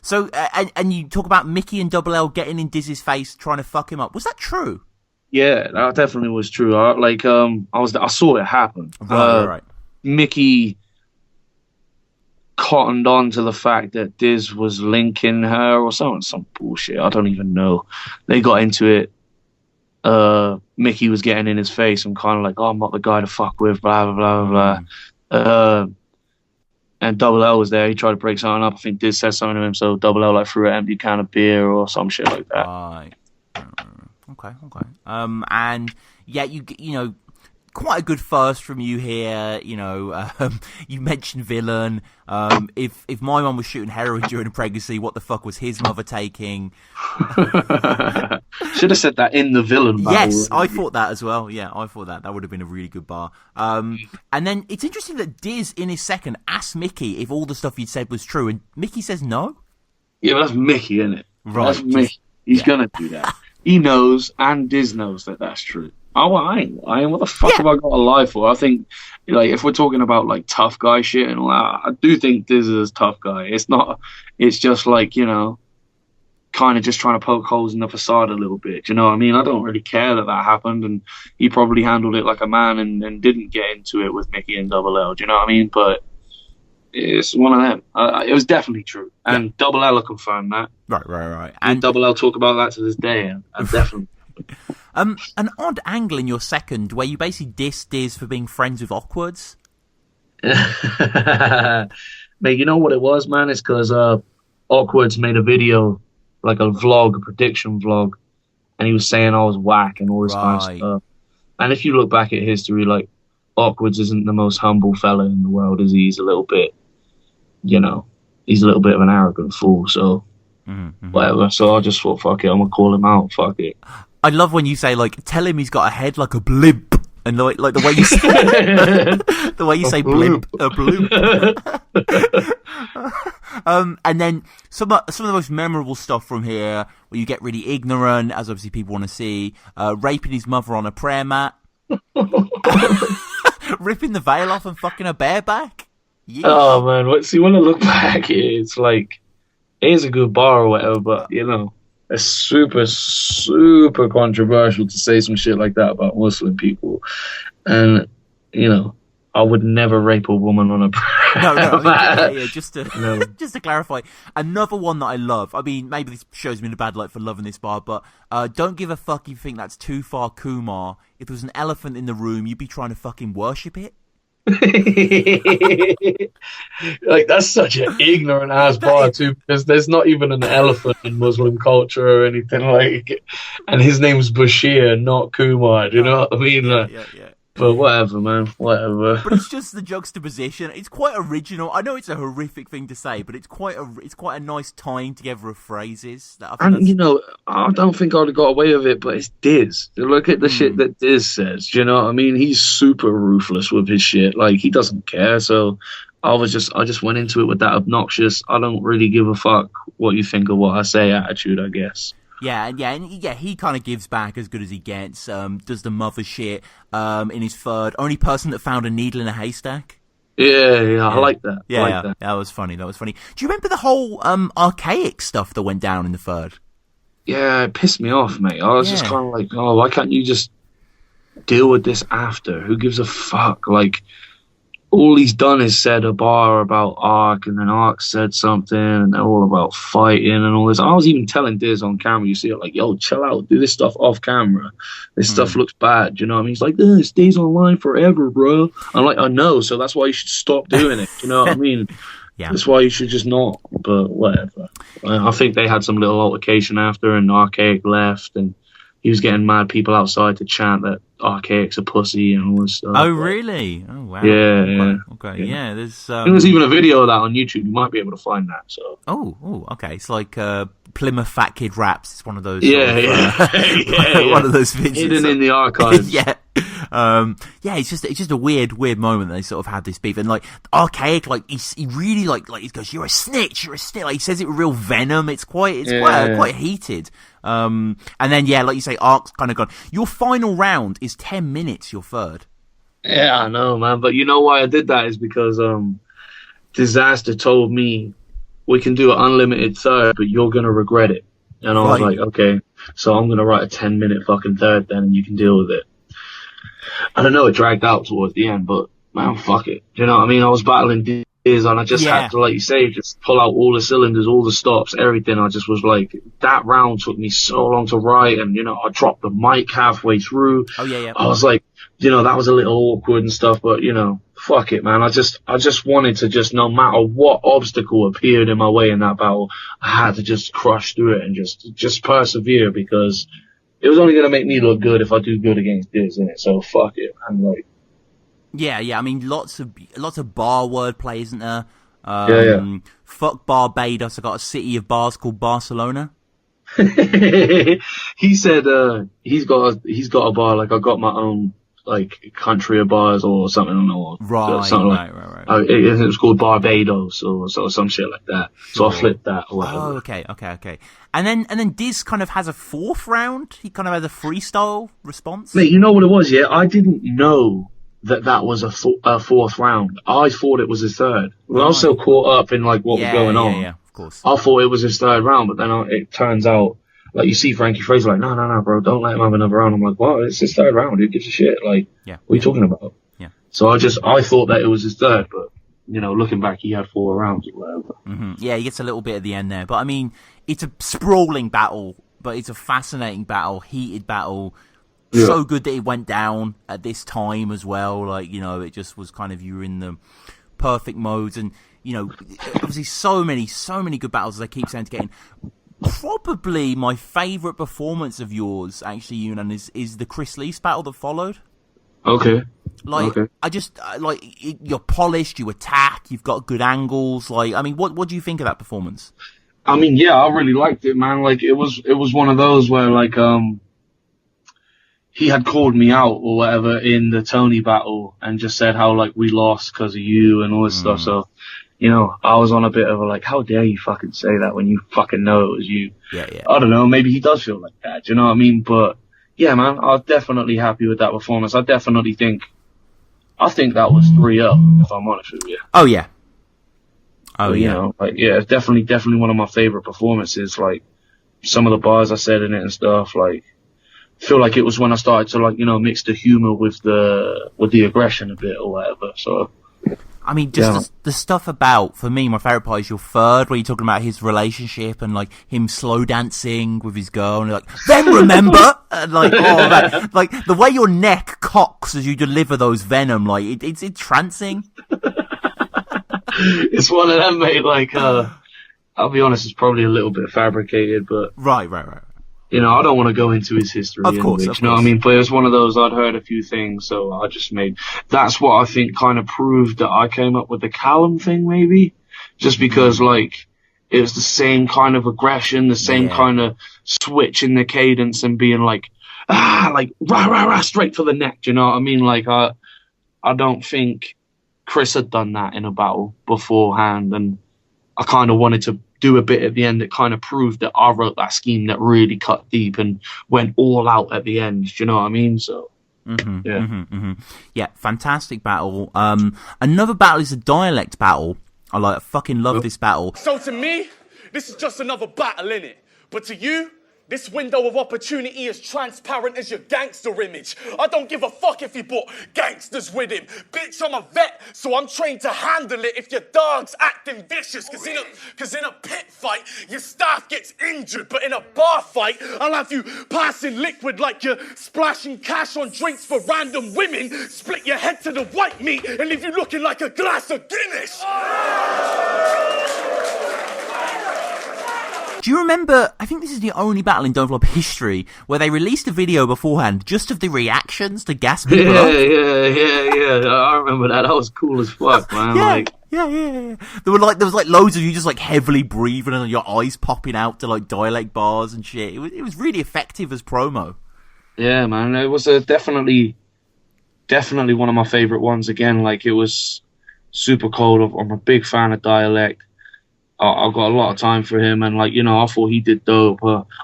So, and you talk about Mickey and Double L getting in Diz's face, trying to fuck him up. Was that true? Yeah, that definitely was true. I saw it happen. Right. Mickey cottoned on to the fact that Diz was linking her or some bullshit. I don't even know. They got into it. Mickey was getting in his face and kind of like, oh, I'm not the guy to fuck with, blah, blah, blah, blah. And Double L was there. He tried to break something up. I think Diz said something to him, so Double L like threw an empty can of beer or some shit like that. Right. Okay. And yeah, you know, quite a good first from you here. You know, you mentioned Villun. If my mum was shooting heroin during a pregnancy, what the fuck was his mother taking? Should have said that in the Villun battle. Yes, I thought that as well. Yeah, I thought that would have been a really good bar. And then it's interesting that Diz in his second asked Mickey if all the stuff he'd said was true, and Mickey says no. Yeah, but that's Mickey, isn't it? Right. That's Mickey. He's gonna do that. He knows, and Diz knows that that's true. Oh, I ain't. What the fuck have I got to lie for? I think, like, if we're talking about like tough guy shit and all that, I do think Diz is a tough guy. It's not. It's just like, you know, kind of just trying to poke holes in the facade a little bit. You know what I mean? I don't really care that happened, and he probably handled it like a man and didn't get into it with Mickey and Double L. Do you know what I mean? But it's one of them. It was definitely true, and Double L confirmed that. Right. And Double L talk about that to this day, and definitely. An odd angle in your second where you basically diss Diz for being friends with Awkwards. Mate, you know what it was, man? It's because Awkwards made a video, like a vlog, a prediction vlog, and he was saying I was whack and all this kind of stuff. And if you look back at history, like, Awkwards isn't the most humble fella in the world, is he? He's a little bit, you know, he's a little bit of an arrogant fool, so whatever. So I just thought, fuck it, I'm going to call him out, fuck it. I love when you say, like, tell him he's got a head like a blimp. And like the way you say, the way you say blimp, a blimp. And then some of the most memorable stuff from here, where you get really ignorant, as obviously people want to see, raping his mother on a prayer mat, ripping the veil off and fucking a bareback. Yeesh. Oh man, see, when I look back, it's like, it is a good bar or whatever, but you know, it's super, super controversial to say some shit like that about Muslim people. And, you know, I would never rape a woman on a prayer. No, just to clarify. Another one that I love, I mean, maybe this shows me in a bad light for loving this bar, but don't give a fuck if you think that's too far, Kumar. If there was an elephant in the room, you'd be trying to fucking worship it. Like, that's such an ignorant ass bar too, because there's not even an elephant in Muslim culture or anything like, and his name's Bashir, not Kumar. Do you know what I mean? Like, yeah. But whatever, man, whatever. But it's just the juxtaposition. It's quite original. I know it's a horrific thing to say, but it's quite a nice tying together of phrases. You know, I don't think I'd have got away with it, but it's Diz. Look at the shit that Diz says. Do you know what I mean? He's super ruthless with his shit. Like, he doesn't care. So I just went into it with that obnoxious, I don't really give a fuck what you think of what I say attitude, I guess. Yeah, he kind of gives back as good as he gets. Does the mother shit in his third. Only person that found a needle in a haystack. Yeah, I like that. Yeah, that was funny. Do you remember the whole Arkaic stuff that went down in the third? Yeah, it pissed me off, mate. I was just kind of like, oh, why can't you just deal with this after? Who gives a fuck? Like, all he's done is said a bar about Ark, and then Ark said something, and they're all about fighting and all this. I was even telling Diz on camera, you see it, like, yo, chill out, do this stuff off camera. This stuff looks bad, you know what I mean? He's like, it stays online forever, bro. I'm like, I know, so that's why you should stop doing it, you know what I mean? Yeah. That's why you should just not, but whatever. I think they had some little altercation after, and Arkaic left, and he was getting mad people outside to chant that Arkaic's a pussy and all this stuff. Oh, really? Oh, wow. Yeah. Okay. Yeah, there's even a video of that on YouTube. You might be able to find that. So. Oh, okay. It's like Plymouth Fat Kid Raps. It's one of those. One of those videos hidden in the archives. Yeah. It's just a weird moment that they sort of had this beef, and like Arkaic, like he really like he goes, you're a snitch. Like, he says it with real venom. It's quite heated. And then like you say, Ark's kind of gone. Your final round is 10 minutes. Your third. Yeah, I know, man. But you know why I did that is because Dizaster told me we can do an unlimited third, but you're gonna regret it. And I was like, okay, so I'm gonna write a 10-minute fucking third then, and you can deal with it. I don't know, it dragged out towards the end, but man, fuck it. Do you know what I mean? I was battling Diz, and I just had to, like you say, just pull out all the cylinders, all the stops, everything. I just was like, that round took me so long to write, and, you know, I dropped the mic halfway through. Oh, yeah. I was like, you know, that was a little awkward and stuff, but, you know, fuck it, man. I just wanted to just, no matter what obstacle appeared in my way in that battle, I had to just crush through it and just persevere, because it was only going to make me look good if I do good against Diz, innit? So fuck it. I'm like, yeah. I mean, lots of bar wordplay, isn't there? Fuck Barbados. I got a city of bars called Barcelona. He said he's got a bar, like, I got my own, like, country of bars or something, or right. It was called Barbados or some shit like that. So I flipped that or whatever. Oh, okay. And then Diz kind of has a fourth round. He kind of has a freestyle response. Mate, you know what it was? Yeah, I didn't know that was a fourth round. I thought it was his third. I was so caught up in, like, what was going on. Yeah, of course. I thought it was his third round, but then it turns out, like, you see Frankie Fraser like, no, bro, don't let him have another round. I'm like, what? It's his third round. Who gives a shit? Like, what are you talking about? Yeah. So I thought that it was his third, but, you know, looking back, he had 4 rounds or whatever. Mm-hmm. Yeah, he gets a little bit at the end there. But, I mean, it's a sprawling battle, but it's a fascinating battle, heated battle. Yeah. So good that it went down at this time as well. Like, you know, it just was kind of, you were in the perfect modes. And, you know, obviously so many good battles, as I keep saying, to get in. Probably my favourite performance of yours, actually, Yunan, is the Chris Leese battle that followed. Okay. Like, I just, like, you're polished, you attack, you've got good angles. Like, I mean, what do you think of that performance? I mean, yeah, I really liked it, man. Like, it was one of those where, like, he had called me out or whatever in the Tony battle and just said how like we lost because of you and all this stuff. So, you know, I was on a bit of a like, how dare you fucking say that when you fucking know it was you? Yeah, yeah. I don't know. Maybe he does feel like that. Do you know what I mean? But yeah, man, I was definitely happy with that performance. I think that was 3-0, if I'm honest with you. Oh yeah. Oh, yeah. You know, like, yeah, it's definitely one of my favorite performances. Like, some of the bars I said in it and stuff, like, I feel like it was when I started to, like, you know, mix the humor with the aggression a bit or whatever. So, I mean, just the stuff about, for me, my favourite part is your third, where you're talking about his relationship and, like, him slow dancing with his girl, and you're like, then remember? And, like, oh, man. Like, the way your neck cocks as you deliver those venom, like, it's entrancing. It's one of them, mate, like, I'll be honest, it's probably a little bit fabricated, but... Right. You know, I don't want to go into his history. Of course. You know what I mean? But it was one of those, I'd heard a few things, so I just made... That's what I think kind of proved that I came up with the Callum thing, maybe. Just because, like, it was the same kind of aggression, the same kind of switch in the cadence and being like, like, rah, straight for the neck, do you know what I mean? Like, I don't think Chris had done that in a battle beforehand, and I kind of wanted to do a bit at the end that kind of proved that I wrote that scheme that really cut deep and went all out at the end. Do you know what I mean? So, yeah, fantastic battle. Another battle is a Dialect battle. I fucking love this battle. So to me, this is just another battle, innit? But to you, this window of opportunity is transparent as your gangster image. I don't give a fuck if he brought gangsters with him. Bitch, I'm a vet, so I'm trained to handle it if your dog's acting vicious. Cause in a pit fight, your staff gets injured. But in a bar fight, I'll have you passing liquid like you're splashing cash on drinks for random women, split your head to the white meat, and leave you looking like a glass of Guinness. Do you remember, I think this is the only battle in Don't Flop history where they released a video beforehand just of the reactions to gas people up? Yeah. I remember that. That was cool as fuck, man. Yeah. There was loads of you just like heavily breathing and your eyes popping out to like Dialect bars and shit. It was really effective as promo. Yeah, man. It was definitely one of my favorite ones again. Like, it was super cold. I'm a big fan of Dialect. I've got a lot of time for him, and like, you know, I thought he did dope.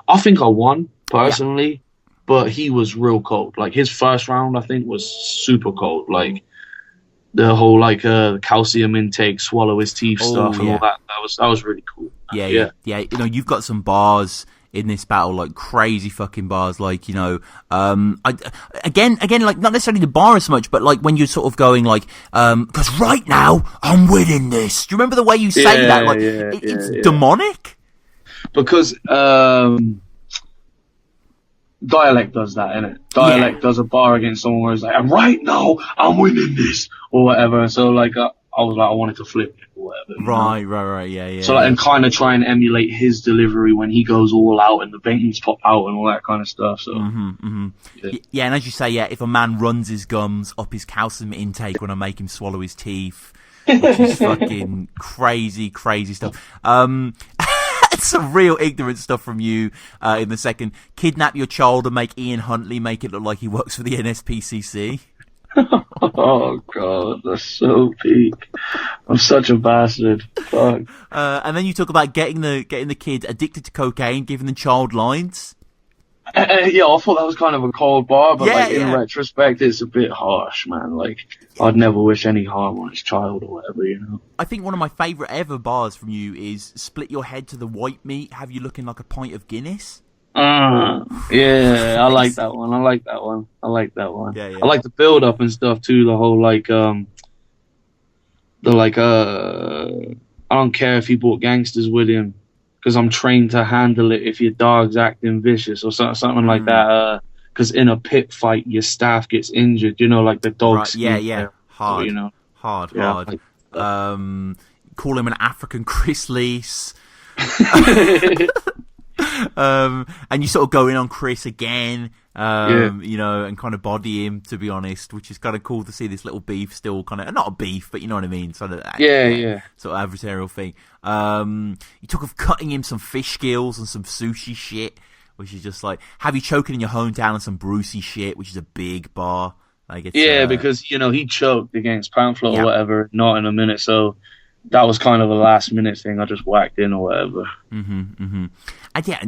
I think I won personally, but he was real cold. Like, his first round, I think, was super cold. Like, the whole like calcium intake, swallow his teeth stuff, and all that. That was really cool. Yeah. You know, you've got some bars in this battle, like crazy fucking bars, like, you know, again, like, not necessarily the bar as much, but like when you're sort of going like, because right now I'm winning this. Do you remember the way you say that? Like, it's demonic. Because Dialect does that, innit? Dialect does a bar against someone where it's like, and right now I'm winning this or whatever. So like, I was like, I wanted to flip it or whatever. Right, yeah. So like, and kind of try and emulate his delivery when he goes all out and the veins pop out and all that kind of stuff. So yeah, and as you say, if a man runs his gums up his calcium intake when I make him swallow his teeth, which is fucking crazy stuff. Some real ignorant stuff from you in the second. Kidnap your child and make Ian Huntley make it look like he works for the NSPCC. Oh god, that's so peak. I'm such a bastard. Fuck. And then you talk about getting the kid addicted to cocaine, giving the child lines. Yeah, I thought that was kind of a cold bar, but in retrospect, it's a bit harsh, man. Like, I'd never wish any harm on his child or whatever, you know. I think one of my favourite ever bars from you is split your head to the white meat, have you looking like a pint of Guinness. Yeah, I like that one. Yeah. I like the build up and stuff too. The whole like, I don't care if he brought gangsters with him, because I'm trained to handle it if your dog's acting vicious or something like that. Because in a pit fight, your staff gets injured. You know, like the dog. Right, hard. So, you know, hard. Like, call him an African Chris Leese. And you sort of go in on Chris again, you know, and kind of body him, to be honest, which is kind of cool to see this little beef still kind of, not a beef, but you know what I mean? Sort of, sort of adversarial thing. You talk of cutting him some fish skills and some sushi shit, which is just like, have you choking in your hometown on some Brucey shit, which is a big bar. Like, it's, because he choked against Pamphlet or whatever, not in a minute. So that was kind of a last minute thing. I just whacked in or whatever. And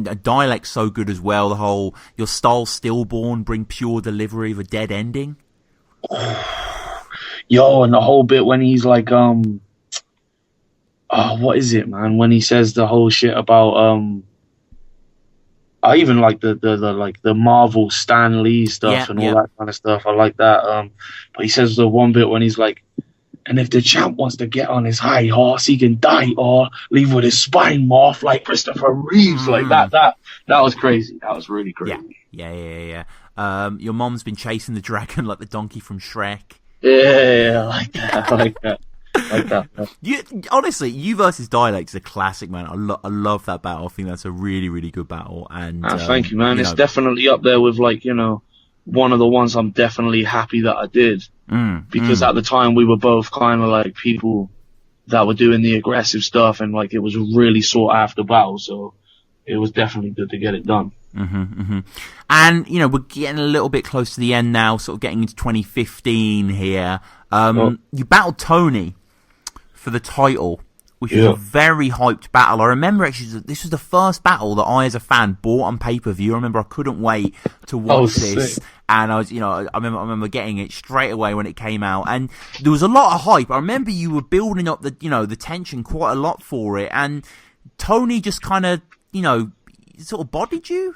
a Dialect's so good as well. The whole your Starr stillborn bring pure delivery of a dead ending. Yo, and the whole bit when he's like, what is it, man? When he says the whole shit about I even like the Marvel Stan Lee stuff and all that kind of stuff. I like that. But he says the one bit when he's like, and if the champ wants to get on his high horse, he can die or leave with his spine morph like Christopher Reeves. Like that was crazy. That was really crazy. Yeah. Your mom's been chasing the dragon like the donkey from Shrek. Yeah, I like that. Honestly, you versus Dialect is a classic, man. I love that battle. I think that's a really, really good battle. And thank you, man. It's definitely up there with one of the ones I'm definitely happy that I did. Because at the time we were both kind of like people that were doing the aggressive stuff, and like it was a really sought after battle, so it was definitely good to get it done. And we're getting a little bit close to the end now, sort of getting into 2015 here. You battled Tony for the title, which was a very hyped battle. I remember actually this was the first battle that I, as a fan, bought on pay-per-view. I remember I couldn't wait to watch this. Sick. And I was, I remember getting it straight away when it came out, and there was a lot of hype. I remember you were building up the tension quite a lot for it, and Tony just kind of, sort of bodied you.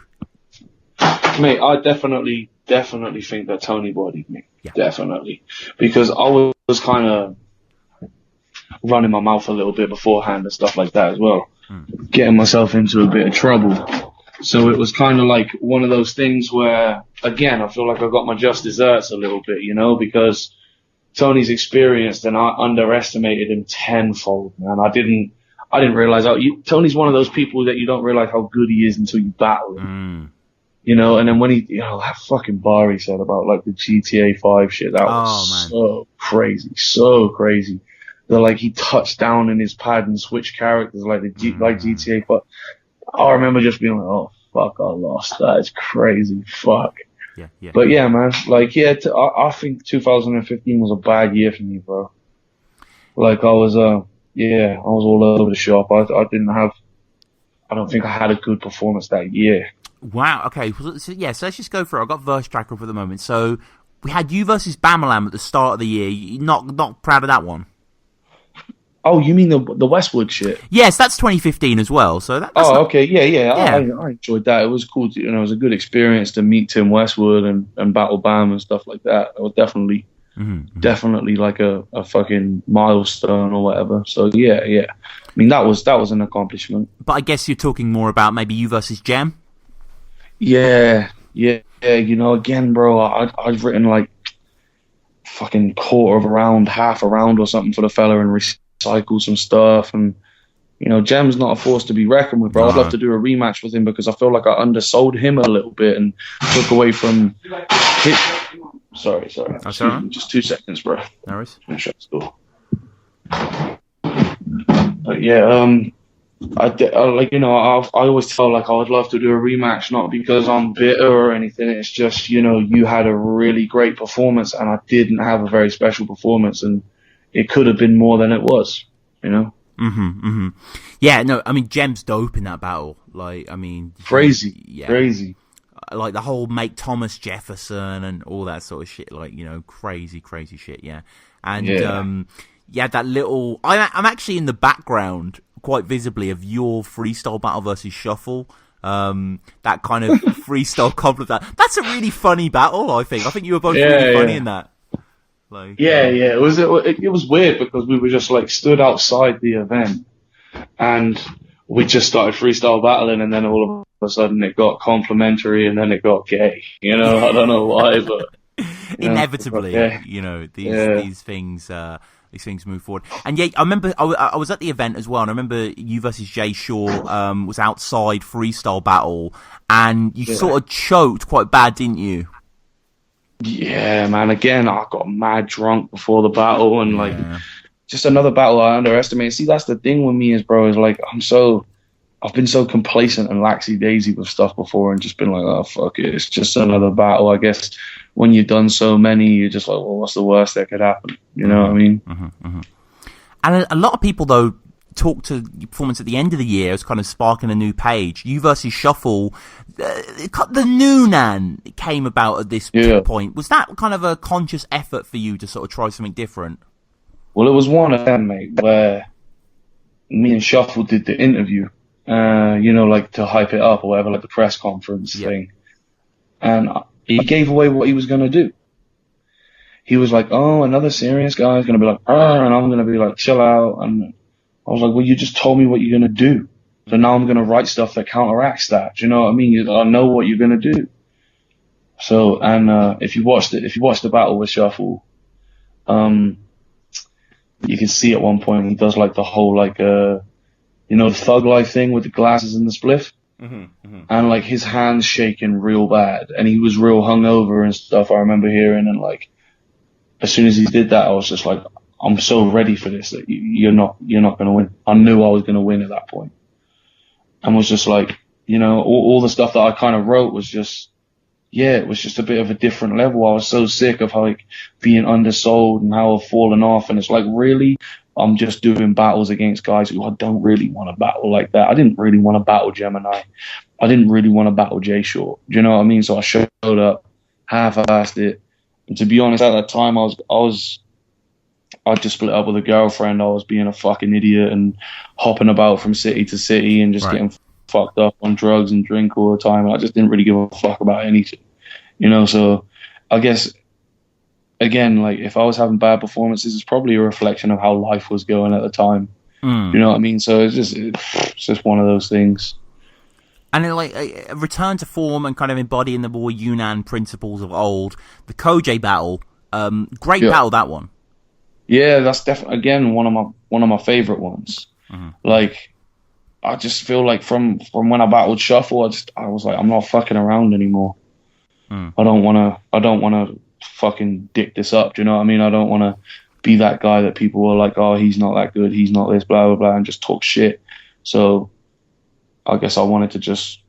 Mate, I definitely think that Tony bodied me. Yeah. Definitely, because I was kind of running my mouth a little bit beforehand and stuff like that as well, getting myself into a bit of trouble. So it was kind of like one of those things where, again, I feel like I got my just desserts a little bit, because Tony's experienced and I underestimated him tenfold, man. I didn't realize Tony's one of those people that you don't realize how good he is until you battle him. And then when he, that fucking bar he said about like the GTA 5 shit, that was so crazy. That like he touched down in his pad and switched characters like like GTA 5. I remember just being like, oh fuck, I lost. That is crazy. Fuck. Yeah. But yeah, man, I think 2015 was a bad year for me, bro. Like I was all over the shop. I don't think I had a good performance that year. Wow. Okay. So let's just go for it. I've got verse tracker for the moment. So we had you versus Bamalam at the start of the year. You're not proud of that one? Oh, you mean the Westwood shit? Yes, that's 2015 as well. So that's okay. Yeah. I enjoyed that. It was cool. It was a good experience to meet Tim Westwood and battle Bam and stuff like that. It was definitely like a fucking milestone or whatever. So yeah. I mean, that was an accomplishment. But I guess you're talking more about maybe you versus Gem. Yeah. Again, bro, I've written like fucking quarter of a round, half a round or something for the fella and recycle some stuff, and Gem's not a force to be reckoned with, bro. I'd love to do a rematch with him because I feel like I undersold him a little bit and took away from his... Sorry. Just 2 seconds, bro. No worries. Shut the door. But yeah, I always felt like I would love to do a rematch, not because I'm bitter or anything. It's just, you had a really great performance and I didn't have a very special performance, and it could have been more than it was, Yeah, no, I mean, Gem's dope in that battle. Like, I mean... Crazy. Like, the whole make Thomas Jefferson and all that sort of shit. Like, crazy shit, yeah. And, that little... I'm actually in the background, quite visibly, of your freestyle battle versus Shuffle. That kind of freestyle compliment. That's a really funny battle, I think. I think you were both really funny in that. Like, it was weird because we were just like stood outside the event and we just started freestyle battling, and then all of a sudden it got complimentary and then it got gay. I don't know why, but inevitably, these things move forward. And yeah, I remember I was at the event as well, and I remember you versus Jay Shaw was outside freestyle battle, and you sort of choked quite bad, didn't you? Yeah, man. Again, I got mad drunk before the battle, and just another battle I underestimated. See, that's the thing with me is, bro, is like I've been so complacent and laxy-daisy with stuff before and just been like, oh, fuck it, it's just another battle. I guess when you've done so many, you're just like, well, what's the worst that could happen? You know what I mean? And a lot of people, though, talk to your performance at the end of the year as kind of sparking a new page. You versus Shuffle, the new Nan came about at this point. Was that kind of a conscious effort for you to sort of try something different? Well, it was one of them, mate, where me and Shuffle did the interview. Like to hype it up or whatever, like the press conference thing. And he gave away what he was going to do. He was like, oh, another serious guy is going to be like, and I'm going to be like, chill out. And I was like, well, you just told me what you're going to do. So now I'm going to write stuff that counteracts that. Do you know what I mean? I know what you're going to do. So, and if you watch the battle with Shuffle, you can see at one point he does like the whole like, the thug life thing with the glasses and the spliff. And like his hands shaking real bad. And he was real hungover and stuff, I remember hearing. And like, as soon as he did that, I was just like, I'm so ready for this that you're not going to win. I knew I was going to win at that point. And was just like, all the stuff that I kind of wrote was just, it was just a bit of a different level. I was so sick of like being undersold and how I've fallen off. And it's like, really? I'm just doing battles against guys who I don't really want to battle like that. I didn't really want to battle Gemini. I didn't really want to battle Jay Short. Do you know what I mean? So I showed up, half-assed it. And to be honest, at that time, I just split up with a girlfriend. I was being a fucking idiot and hopping about from city to city and just getting fucked up on drugs and drink all the time. I just didn't really give a fuck about anything, So I guess, again, like if I was having bad performances, it's probably a reflection of how life was going at the time. You know what I mean? So it's just one of those things. And then, like a return to form and kind of embodying the more Yunnan principles of old. The Cojay battle, great battle, that one. Yeah, that's definitely, again, one of my favorite ones. Like, I just feel like from when I battled Shuffle, I was like, I'm not fucking around anymore. I don't wanna fucking dick this up. Do you know what I mean? I don't wanna be that guy that people were like, oh, he's not that good, he's not this, blah blah blah, and just talk shit. So I guess I wanted to just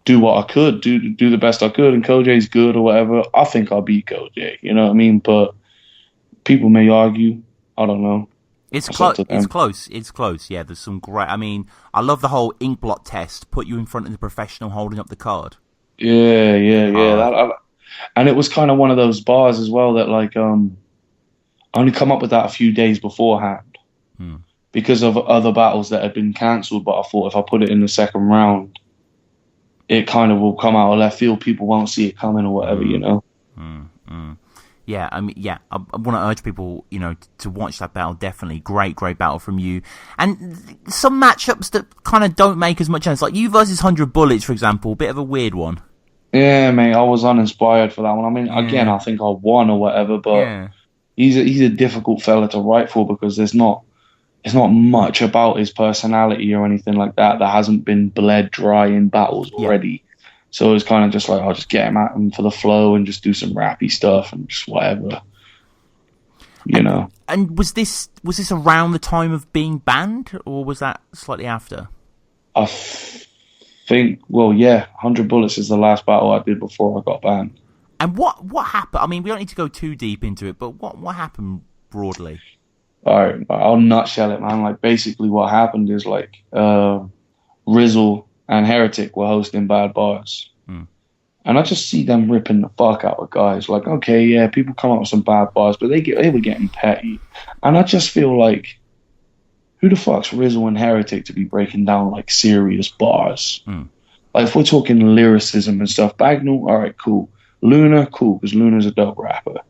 do what I could, do the best I could, and Cojay's good or whatever. I think I'll beat Cojay, you know what I mean? But people may argue. I don't know. It's close. It's close. It's close. Yeah, there's some great. I mean, I love the whole ink blot test. Put you in front of the professional holding up the card. Yeah. And it was kind of one of those bars as well that like I only come up with that a few days beforehand because of other battles that had been cancelled. But I thought if I put it in the second round, it kind of will come out of left field. People won't see it coming or whatever, Yeah, I mean, I want to urge people, to watch that battle. Definitely, great battle from you. And some matchups that kind of don't make as much sense, like you versus 100 Bullets, for example, bit of a weird one. Yeah, mate, I was uninspired for that one. I mean, again, I think I won or whatever, but he's a difficult fella to write for because there's not much about his personality or anything like that hasn't been bled dry in battles already. So it's kind of just like, I'll just get him at him for the flow and just do some rappy stuff and just whatever, And was this around the time of being banned, or was that slightly after? I think, 100 Bullets is the last battle I did before I got banned. And what happened? I mean, we don't need to go too deep into it, but what happened broadly? All right, I'll nutshell it, man. Like, basically what happened is, like, Rizzle and Heretic were hosting bad bars. And I just see them ripping the fuck out of guys. Like, okay, yeah, people come up with some bad bars, but they were getting petty. And I just feel like, who the fuck's Rizzle and Heretic to be breaking down, like, serious bars? Like, if we're talking lyricism and stuff, Bagnall, all right, cool. Luna, cool, because Luna's a dope rapper,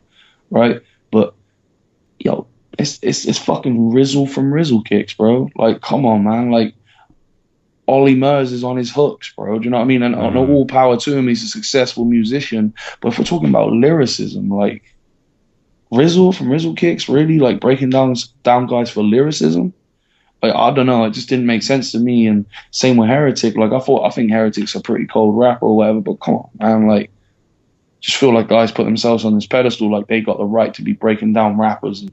right? But, yo, it's fucking Rizzle from Rizzle Kicks, bro. Like, come on, man. Like, Ollie Murs is on his hooks, bro. Do you know what I mean? And all power to him. He's a successful musician. But if we're talking about lyricism, like, Rizzle from Rizzle Kicks, really, like, breaking down guys for lyricism? Like, I don't know. It just didn't make sense to me. And same with Heretic. Like, I think Heretic's a pretty cold rapper or whatever. But come on, man. Like, just feel like guys put themselves on this pedestal like they got the right to be breaking down rappers and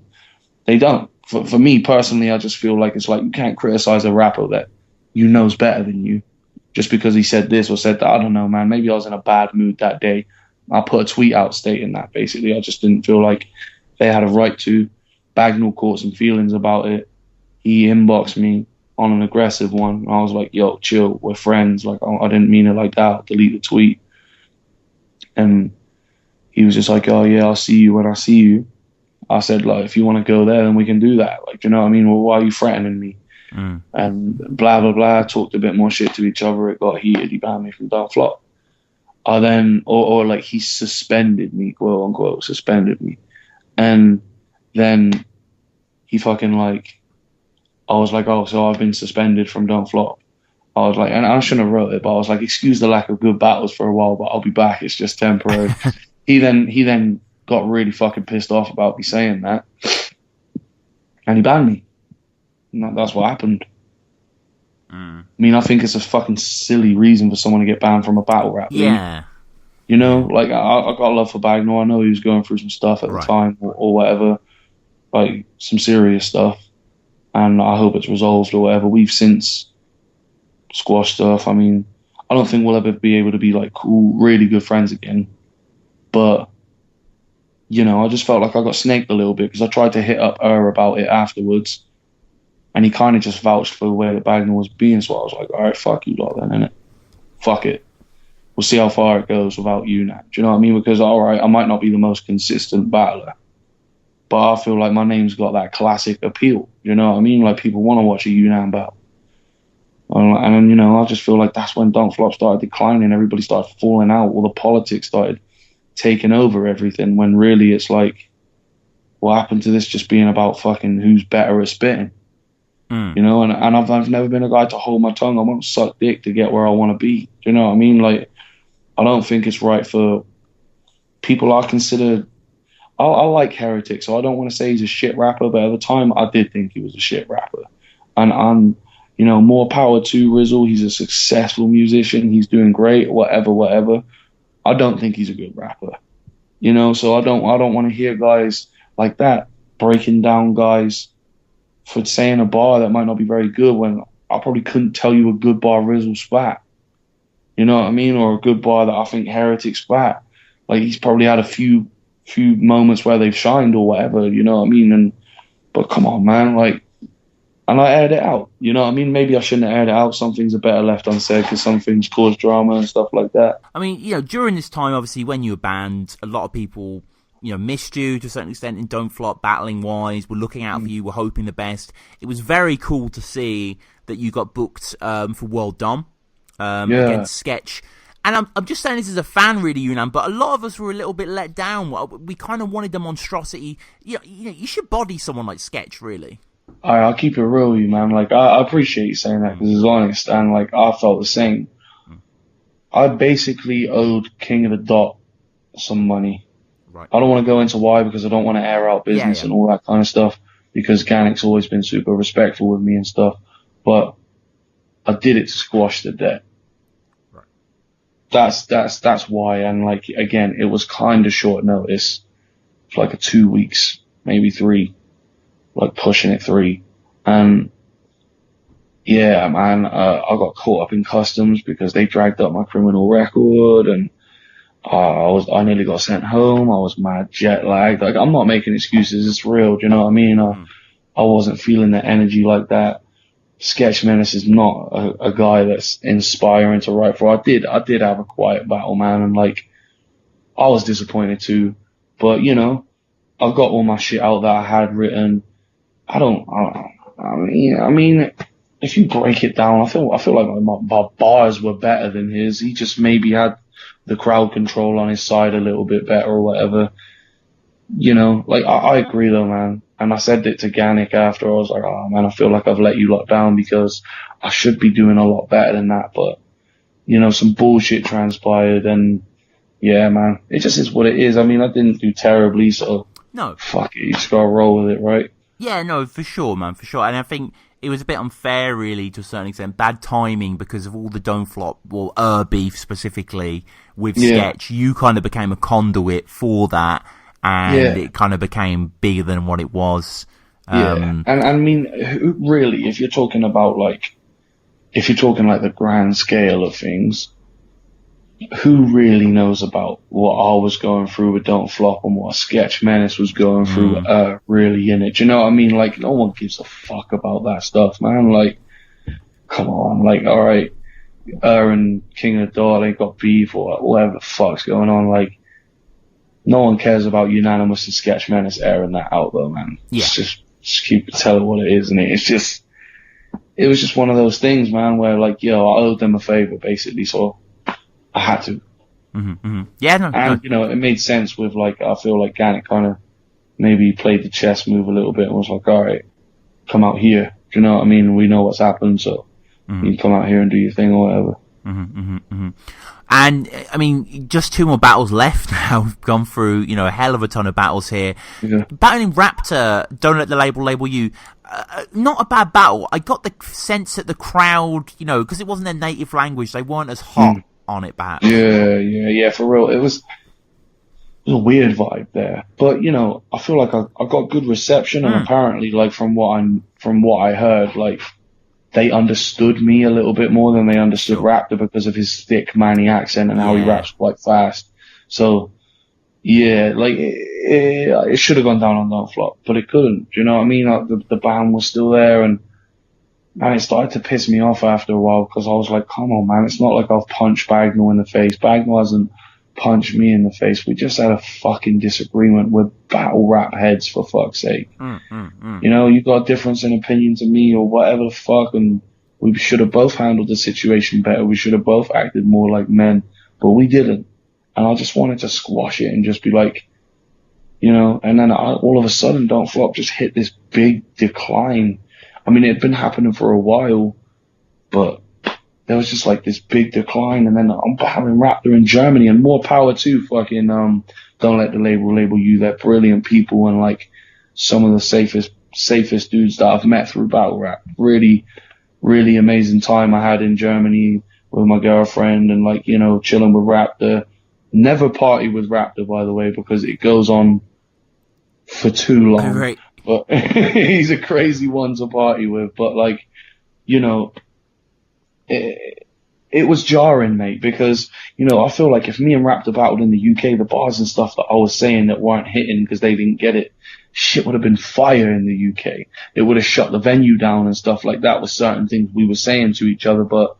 They don't. For me personally, I just feel like it's like you can't criticize a rapper that you know's better than you just because he said this or said that. I don't know, man. Maybe I was in a bad mood that day. I put a tweet out stating that, basically. I just didn't feel like they had a right to. Bagnall caught some feelings about it. He inboxed me on an aggressive one. I was like, yo, chill, we're friends. Like, I didn't mean it like that. I'll delete the tweet. And he was just like, oh, yeah, I'll see you when I see you. I said, like, if you want to go there, then we can do that. Like, you know what I mean? Well, why are you threatening me? And blah, blah, blah. Talked a bit more shit to each other. It got heated. He banned me from Dark Flop. Or like, he suspended me, quote unquote, suspended me. And then he fucking like, I was like, oh, so I've been suspended from Don't Flop. I was like, and I shouldn't have wrote it, but I was like, excuse the lack of good battles for a while, but I'll be back. It's just temporary. He then got really fucking pissed off about me saying that, and he banned me. And that's what happened. I mean, I think it's a fucking silly reason for someone to get banned from a battle rap league. Yeah. You know, like, I got love for Bagnall. I know he was going through some stuff at the time or whatever, like some serious stuff. And I hope it's resolved or whatever. We've since squashed stuff. I mean, I don't think we'll ever be able to be like cool, really good friends again. But, you know, I just felt like I got snaked a little bit because I tried to hit up about it afterwards. And he kind of just vouched for the way that Bagnall was being. So I was like, all right, fuck you lot then, innit? Fuck it. We'll see how far it goes without you now. Do you know what I mean? Because, all right, I might not be the most consistent battler, but I feel like my name's got that classic appeal. You know what I mean? Like, people want to watch a UNAN battle. And, you know, I just feel like that's when Don't Flop started declining. Everybody started falling out. All the politics started taking over everything, when really it's like, what happened to this just being about fucking who's better at spitting? You know, and I've never been a guy to hold my tongue. I won't suck dick to get where I want to be. Do you know what I mean? Like, I don't think it's right for people I consider... I like Heretic, so I don't want to say he's a shit rapper, but at the time, I did think he was a shit rapper. And I'm, you know, more power to Rizzle. He's a successful musician. He's doing great, whatever. I don't think he's a good rapper. You know, so I don't want to hear guys like that breaking down guys for saying a bar that might not be very good when I probably couldn't tell you a good bar Rizzle spat. You know what I mean? Or a good bar that I think Heretic spat. Like, he's probably had a few moments where they've shined or whatever, you know what I mean? But come on, man, like, and I aired it out, you know what I mean? Maybe I shouldn't have aired it out. Some things are better left unsaid because some things cause drama and stuff like that. I mean, you know, during this time, obviously, when you were banned, a lot of people, you know, missed you to a certain extent in Don't Flop, battling wise, were looking out for you, were hoping the best. It was very cool to see that you got booked for World Dom against Sketch. And I'm just saying this as a fan, really, Yunan, but a lot of us were a little bit let down. We kind of wanted the monstrosity. You should body someone like Sketch, really. I'll keep it real with you, man. Like, I appreciate you saying that because it's honest, and like, I felt the same. I basically owed King of the Dot some money. Right. I don't want to go into why because I don't want to air out business and all that kind of stuff because Ganic's always been super respectful with me and stuff. But I did it to squash the debt. Right. That's why. And like, again, it was kind of short notice. It's like a 2 weeks, maybe 3, like pushing it 3. And yeah, man, I got caught up in customs because they dragged up my criminal record and I nearly got sent home. I was mad jet lagged. Like, I'm not making excuses. It's real. Do you know what I mean? I wasn't feeling the energy like that. Sketch Menace is not a guy that's inspiring to write for. I did have a quiet battle, man, and like, I was disappointed too. But you know, I've got all my shit out that I had written. I mean, if you break it down, I feel like my bars were better than his. He just maybe had the crowd control on his side a little bit better or whatever. You know, like, I agree though, man. And I said it to Ganic after. I was like, oh man, I feel like I've let you lot down because I should be doing a lot better than that. But, you know, some bullshit transpired and yeah, man, it just is what it is. I mean, I didn't do terribly, so no, fuck it, you just gotta roll with it, right? Yeah, no, for sure, man, for sure. And I think it was a bit unfair, really, to a certain extent. Bad timing because of all the Don't Flop, beef specifically with Sketch. You kind of became a conduit for that, and it kind of became bigger than what it was. And I mean, really, if you're talking like the grand scale of things, who really knows about what I was going through with Don't Flop and what Sketch Menace was going through, really in it? Do you know what I mean? Like, no one gives a fuck about that stuff, man. Like, come on, like, alright, and King of the Dot, they got beef or whatever the fuck's going on, like, no one cares about Unanymous and Sketch Menace airing that out though, man. Yeah. Just keep telling what it is, and it was just one of those things, man, where like, I owed them a favor basically, so I had to. Yeah, and you know, it made sense with like, I feel like Gannick kind of maybe played the chess move a little bit and was like, all right, come out here. Do you know what I mean? We know what's happened, so you come out here and do your thing or whatever. And I mean, just 2 more battles left now. We've gone through, a hell of a ton of battles here. Yeah. Battling Raptor, Don't Let the Label You. Not a bad battle. I got the sense that the crowd, because it wasn't their native language, they weren't as hot on it, perhaps. Yeah, for real. It was a weird vibe there, but I feel like I got good reception, and apparently, like from what I heard, like they understood me a little bit more than they understood Raptor because of his thick Manny accent and how he raps quite fast. So yeah, like it should have gone down on Don't Flop, but it couldn't. Do you know what I mean? Like the band was still there, and it started to piss me off after a while because I was like, come on, man, it's not like I've punched Bagnall in the face. Bagnall hasn't punched me in the face. We just had a fucking disagreement with battle rap heads, for fuck's sake. You got a difference in opinion to me or whatever the fuck, and we should have both handled the situation better. We should have both acted more like men, but we didn't. And I just wanted to squash it and just be like, and then all of a sudden Don't Flop just hit this big decline. I mean, it had been happening for a while, but there was just like this big decline, and then I'm battling Raptor in Germany, and more power to fucking Don't Let the Label You. They're brilliant people, and like some of the safest dudes that I've met through battle rap. Really, really amazing time I had in Germany with my girlfriend, and like chilling with Raptor. Never party with Raptor, by the way, because it goes on for too long. Right. But he's a crazy one to party with. But like, it was jarring, mate, because, I feel like if me and Raptor battled in the UK, the bars and stuff that I was saying that weren't hitting because they didn't get it, shit would have been fire in the UK. It would have shut the venue down and stuff like that with certain things we were saying to each other. But,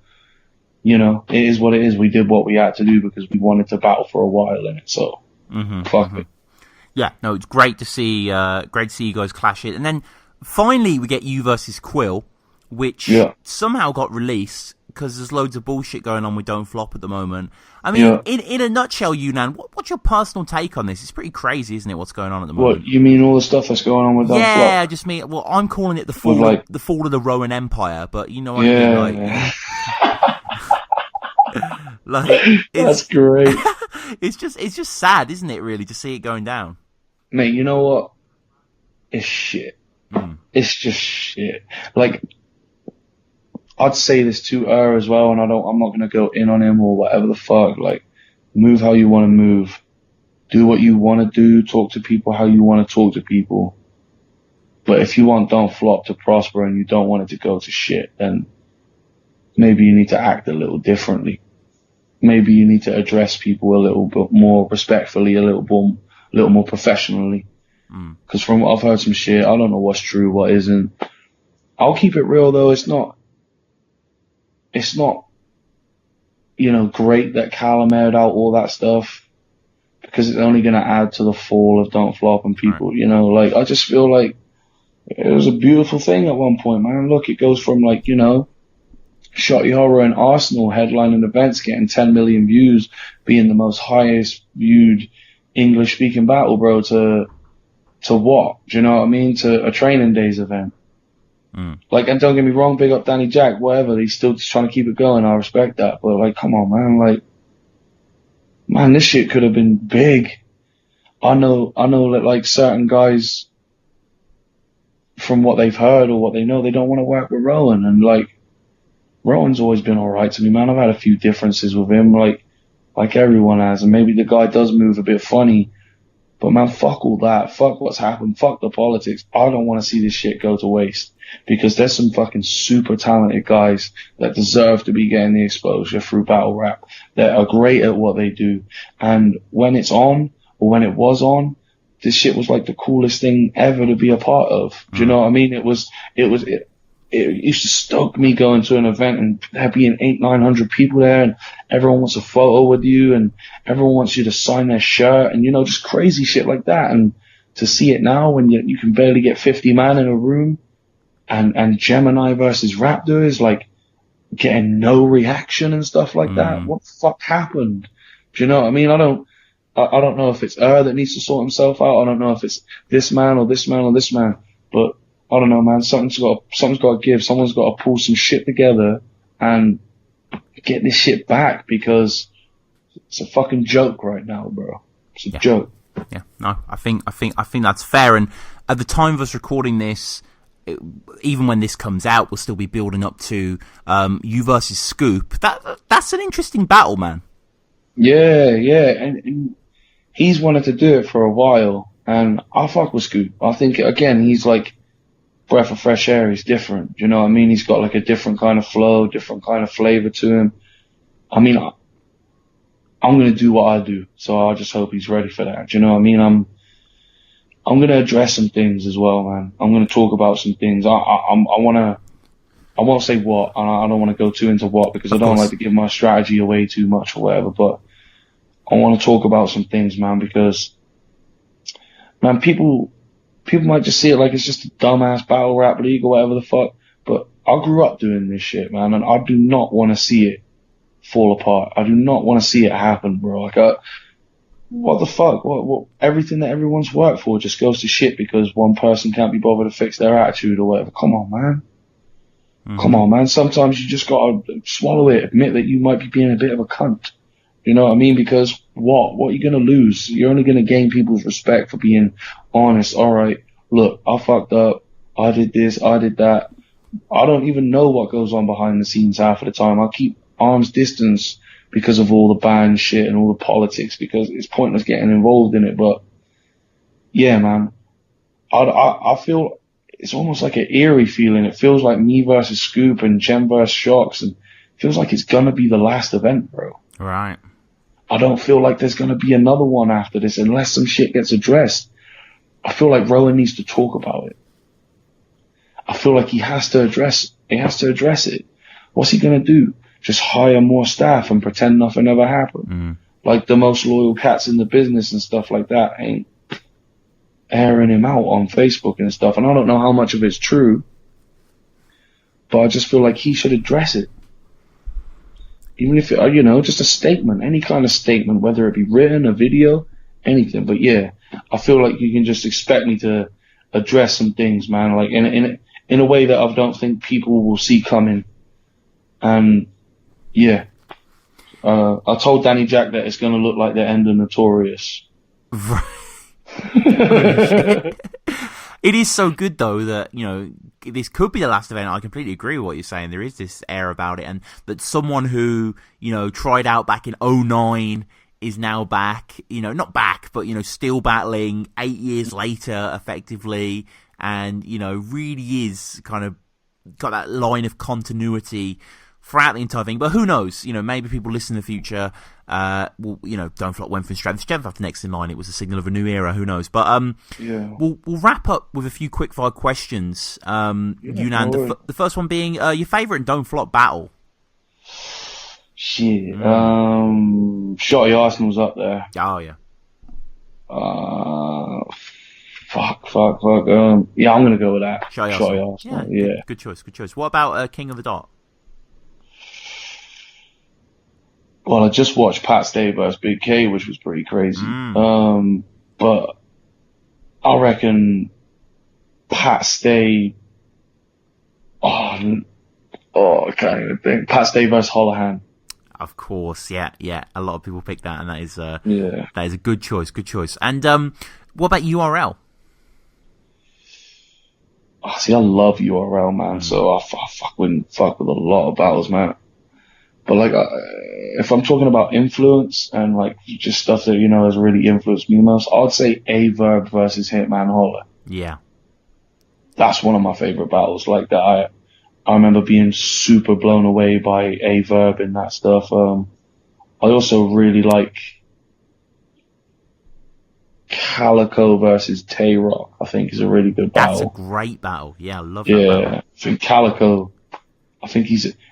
it is what it is. We did what we had to do because we wanted to battle for a while in it. So, fuck it. Yeah, no, it's great to see you guys clash it. And then finally we get you versus Quill, which somehow got released because there's loads of bullshit going on with Don't Flop at the moment. I mean, in a nutshell, Unan, what's your personal take on this? It's pretty crazy, isn't it, what's going on at the moment? What, you mean all the stuff that's going on with Don't Flop? Yeah, I just mean, well, I'm calling it the fall of the Rowan Empire, but you know what I mean? Like, that's great. It's just sad, isn't it, really, to see it going down? Mate, you know what? It's shit. It's just shit. Like, I'd say this to her as well, and I'm not gonna go in on him or whatever the fuck. Like, move how you want to move. Do what you want to do. Talk to people how you want to talk to people. But if you want Don't Flop to prosper and you don't want it to go to shit, then maybe you need to act a little differently. Maybe you need to address people a little bit more respectfully, a little more professionally. Because from what I've heard some shit, I don't know what's true, what isn't. I'll keep it real though. It's not, great that Callum aired out all that stuff because it's only going to add to the fall of Don't Flop and people, like, I just feel like it was a beautiful thing at one point, man. Look, it goes from like, Shotty Horroh and Arsenal headlining events getting 10 million views, being the most highest viewed English speaking battle, bro, to what? Do you know what I mean? To a Training Days event. Like, and don't get me wrong, big up Danny Jack, whatever, he's still just trying to keep it going, I respect that, but like, come on, man, like, man, this shit could have been big. I know that like certain guys, from what they've heard or what they know, they don't want to work with Rowan, and like, Rowan's always been alright to me, man. I've had a few differences with him, like everyone has, and maybe the guy does move a bit funny, But man, fuck all that. Fuck what's happened. Fuck the politics. I don't want to see this shit go to waste, because there's some fucking super talented guys that deserve to be getting the exposure through battle rap, that are great at what they do. And when it's on, or when it was on, this shit was like the coolest thing ever to be a part of. Do you know what I mean? It used to stoke me going to an event and there being 800-900 people there, and everyone wants a photo with you, and everyone wants you to sign their shirt, and, you know, just crazy shit like that. And to see it now when you can barely get 50 man in a room, and Gemini versus Raptor is like getting no reaction and stuff like that. What the fuck happened? Do you know what I mean? I don't know if it's that needs to sort himself out. I don't know if it's this man or this man or this man, but I don't know, man. Something's got to give. Someone's got to pull some shit together and get this shit back, because it's a fucking joke right now, bro. It's a joke. Yeah, no, I think that's fair. And at the time of us recording this, even when this comes out, we'll still be building up to you versus Scoop. That's an interesting battle, man. Yeah, and he's wanted to do it for a while, and I fuck with Scoop. I think, again, he's like breath of fresh air. He's different. You know what I mean? He's got like a different kind of flow, different kind of flavor to him. I mean, I'm going to do what I do, so I just hope he's ready for that. Do you know what I mean? I'm going to address some things as well, man. I'm going to talk about some things. I won't say what, and I don't want to go too into what, because I don't like to give my strategy away too much or whatever, but I want to talk about some things, man, because, man, people might just see it like it's just a dumbass battle rap league or whatever the fuck, but I grew up doing this shit, man, and I do not want to see it fall apart. I do not want to see it happen, bro. Like, what the fuck? What? Everything that everyone's worked for just goes to shit because one person can't be bothered to fix their attitude or whatever. Come on, man. Come on, man. Sometimes you just gotta swallow it. Admit that you might be being a bit of a cunt. You know what I mean? Because what are you gonna lose? You're only gonna gain people's respect for being honest. All right, look, I fucked up. I did this. I did that. I don't even know what goes on behind the scenes half of the time. I keep arm's distance because of all the ban shit and all the politics, because it's pointless getting involved in it. But yeah, man, I feel it's almost like an eerie feeling. It feels like me versus Scoop and Gem versus Shocks, and it feels like it's gonna be the last event, bro. Right. I don't feel like there's gonna be another one after this unless some shit gets addressed. I feel like Rowan needs to talk about it. I feel like he has to address it. What's he gonna do? Just hire more staff and pretend nothing ever happened? Like the most loyal cats in the business and stuff like that ain't airing him out on Facebook and stuff. And I don't know how much of it's true, but I just feel like he should address it. Even if it, you know, just a statement, any kind of statement, whether it be written, a video, anything. But yeah, I feel like you can just expect me to address some things, man, like in a way that I don't think people will see coming. And yeah, I told Danny Jack that it's going to look like the end of Notorious. It is so good though that, you know, this could be the last event. I completely agree with what you're saying. There is this air about it, and that someone who, you know, tried out back in 2009 is now back, you know, not back, but, you know, still battling 8 years later effectively, and, you know, really is kind of got that line of continuity throughout the entire thing. But who knows, you know, maybe people listen in the future, will, you know, Don't Flop went from strength to strength after next in line. It was a signal of a new era, who knows. But yeah, we'll wrap up with a few quick-fire questions. Yunan, the first one being your favourite Don't Flop battle. Shit, Shotty Arsenal's up there. Oh yeah. Fuck. Yeah, I'm gonna go with that. Shotty Arsenal. Yeah. Good choice. What about King of the Dot? Well, I just watched Pat Stay versus Big K, which was pretty crazy. But I reckon Pat Stay. I can't even think. Pat Stay versus Holohan. Of course, yeah. A lot of people pick that, and that is a good choice. And what about URL? Oh, see, I love URL, man. So I fuck with a lot of battles, man. But like, if I'm talking about influence and like just stuff that has really influenced me most, I'd say A-Verb versus Hitman Holler. Yeah, that's one of my favorite battles. Like that, I remember being super blown away by A-Verb and that stuff. I also really like Calico versus Tay-Rock. I think is a really good battle. That's a great battle. Yeah, I love that battle. Yeah, I think Calico. I think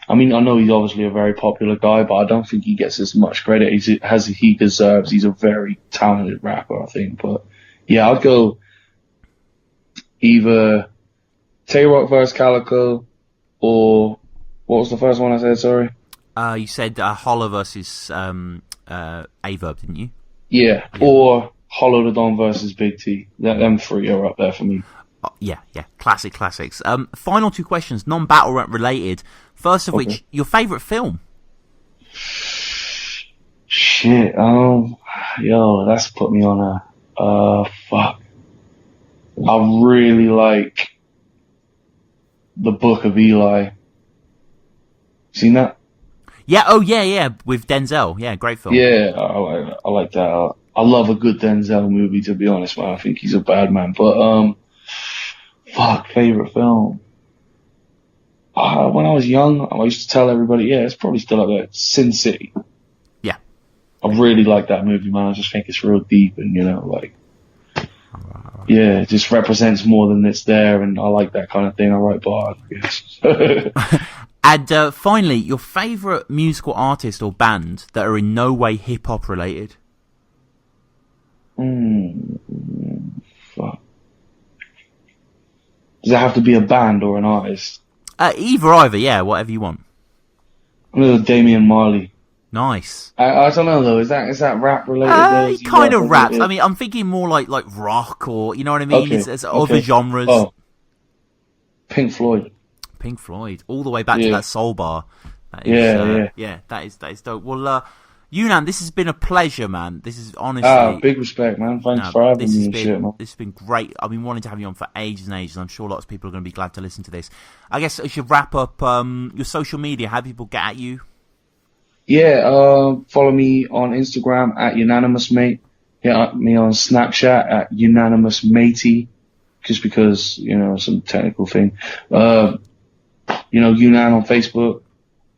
I know he's obviously a very popular guy, but I don't think he gets as much credit as he deserves. He's a very talented rapper, I think. But yeah, I'd go either Tay-Rock versus Calico, or what was the first one I said? Sorry. You said Holler versus A-Verb, didn't you? Yeah, or Hollow the Don versus Big T. Them three are up there for me. Oh, yeah, classics. Final two questions, non-battle rap related. First of which, your favourite film? Shit, that's put me on fuck. I really like The Book of Eli. Seen that? Yeah, yeah, with Denzel. Yeah, great film. Yeah, I like that. I love a good Denzel movie, to be honest, man. I think he's a bad man. But, favorite film. When I was young, I used to tell everybody, yeah, it's probably still up there. Sin City. Yeah. I really like that movie, man. I just think it's real deep and, yeah, it just represents more than it's there, and I like that kind of thing. I write bars, I guess. And finally, your favourite musical artist or band that are in no way hip-hop related? Fuck. Does it have to be a band or an artist? Either, yeah, whatever you want. I'm gonna go Damian Marley. Nice. I don't know though. Is that rap related? Kind of rap. I mean, I'm thinking more like rock, or you know what I mean. Okay. It's other genres. Oh. Pink Floyd, all the way back to that Soul Bar. That is, yeah. That is dope. Well, Unan, this has been a pleasure, man. This is honestly big respect, man. Thanks for having me and shit, man. This has been great. I've been wanting to have you on for ages and ages. I'm sure lots of people are going to be glad to listen to this. I guess I should wrap up your social media. How do people get at you? Yeah, follow me on Instagram at Unanimous Mate. Hit me on Snapchat at Unanimous Matey, just because, some technical thing. Unan on Facebook,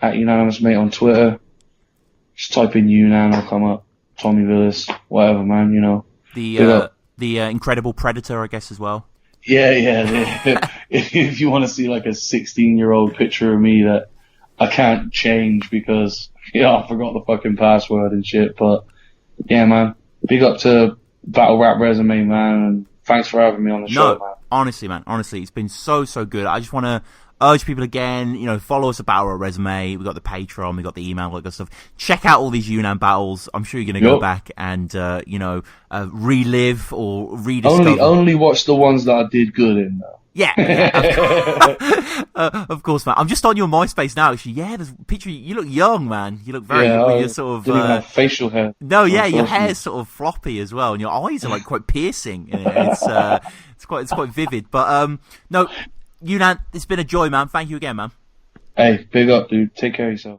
at Unanimous Mate on Twitter. Just type in Unan, I'll come up. Tommy Willis, whatever, man, The Incredible Predator, I guess, as well. Yeah. If you want to see like a 16-year-old picture of me that I can't change because, I forgot the fucking password and shit. But yeah, man, big up to Battle Rap Resume, man, and thanks for having me on the show, man. Honestly, it's been so good. I just want to urge people again, follow us at Battle Rap Resume. We've got the Patreon, we've got the email, all that good stuff. Check out all these Unan battles. I'm sure you're going to go back and, relive or rediscover. Only watch the ones that I did good in, though. Yeah, of course, man. I'm just on your MySpace now, actually. Yeah, there's a picture. You look young, man. You look very. You're sort of. Didn't even have facial hair. No, yeah, your hair's sort of floppy as well, and your eyes are like quite piercing. It's quite vivid. But no, Unan, it's been a joy, man. Thank you again, man. Hey, big up, dude. Take care of yourself.